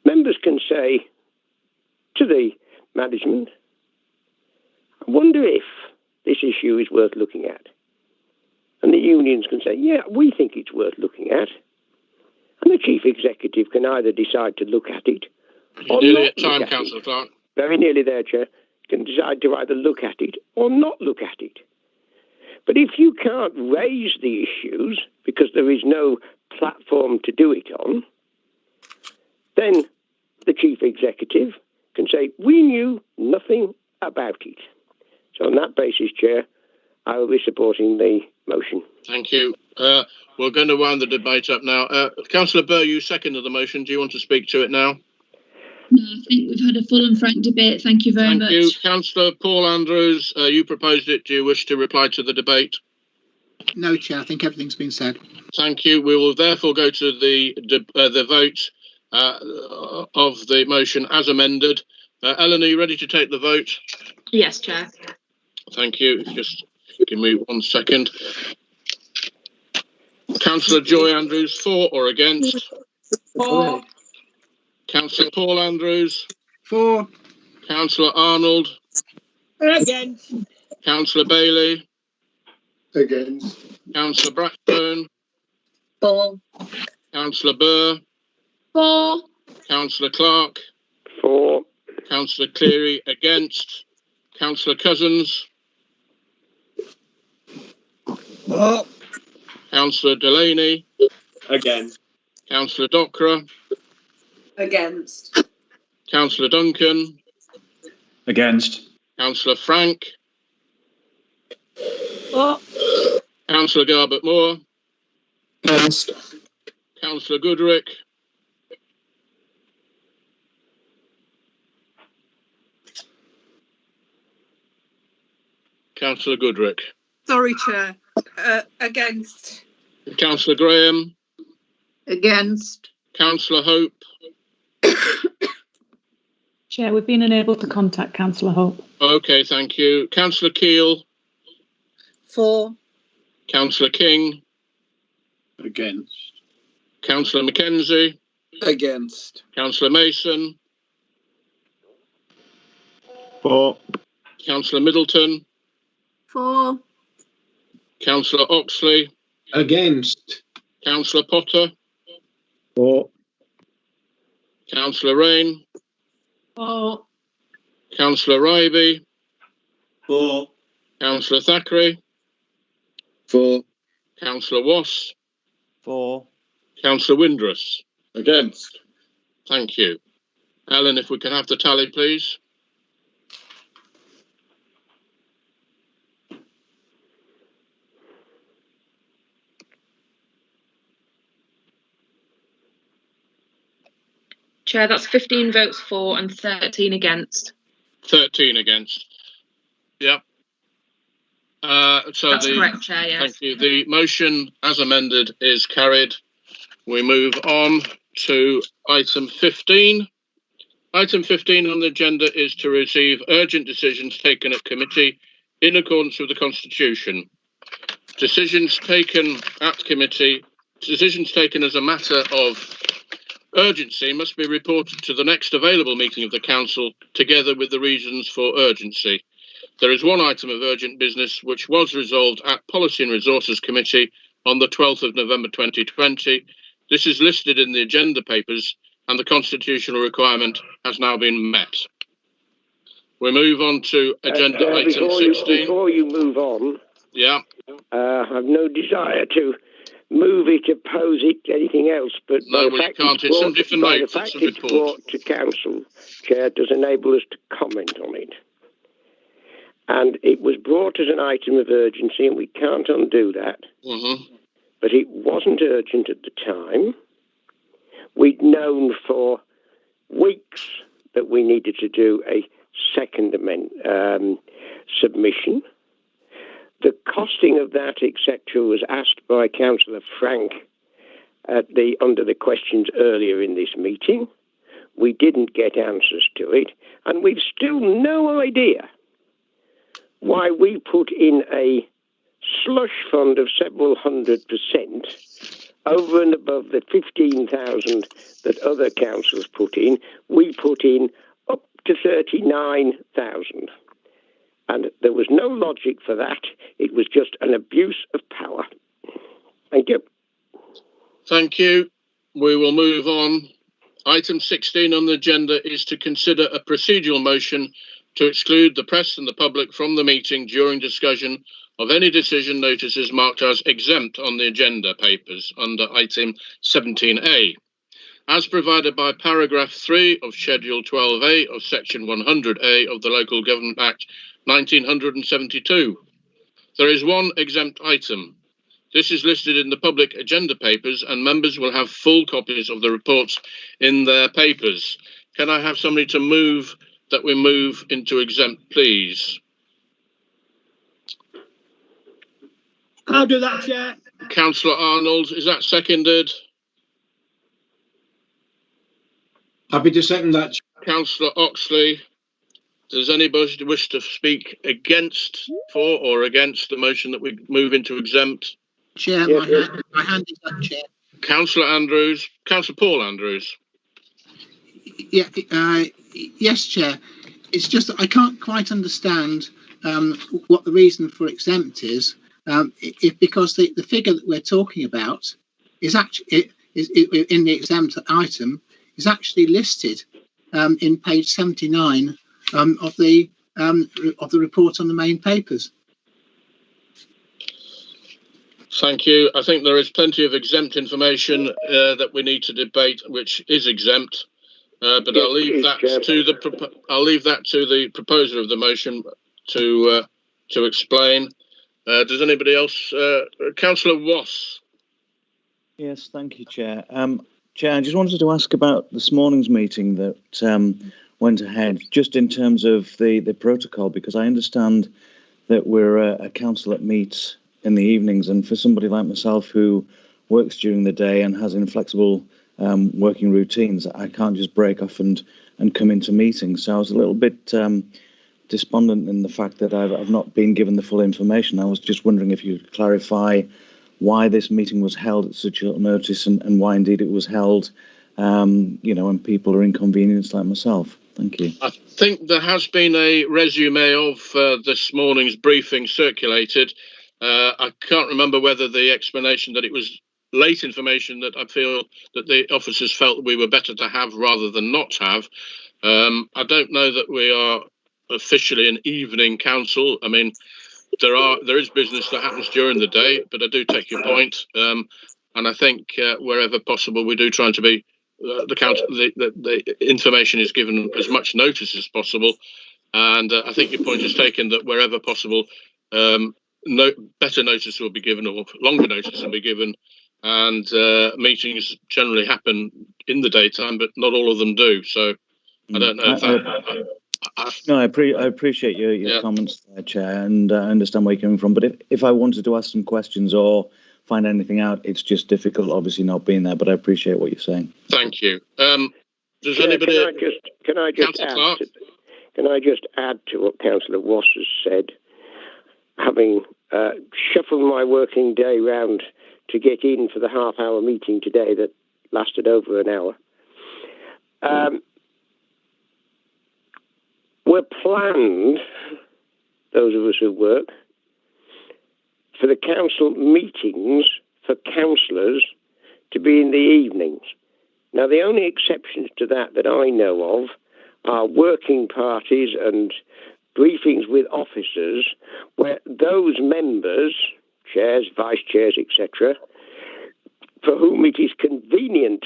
members can say to the management, I wonder if this issue is worth looking at. And the unions can say, yeah, we think it's worth looking at. And the chief executive can either decide to look at it or You're nearly not at time, look at Councillor it. Clark. Very nearly there, Chair. Can decide to either look at it or not look at it. But if you can't raise the issues because there is no platform to do it on, then the chief executive can say, we knew nothing about it. So on that basis, Chair, I will be supporting the motion. Thank you. We're going to wind the debate up now. Councillor Burr, you seconded the motion. Do you want to speak to it now? No, I think we've had a full and frank debate. Thank you very much. Thank you. Councillor Paul Andrews, you proposed it. Do you wish to reply to the debate? No, Chair. I think everything's been said. Thank you. We will therefore go to the vote of the motion as amended. Ellen, are you ready to take the vote? Yes, Chair. Thank you. Just give me 1 second. Councillor Joy Andrews, for or against? For. Councillor Paul Andrews? For. Councillor Arnold? Against. Councillor Bailey? Against. Councillor Blackburn? For. Councillor Burr? For. Councillor Clark? For. Councillor Cleary, against. Councillor Cousins? For. Councillor Delaney? Against. Councillor Docra? Against. Councillor Duncan? Against. Councillor Frank? For. Councillor Garbett Moore? Against. Councillor Goodrick? Councillor Goodrick? Sorry, Chair. Against. Councillor Graham? Against. Councillor Hope? Chair, we've been unable to contact Councillor Hope. Okay, thank you. Councillor Keel? For. Councillor King? Against. Councillor Mackenzie? Against. Councillor Mason? For. Councillor Middleton? For. Councillor Oxley? Against. Councillor Potter? For. Councillor Rain? For. Councillor Ryby? For. Councillor Thackeray. For. Councillor Wass. For. Councillor Windruss. Against. Thank you. Ellen, if we can have the tally, please. Chair, that's 15 votes for and 13 against. 13 against. Yep. That's correct, Chair, yes. Thank you. The motion as amended is carried. We move on to item 15. Item 15 on the agenda is to receive urgent decisions taken at committee in accordance with the Constitution. Decisions taken at committee, decisions taken as a matter of urgency must be reported to the next available meeting of the Council, together with the reasons for urgency. There is one item of urgent business which was resolved at Policy and Resources Committee on the 12th of November 2020. This is listed in the agenda papers and the constitutional requirement has now been met. We move on to agenda item 16. Before you move on, yeah, I have no desire to move it, oppose it, anything else, but no, we can't. It's some different way. The fact it's brought to Council, Chair, does enable us to comment on it. And it was brought as an item of urgency, and we can't undo that. Mm-hmm. But it wasn't urgent at the time. We'd known for weeks that we needed to do a second submission. The costing of that, etc., was asked by Councillor Frank under the questions earlier in this meeting. We didn't get answers to it, and we've still no idea why we put in a slush fund of several 100% over and above the 15,000 that other councils put in. We put in up to 39,000. And there was no logic for that. It was just an abuse of power. Thank you. Thank you. We will move on. Item 16 on the agenda is to consider a procedural motion to exclude the press and the public from the meeting during discussion of any decision notices marked as exempt on the agenda papers under item 17A. As provided by paragraph 3 of Schedule 12A of Section 100A of the Local Government Act 1972. There is one exempt item. This is listed in the public agenda papers and members will have full copies of the reports in their papers. Can I have somebody to move that we move into exempt, please? I'll do that, Chair. Councillor Arnold, is that seconded? Happy to second that. Councillor Oxley, does anybody wish to speak for or against the motion that we move into exempt? Chair, my hand is up, Chair. Councillor Andrews, Councillor Paul Andrews. Yeah, yes, Chair. It's just that I can't quite understand what the reason for exempt is. Because the figure that we're talking about is actually in the exempt item is actually listed in page 79 of the report on the main papers. Thank you. I think there is plenty of exempt information that we need to debate, which is exempt. But I'll leave that to the proposer of the motion to explain. Does anybody else? Councillor Wass. Yes, thank you, Chair. Chair, I just wanted to ask about this morning's meeting that went ahead, just in terms of the protocol, because I understand that we're a council that meets in the evenings, and for somebody like myself who works during the day and has inflexible working routines, I can't just break off and come into meetings. So I was a little bit despondent in the fact that I've not been given the full information. I was just wondering if you could clarify why this meeting was held at such short notice and why indeed it was held, when people are inconvenienced like myself. Thank you. I think there has been a resume of this morning's briefing circulated. I can't remember whether the explanation that it was late information that I feel that the officers felt we were better to have rather than not have. I don't know that we are officially an evening council. I mean, there is business that happens during the day, but I do take your point, and I think wherever possible we do try to be the information is given as much notice as possible, and I think your point is taken that wherever possible, better notice will be given or longer notice will be given, and meetings generally happen in the daytime, but not all of them do. So I don't know if that. No, I appreciate your comments there, Chair, and I understand where you're coming from. But if I wanted to ask some questions or find anything out, it's just difficult, obviously, not being there. But I appreciate what you're saying. Thank you. Does Chair, anybody? Can I just add to what Councillor Wass has said? Having shuffled my working day round to get in for the half-hour meeting today that lasted over an hour. We're planned, those of us who work, for the council meetings for councillors to be in the evenings. Now, the only exceptions to that I know of are working parties and briefings with officers where those members, chairs, vice chairs, etc., for whom it is convenient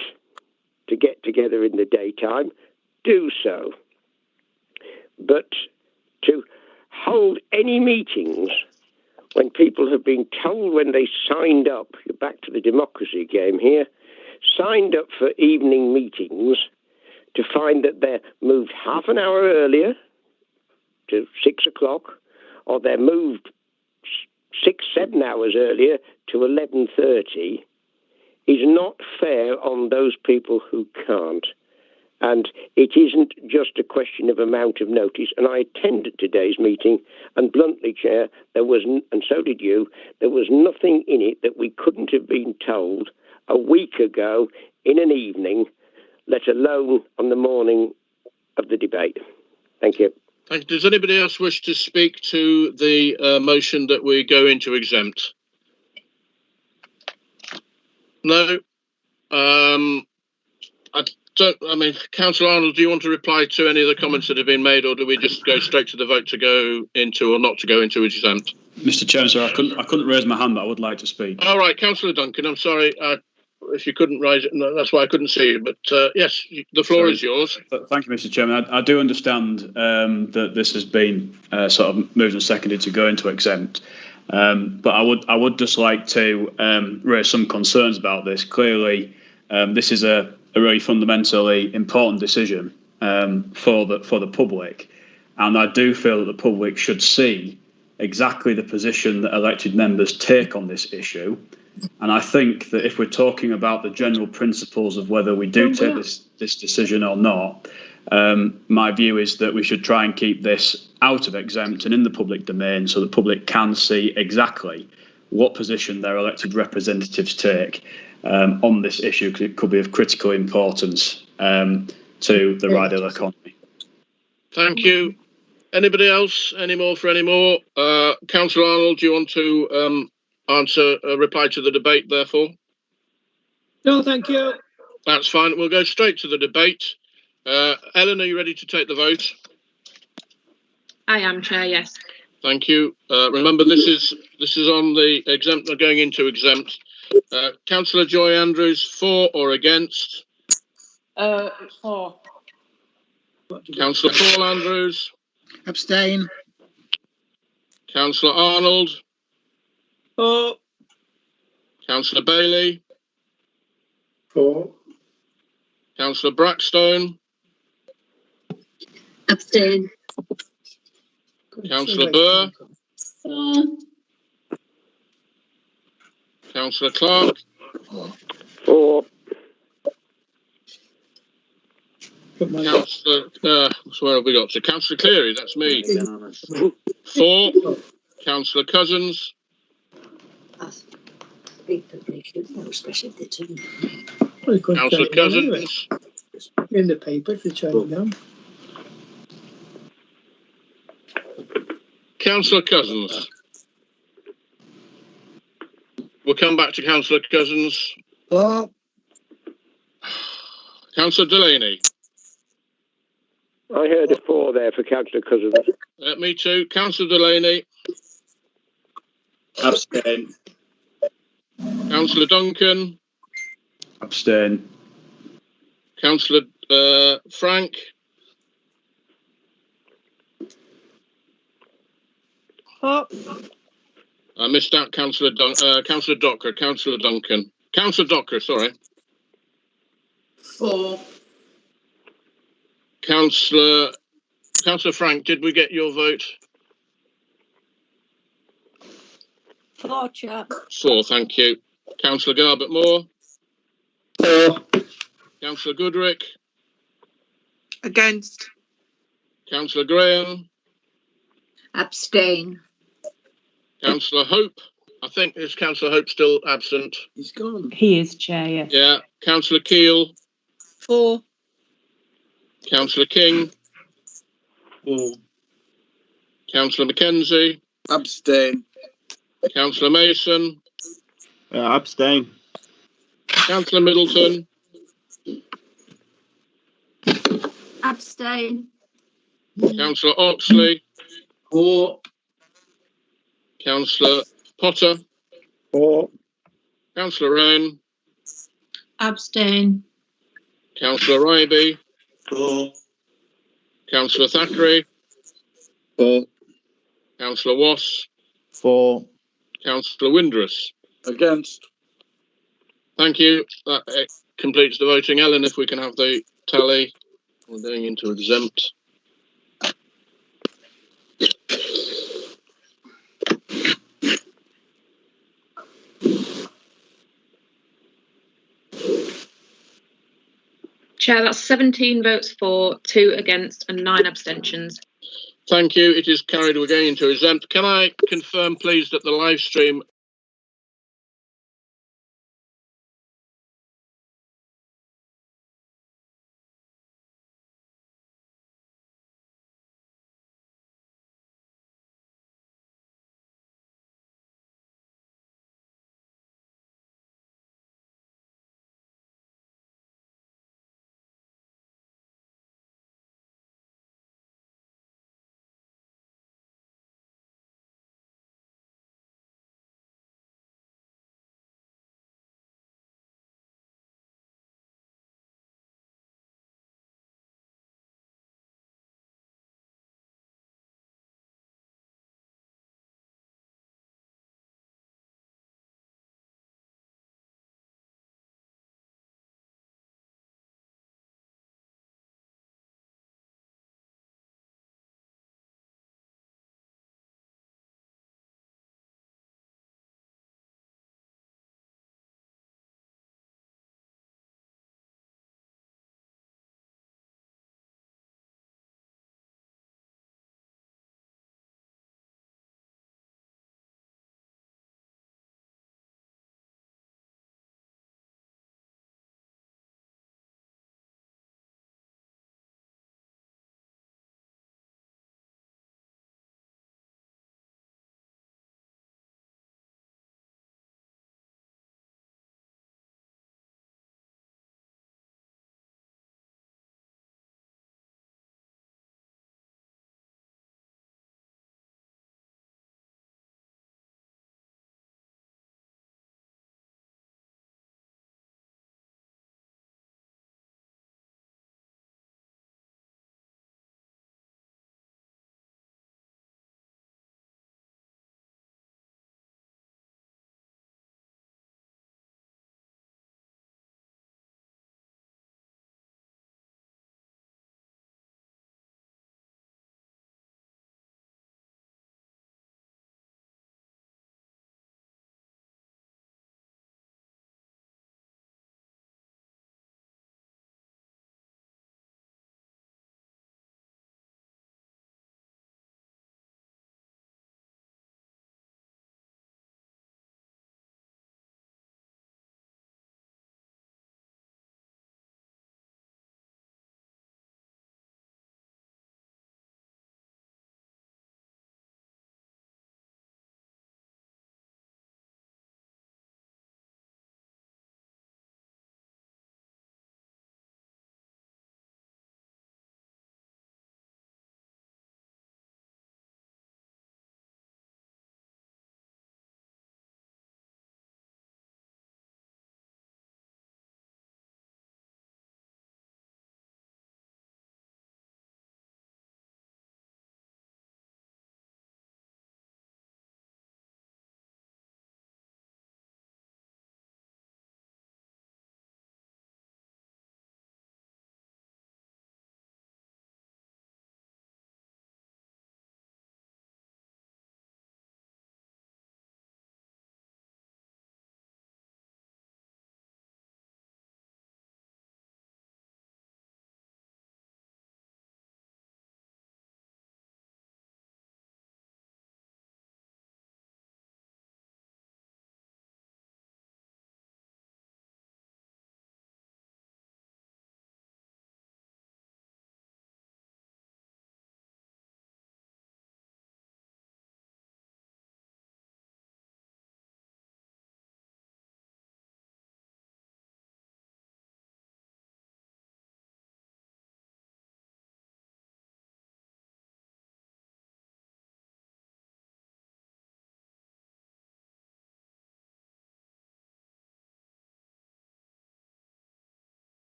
to get together in the daytime, do so. But to hold any meetings when people have been told when they signed up, you're back to the democracy game here, signed up for evening meetings, to find that they're moved half an hour earlier to 6 o'clock, or they're moved 6-7 hours earlier to 11:30, is not fair on those people who can't. And it isn't just a question of amount of notice. And I attended today's meeting, and bluntly, Chair, there was, and so did you, there was nothing in it that we couldn't have been told a week ago in an evening, let alone on the morning of the debate. Thank you. Thank you. Does anybody else wish to speak to the motion that we go into exempt? No. Councillor Arnold, do you want to reply to any of the comments that have been made, or do we just go straight to the vote to go into or not to go into exempt? Mr. Chairman, sir, I couldn't raise my hand, but I would like to speak. All right, Councillor Duncan, I'm sorry if you couldn't raise it. No, that's why I couldn't see you. But yes, the floor is yours. Thank you, Mr. Chairman. I do understand that this has been sort of moved and seconded to go into exempt. But I would just like to raise some concerns about this. Clearly, this is a really fundamentally important decision for the public, and I do feel that the public should see exactly the position that elected members take on this issue. And I think that if we're talking about the general principles of whether we do take this decision or not, my view is that we should try and keep this out of exempt and in the public domain so the public can see exactly what position their elected representatives take on this issue, because it could be of critical importance to the Ryedale economy. Thank you. Anybody else? Any more for any more? Councillor Arnold, do you want to reply to the debate, therefore? No, thank you. That's fine. We'll go straight to the debate. Ellen, are you ready to take the vote? I am, Chair, yes. Thank you. Remember, this is on the exempt, going into exempt. Councillor Joy Andrews, for or against? For. Councillor Paul Andrews? Abstain. Councillor Arnold? For. Councillor Bailey? For. Councillor Brackstone? Abstain. Councillor Burr? Councillor Clark? For. Councillor, where have we got to? Councillor Cleary, that's me. For. Councillor Cousins? Councillor Cousins? In the paper if you turn it down. Councillor Cousins? We'll come back to Councillor Cousins. Councillor Delaney? I heard a 4 there for Councillor Cousins. Me too. Councillor Delaney? Abstain. Councillor Duncan. Abstain. Councillor Frank. I missed out Councillor Docker. Councillor Duncan. Councillor Docker, sorry. 4. Councillor Frank, did we get your vote? 4, Chair. 4, thank you. Councillor Garbett Moore. 4. Councillor Goodrick. Against. Councillor Graham. Abstain. Councillor Hope. I think is Councillor Hope still absent? He's gone. He is chair, yes. Yeah. Councillor Keel. 4. Councillor King. 4. Councillor Mackenzie. Abstain. Councillor Mason. Abstain. Councillor Middleton. Abstain. Councillor Oxley. 4. Councillor Potter. 4. Councillor Rowan. Abstain. Councillor Ryby. 4. Councillor Thackeray. 4. Councillor Wass. 4. Councillor Windrus. Against. Thank you. That completes the voting. Ellen, if we can have the tally. We're going into exempt. Chair, that's 17 votes for, 2 against and 9 abstentions. Thank you. It is carried. We're going into exempt. Can I confirm, please, that the live stream